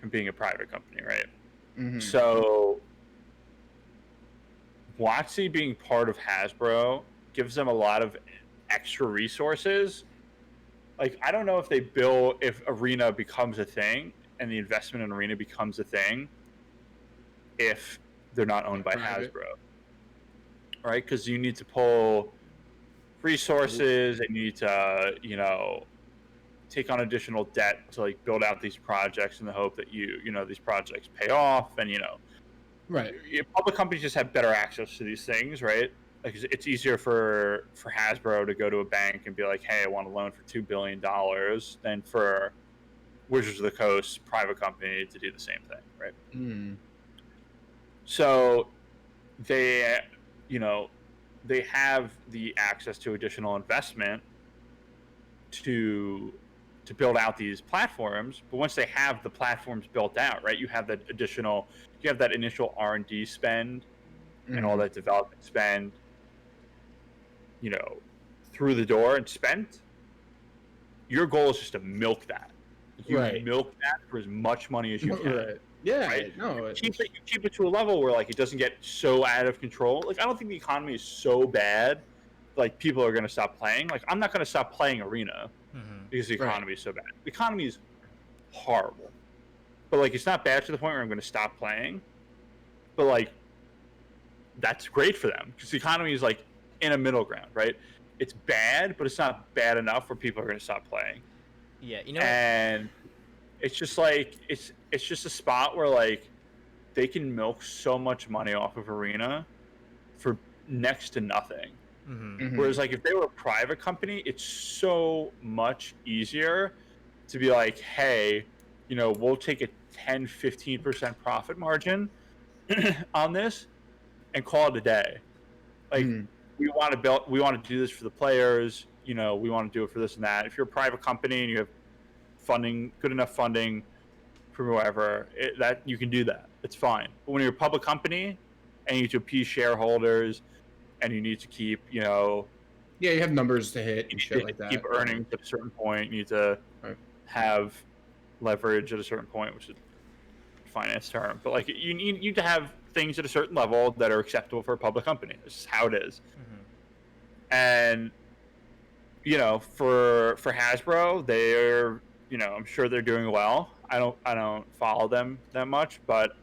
from being a private company, right? Mm-hmm. So WotC being part of Hasbro gives them a lot of extra resources. Like, I don't know if Arena becomes a thing and the investment in Arena becomes a thing if they're not owned by Hasbro, right? Because you need to pull resources and you need to, take on additional debt to like build out these projects in the hope that these projects pay off, and right. Public companies just have better access to these things, right? Like, it's easier for Hasbro to go to a bank and be like, hey, I want a loan for $2 billion, than for Wizards of the Coast private company to do the same thing, right? Mm. So they have the access to additional investment to build out these platforms, but once they have the platforms built out, right, you have that initial R&D spend and all that development spend, through the door and spent. Your goal is just to milk that. You milk that for as much money as you can. Right. Yeah. Right? No. You keep it to a level where like it doesn't get so out of control. Like, I don't think the economy is so bad, like people are going to stop playing. Like, I'm not going to stop playing Arena because the economy is so bad. The economy is horrible, but like it's not bad to the point where I'm going to stop playing. But like, that's great for them because the economy is like in a middle ground, right? It's bad, but it's not bad enough where people are going to stop playing. Yeah, and it's just like it's just a spot where like they can milk so much money off of Arena for next to nothing. Whereas like if they were a private company, it's so much easier to be like, hey, we'll take a 10-15% profit margin on this and call it a day. Like, we want to do this for the players, we want to do it for this and that. If you're a private company and you have good enough funding from whoever, that you can do that. It's fine. But when you're a public company and you need to appease shareholders and you need to keep, you have numbers to hit and shit like that. Keep earnings at a certain point. You need to have leverage at a certain point, which is a finance term. But like, you need to have things at a certain level that are acceptable for a public company. This is how it is. And for Hasbro, they're I'm sure they're doing well. I don't follow them that much, but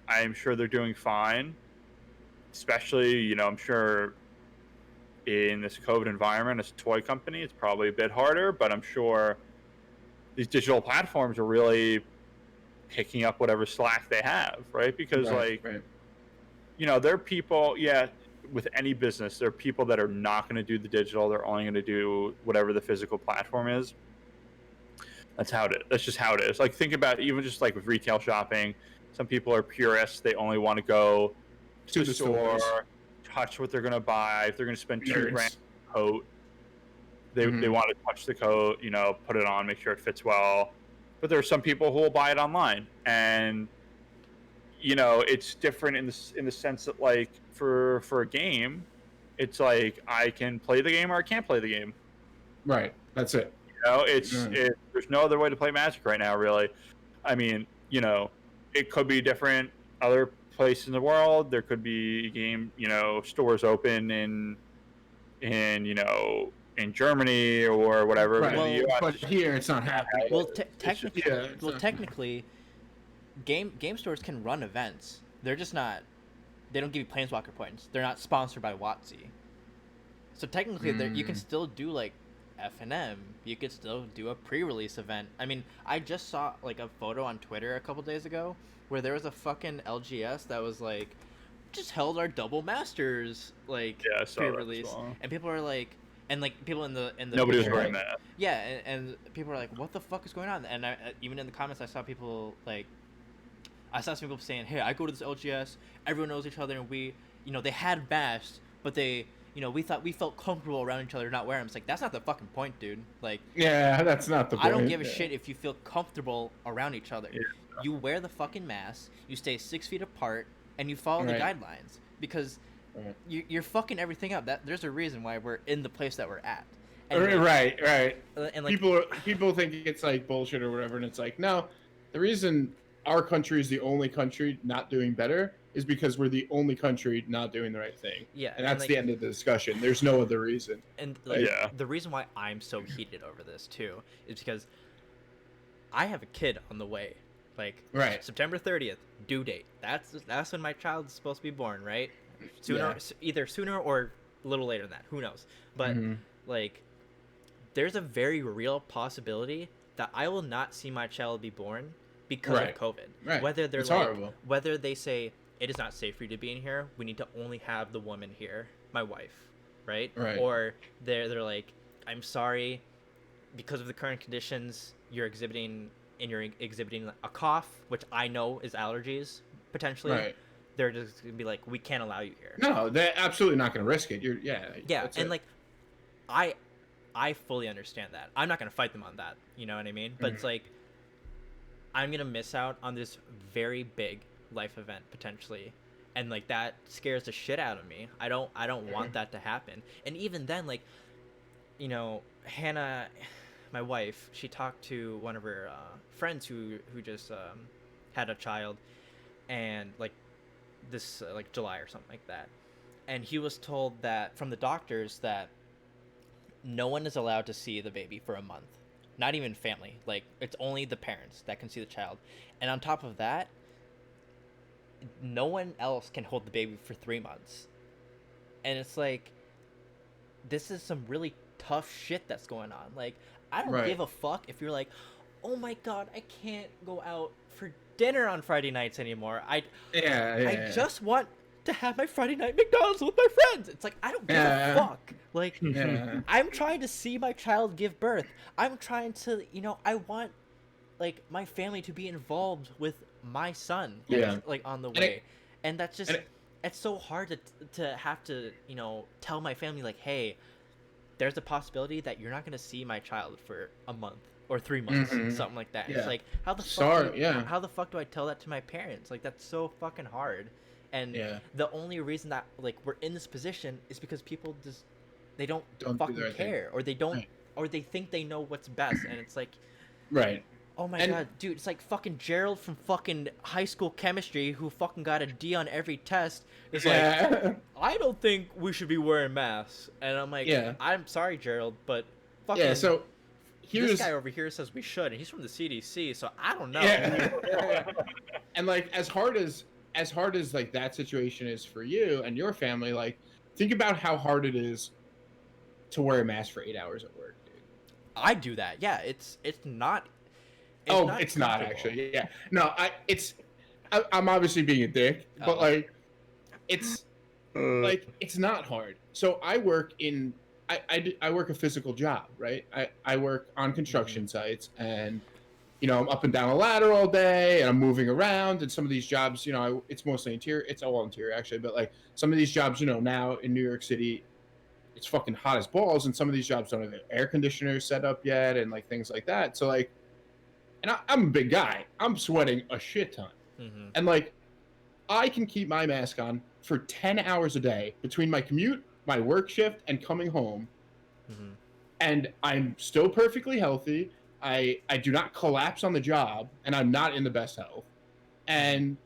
I'm sure they're doing fine. Especially, I'm sure in this COVID environment as a toy company, it's probably a bit harder, but I'm sure these digital platforms are really picking up whatever slack they have, right? Because there are people, with any business, there are people that are not going to do the digital. They're only going to do whatever the physical platform is. That's just how it is. Like, think about even just like with retail shopping, some people are purists. They only want to go to the store, touch what they're going to buy. If they're going to spend $2,000 on a coat, they want to touch the coat, put it on, make sure it fits well. But there are some people who will buy it online, and it's different in the sense that like for a game, it's like I can play the game or I can't play the game. Right. That's it. There's no other way to play Magic right now, really. I mean, it could be different other places in the world. There could be game, stores open in Germany or whatever. Right. In the US, but here it's not happening. Well, technically, game stores can run events. They're just not. They don't give you Planeswalker points. They're not sponsored by WotC. So technically, you can still do like F&M. You could still do a pre-release event. I mean, I just saw like a photo on Twitter a couple days ago where there was a fucking LGS that was like, just held our double masters like Yeah, I saw that as pre-release, well. and people are like, and like people in the Nobody was picture, wearing that. yeah, and people are like, what the fuck is going on? And even in the comments, I saw people like, I saw some people saying, hey, I go to this LGS, everyone knows each other, and we, they had bashed, but they, we thought we felt comfortable around each other, not wearing them. It's like, that's not the fucking point, dude. Like, yeah, that's not the point. I don't give a shit if you feel comfortable around each other. Yeah. You wear the fucking mask, you stay 6 feet apart, and you follow the guidelines, because you're fucking everything up. There's a reason why we're in the place that we're at. And right. And like, people think it's like bullshit or whatever, and it's like, no, the reason our country is the only country not doing better is because we're the only country not doing the right thing. Yeah, and that's the end of the discussion. There's no other reason. And like, the reason why I'm so heated over this too is because I have a kid on the way. Like, September 30th, due date. That's when my child is supposed to be born, right? Either sooner or a little later than that. Who knows? But like, there's a very real possibility that I will not see my child be born because of COVID. Right. Whether they're whether they say it is not safe for you to be in here, we need to only have the woman here, my wife, right? Or they're like, I'm sorry, because of the current conditions, you're exhibiting a cough, which I know is allergies potentially. Right. They're just gonna be like, we can't allow you here. No, they're absolutely not gonna risk it. And like, I fully understand that. I'm not gonna fight them on that. You know what I mean? But it's like, I'm gonna miss out on this very big life event potentially, and like that scares the shit out of me. I don't want that to happen. And even then, like, Hannah, my wife, she talked to one of her friends who just had a child, and like this like July or something like that, and he was told that from the doctors that no one is allowed to see the baby for a month, not even family. Like, it's only the parents that can see the child, and on top of that, no one else can hold the baby for 3 months. And it's like, this is some really tough shit that's going on. Like, I don't give a fuck if you're like, oh my god, I can't go out for dinner on Friday nights anymore. I just want to have my Friday night McDonald's with my friends. It's like, I don't give a fuck. Like, I'm trying to see my child give birth. I'm trying to, I want, like, my family to be involved with my son, like on the way. And that's just, it's so hard to have to, tell my family, like, hey, there's a possibility that you're not going to see my child for a month or 3 months, something like that. It's like, how the fuck do I tell that to my parents? Like, that's so fucking hard. And the only reason that, like, we're in this position is because people just, they don't fucking care, or they don't, or they think they know what's best. And it's like, oh my god, dude, it's like fucking Gerald from fucking high school chemistry who fucking got a D on every test. It's like, I don't think we should be wearing masks. And I'm like, I'm sorry, Gerald, but fucking so this guy over here says we should, and he's from the CDC, so I don't know. And like, as hard as like that situation is for you and your family, like, think about how hard it is to wear a mask for 8 hours at work, dude. I do that. Yeah, it's not. It's not actually. Yeah. No, I'm obviously being a dick, but like, it's like, it's not hard. So I work I work a physical job, right? I work on construction sites, and I'm up and down a ladder all day, and I'm moving around. And some of these jobs, it's mostly interior. It's all interior actually, but like some of these jobs, now in New York City, it's fucking hot as balls, and some of these jobs don't have air conditioners set up yet, and like things like that. So like, and I'm a big guy. I'm sweating a shit ton, and like, I can keep my mask on for 10 hours a day between my commute, my work shift, and coming home, and I'm still perfectly healthy. I do not collapse on the job, and I'm not in the best health. And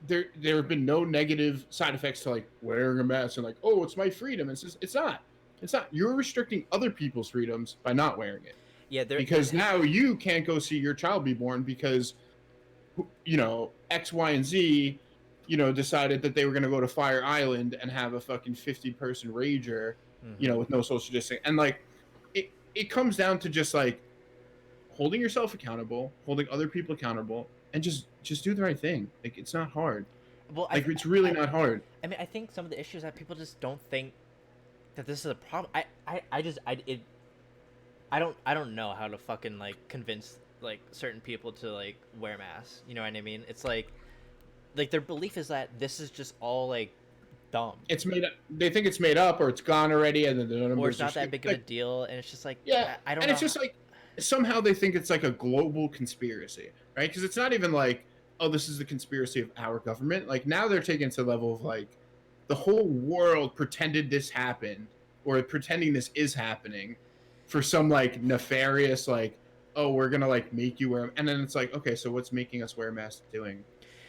there have been no negative side effects to like wearing a mask and like, oh, it's my freedom. It's not. You're restricting other people's freedoms by not wearing it. Yeah, because now you can't go see your child be born because, X, Y, and Z, decided that they were going to go to Fire Island and have a fucking 50-person rager with no social distancing. And like it comes down to just like holding yourself accountable, holding other people accountable, and just do the right thing. Like it's not hard. Well, Like it's really not hard. I mean, I think some of the issues that people just don't think that this is a problem. I don't know how to fucking like convince like certain people to like wear masks. You know what I mean? It's like their belief is that this is just all like dumb. It's made up. They think it's made up or it's gone already, and then the numbers or it's not that big of a deal, and it's just like I don't know. It's just like somehow they think it's like a global conspiracy, right? Because it's not even like, oh, this is the conspiracy of our government. Like now they're taking it to the level of like the whole world pretended this happened or pretending this is happening for some like nefarious like, oh, we're gonna like make you wear, and then it's like, okay, so what's making us wear masks doing?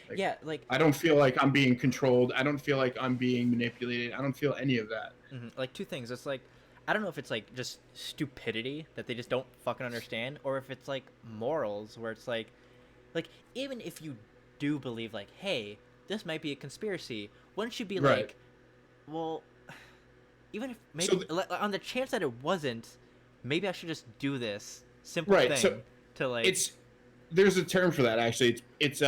Like, yeah, like I don't feel like I'm being controlled. I don't feel like I'm being manipulated. I don't feel any of that. Like two things. It's like I don't know if it's like just stupidity that they just don't fucking understand, or if it's like morals where it's like even if you do believe like, hey, this might be a conspiracy, wouldn't you be like, well, even if maybe on the chance that it wasn't, maybe I should just do this simple thing to like. There's a term for that actually. It's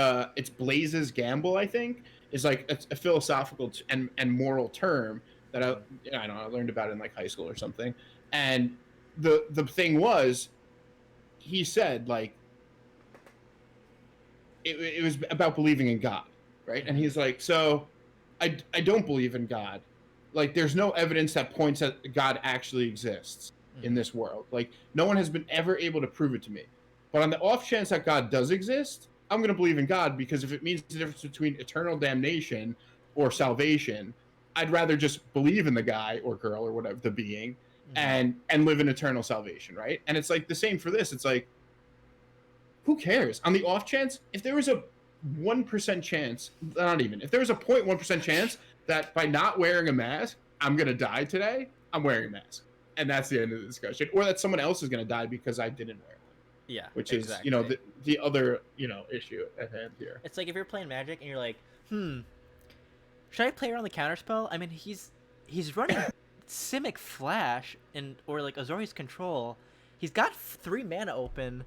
Blaze's gamble. I think is like a philosophical and moral term that I don't know, I learned about it in like high school or something. And the thing was, he said like it was about believing in God, right? And he's like, so I don't believe in God. Like there's no evidence that points that God actually exists in this world. Like no one has been ever able to prove it to me. But on the off chance that God does exist, I'm going to believe in God, because if it means the difference between eternal damnation or salvation, I'd rather just believe in the guy or girl or whatever, the being, and live in eternal salvation, right? And it's like the same for this. It's like, who cares? On the off chance, if there was a 1% chance, not even, if there was a 0.1% chance that by not wearing a mask, I'm going to die today, I'm wearing a mask. And that's the end of the discussion. Or that someone else is going to die because I didn't wear it. Yeah, which is the other issue at hand here. It's like if you're playing Magic and you're like, should I play around the counterspell? I mean, he's running Simic Flash or like Azorius Control. He's got 3 mana open.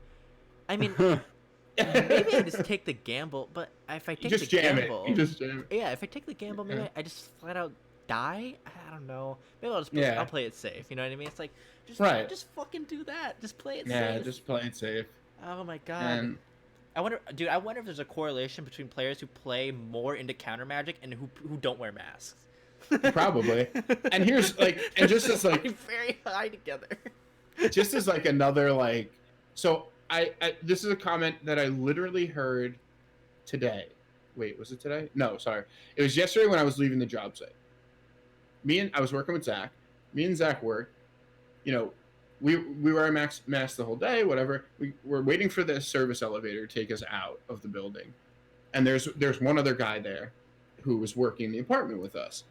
I mean, maybe I just take the gamble. But if I take the gamble, yeah, if I take the gamble, maybe I just flat out die. I don't know. Maybe I'll play it safe. You know what I mean? It's like just fucking do that. Just play it safe. Yeah, just play it safe. Oh my god. And I wonder if there's a correlation between players who play more into counter Magic and who don't wear masks. Probably. And here's like, and just as like very high together. Just as like another like, so I this is a comment that I literally heard today. Wait, was it today? No, sorry. It was yesterday when I was leaving the job site. I was working with Zach. Me and Zach worked. We wear a mask the whole day, whatever. We're waiting for the service elevator to take us out of the building. And there's one other guy there who was working in the apartment with us.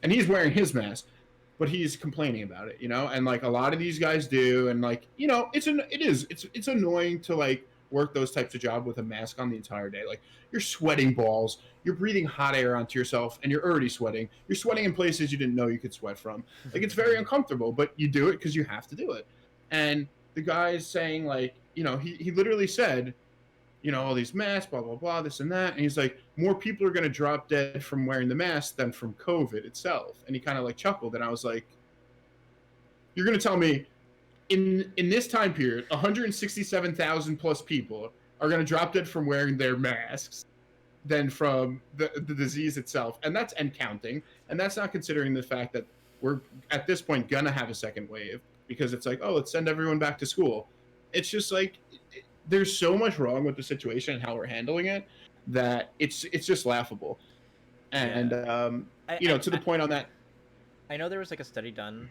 And he's wearing his mask, but he's complaining about it, and like a lot of these guys do. And like, it's annoying to like work those types of jobs with a mask on the entire day. Like you're sweating balls, you're breathing hot air onto yourself, and you're already sweating. You're sweating in places you didn't know you could sweat from. Like it's very uncomfortable, but you do it because you have to do it. And the guy's saying like, he literally said, all these masks, blah, blah, blah, this and that. And he's like, more people are going to drop dead from wearing the mask than from COVID itself. And he kind of like chuckled. And I was like, you're going to tell me in this time period, 167,000 plus people are going to drop dead from wearing their masks than from the disease itself. And that's counting. And that's not considering the fact that we're at this point going to have a second wave, because it's like, oh, let's send everyone back to school. It's just like, there's so much wrong with the situation and how we're handling it that it's just laughable. And, to the point on that. I know there was like a study done.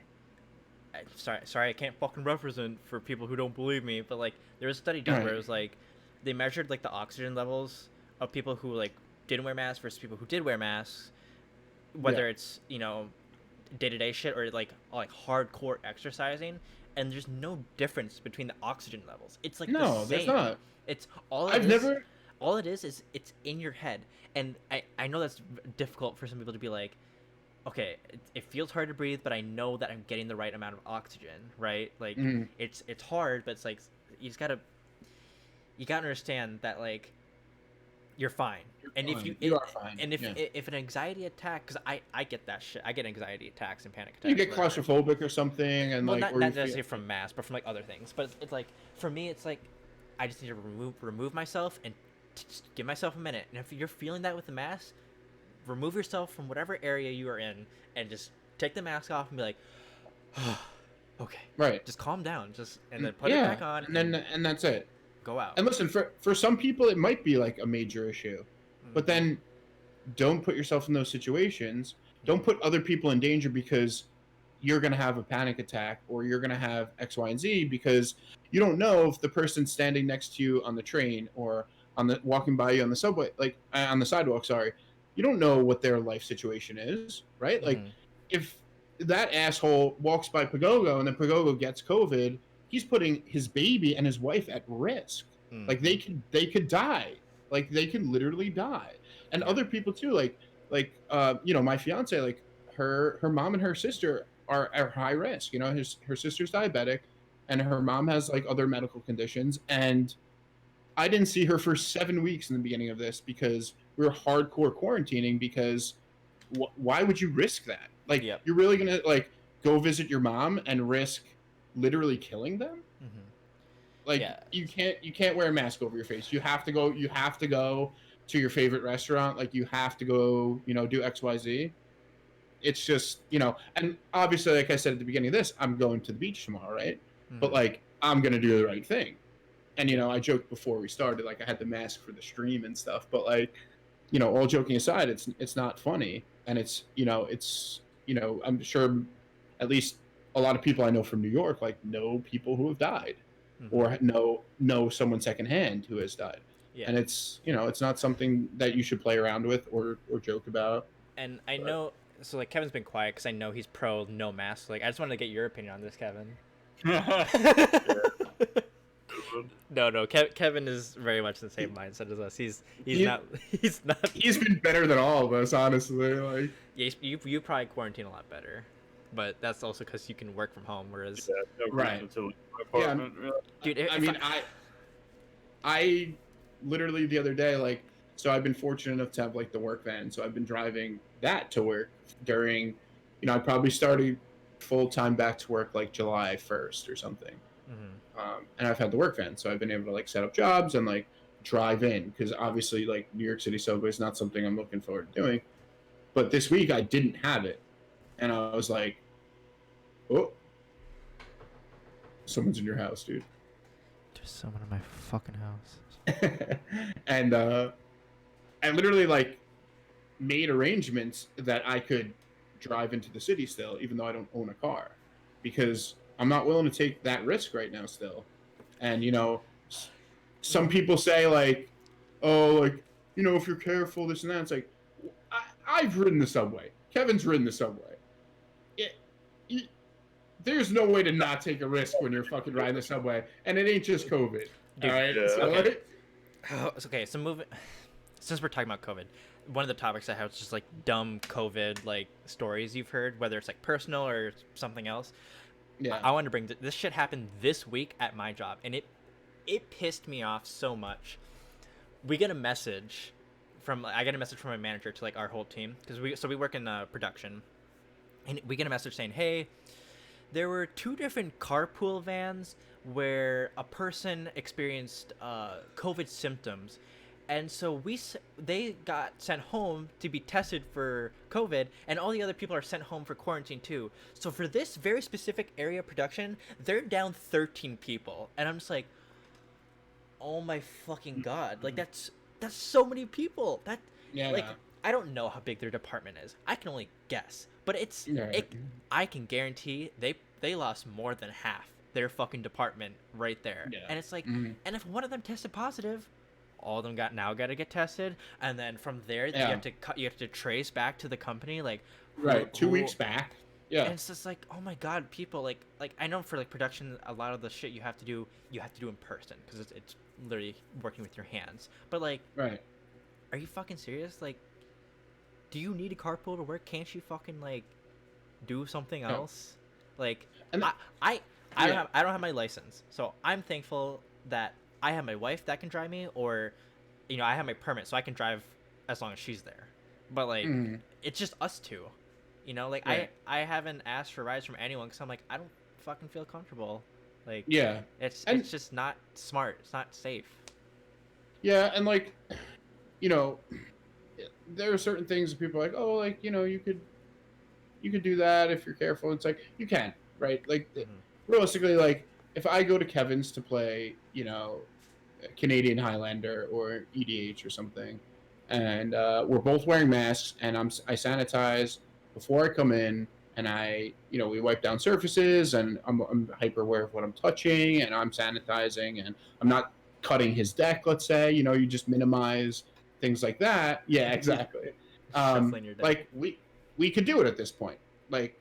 Sorry, I can't fucking represent for people who don't believe me, but like there was a study done where it was like they measured like the oxygen levels of people who like didn't wear masks versus people who did wear masks, whether it's day-to-day shit or like hardcore exercising, and there's no difference between the oxygen levels. It's like the same. There's not. It's all it is it's in your head. And I know that's difficult for some people to be like, okay, it feels hard to breathe, but I know that I'm getting the right amount of oxygen, right? Like Mhm. it's hard, but it's like you gotta understand that like you're fine. You're And if fine. You are fine. and Yeah. if an anxiety attack, because I get that shit, I get anxiety attacks and panic You attacks, get whatever. claustrophobic or something, and Well, like, not or you not feel. necessarily from mass, but from like other things. But it's like for me, it's like I just need to remove myself and just give myself a minute. And if you're feeling that with the mask, remove yourself from whatever area you are in and just take the mask off and be like, okay, Right. just calm down, just and then put it Yeah, back on and then and that's it. go out. And listen, for some people, it might be like a major issue, but then don't put yourself in those situations. Don't put other people in danger because you're going to have a panic attack or you're going to have X, Y, and Z, because you don't know if the person standing next to you on the train or on the walking by you on the subway, like on the sidewalk, sorry, you don't know what their life situation is, right? Like Mm-hmm. if that asshole walks by Pagogo and then Pagogo gets COVID, he's putting his baby and his wife at risk. Like they could die. Like they could literally die. And Yeah. other people too, my fiance, like her mom and her sister are high risk. Her sister's diabetic and her mom has like other medical conditions. And I didn't see her for 7 weeks in the beginning of this because we were hardcore quarantining because why would you risk that? Like Yep. you're really gonna like go visit your mom and risk literally killing them? Mm-hmm. Like Yeah. you can't wear a mask over your face. You have to go to your favorite restaurant. Like you have to go, do XYZ. It's just, and obviously, like I said at the beginning of this, I'm going to the beach tomorrow, right? But Mm-hmm. like I'm gonna do the right thing. And I joked before we started, like I had the mask for the stream and stuff, but like, all joking aside, it's not funny, and I'm sure at least a lot of people I know from New York like know people who have died, Mm-hmm. or know someone secondhand who has died, Yeah. and it's not something that you should play around with or joke about. And I But know, so like Kevin's been quiet because I know he's pro no mask. Like I just wanted to get your opinion on this, Kevin. No. Kevin is very much the same mindset as us. He's he, not he's not. he's been better than all of us, honestly. Like Yeah, you probably quarantine a lot better, but that's also because you can work from home. Whereas, No Right. reason to leave my apartment. dude, I mean, I literally the other day, like, so I've been fortunate enough to have like the work van, so I've been driving that to work during, I probably started full time back to work like July 1st or something, and I've had the work van, so I've been able to like set up jobs and like drive in because obviously like New York City subway is not something I'm looking forward to doing, but this week I didn't have it, and I was like, oh, someone's in your house, dude. there's someone in my fucking house. And I literally like made arrangements that I could drive into the city still, even though I don't own a car, because I'm not willing to take that risk right now still. And some people say like, oh, like if you're careful, this and that. It's like I've ridden the subway. Kevin's ridden the subway. There's no way to not take a risk when you're fucking riding the subway, and it ain't just COVID. Dude, all right. yeah. So, Okay. like, It's okay. So moving, since we're talking about COVID, one of the topics I have is just like dumb COVID like stories you've heard, whether it's like personal or something else. yeah. I want to bring this shit happened this week at my job, and it pissed me off so much. We get a message I get a message from my manager to like our whole team because we work in production, and we get a message saying, hey, there were two different carpool vans where a person experienced COVID symptoms, and so they got sent home to be tested for COVID, and all the other people are sent home for quarantine too. So for this very specific area of production, they're down 13 people, and I'm just like, oh my fucking god! Like that's so many people. Yeah. Like I don't know how big their department is. I can only guess, but I can guarantee they lost more than half their fucking department right there. Yeah. And it's like, and if one of them tested positive, all of them got to get tested, and then from there Yeah. you have to trace back to the company like Right. 2 weeks back. Yeah. And it's just like, oh my god, people like I know for like production, a lot of the shit you have to do in person because it's literally working with your hands. But like, Right. are you fucking serious? Like, do you need a carpool to work? Can't you fucking like do something No. else? Like, And I don't yeah. have my license, so I'm thankful that I have my wife that can drive me, or, you know, I have my permit, so I can drive as long as she's there. But like, it's just us two, you know. Like, Right. I haven't asked for rides from anyone because I'm like, I don't fucking feel comfortable. Like, Yeah. it's And- it's just not smart. It's not safe. Yeah, and like, you know, there are certain things that people are like, oh, like, you know, you could do that if you're careful. It's like you can, right? Like realistically, like if I go to Kevin's to play, you know, Canadian Highlander or EDH or something, and we're both wearing masks, and I sanitize before I come in, and you know, we wipe down surfaces, and I'm hyper aware of what I'm touching, and I'm sanitizing, and I'm not cutting his deck. Let's say, you know, you just minimize things like that. Yeah, exactly. Shuffling your deck. Like we could do it at this point. Like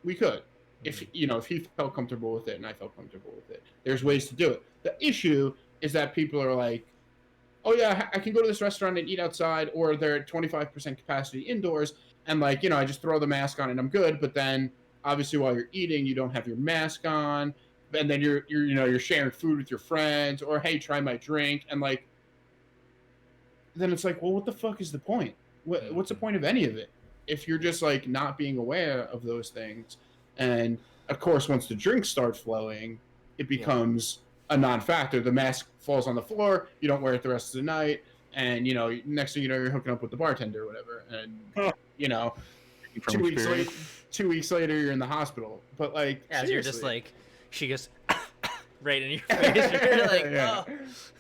we could, if you know, if he felt comfortable with it and I felt comfortable with it. There's ways to do it. The issue is that people are like, oh yeah, I can go to this restaurant and eat outside, or they're at 25% capacity indoors, and like, you know, I just throw the mask on and I'm good. But then obviously while you're eating, you don't have your mask on, and then you're you know, you're sharing food with your friends, or hey, try my drink, and like, then it's like, well, what the fuck is the point? What's the point of any of it if you're just like not being aware of those things? And of course, once the drinks start flowing, it becomes a non-factor. The mask falls on the floor. You don't wear it the rest of the night, and you know, next thing you know, you're hooking up with the bartender or whatever, and you know, From 2 weeks experience. later, 2 weeks later, you're in the hospital. But like, As you're just seriously. like, she goes right in your face. You're like, Yeah.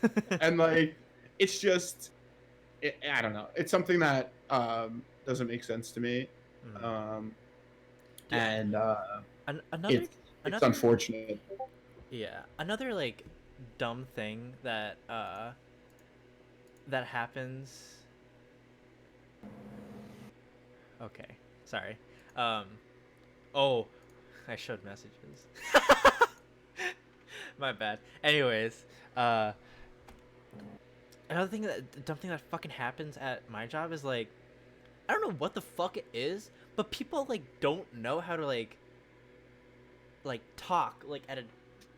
oh. And like, it's just, I don't know. It's something that doesn't make sense to me, and Another it's unfortunate. Yeah, another like dumb thing that that happens. Okay, sorry. Oh, I showed messages. My bad. Anyways, another thing dumb thing that fucking happens at my job is like, I don't know what the fuck it is, but people like don't know how to like talk like at a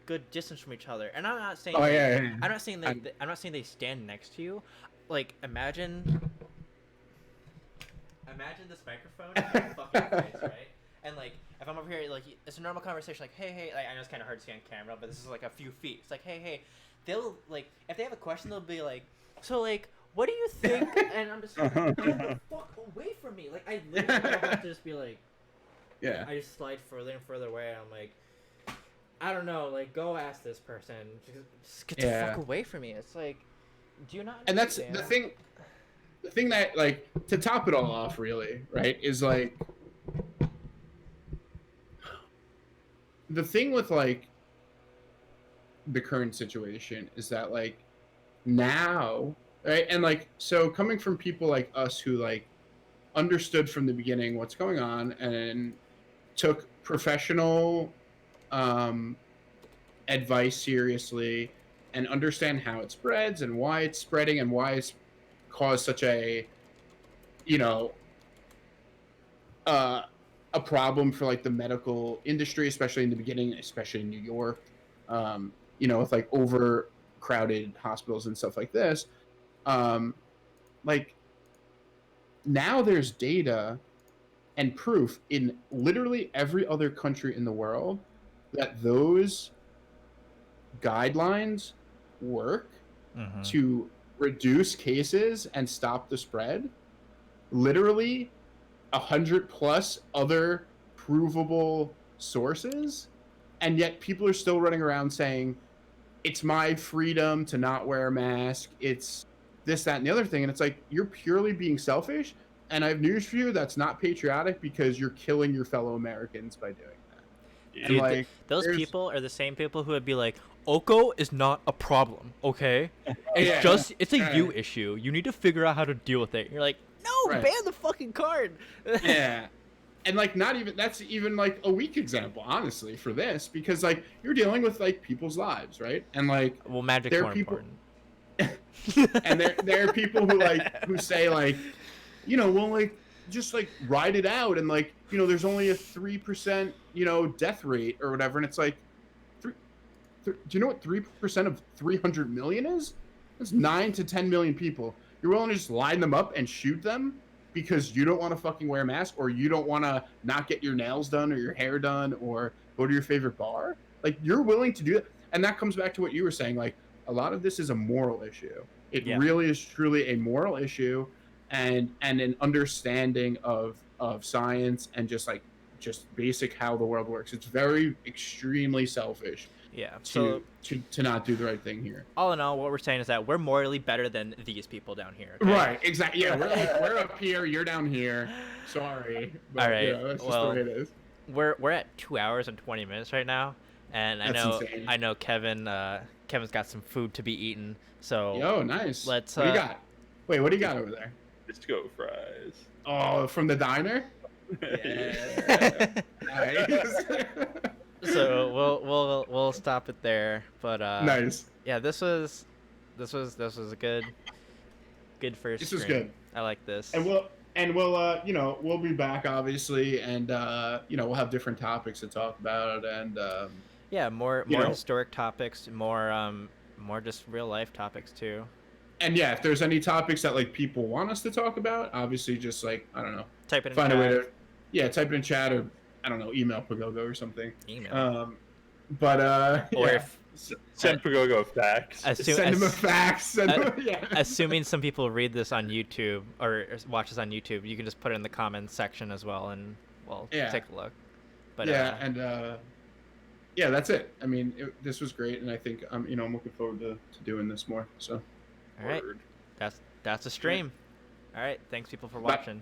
good distance from each other. And I'm not saying I'm not saying I'm not saying they stand next to you. Like imagine this microphone in your fucking face, right? And like if I'm over here, like it's a normal conversation, like hey, like, I know it's kind of hard to see on camera, but this is like a few feet. It's like hey, they'll like if they have a question, they'll be like, so like what do you think? And I'm just like, get the fuck away from me. Like I literally have to just be like, Yeah. I just slide further and further away. And I'm like, I don't know, like go ask this person. Just get the fuck away from me. It's like, do you not? And that's understand? the thing that like to top it all off, really, right? Is like the thing with like the current situation is that like now, right? And like so coming from people like us who like understood from the beginning what's going on and took professional advice seriously and understand how it spreads and why it's spreading and why it's caused such a, you know, a problem for like the medical industry, especially in the beginning, especially in New York, you know, with like overcrowded hospitals and stuff like this. Like now there's data and proof in literally every other country in the world that those guidelines work to reduce cases and stop the spread. Literally 100+ other provable sources, and yet people are still running around saying it's my freedom to not wear a mask, it's this, that, and the other thing. And it's like, you're purely being selfish, and I have news for you, that's not patriotic, because you're killing your fellow Americans by doing that. And Dude, like those people are the same people who would be like, Oko is not a problem, okay? It's a you issue. You need to figure out how to deal with it. And you're like, no, ban the fucking card. Yeah. And like not even, that's even like a weak example, honestly, for this, because like you're dealing with like people's lives, right? And like, well, magic's there are more people, important. and there are people who like who say like, you know, well, like just like ride it out, and like, you know, there's only a 3%, you know, death rate or whatever, and it's like, do you know what 3% of 300 million is? That's 9 to 10 million people. You're willing to just line them up and shoot them because you don't want to fucking wear a mask, or you don't want to not get your nails done or your hair done or go to your favorite bar? Like, you're willing to do that. And that comes back to what you were saying. Like, a lot of this is a moral issue. It really is truly a moral issue, and an understanding of science, and just basic how the world works. It's very extremely selfish. Yeah. To not do the right thing here. All in all, what we're saying is that we're morally better than these people down here. Okay? Right. Exactly. Yeah. We're up here. You're down here. Sorry. But, all right. You know, that's just the way it is. We're at 2 hours and 20 minutes right now, and That's insane. I know Kevin's got some food to be eaten. So yo, nice. Let's. What do you got? Wait, what do you got over there? Disco fries. Oh, from the diner. Yeah. Nice. So we'll stop it there, but nice. Yeah, this was a good first. This was stream. good. I like this. And we'll you know, we'll be back obviously, and you know, we'll have different topics to talk about, and yeah, more know, historic topics, more just real life topics too. And yeah, if there's any topics that like people want us to talk about, obviously just like, I don't know, type it in find chat. a way to type it in chat, or I don't know, email Pagogo or something. Email. But or yeah. if send Pagogo facts. Send him a fax. Assuming some people read this on YouTube or watch this on YouTube, you can just put it in the comments section as well, and we'll take a look. But yeah, and yeah, that's it. I mean, this was great, and I think you know, I'm looking forward to doing this more. So, all right, that's a stream. All right, thanks people for watching.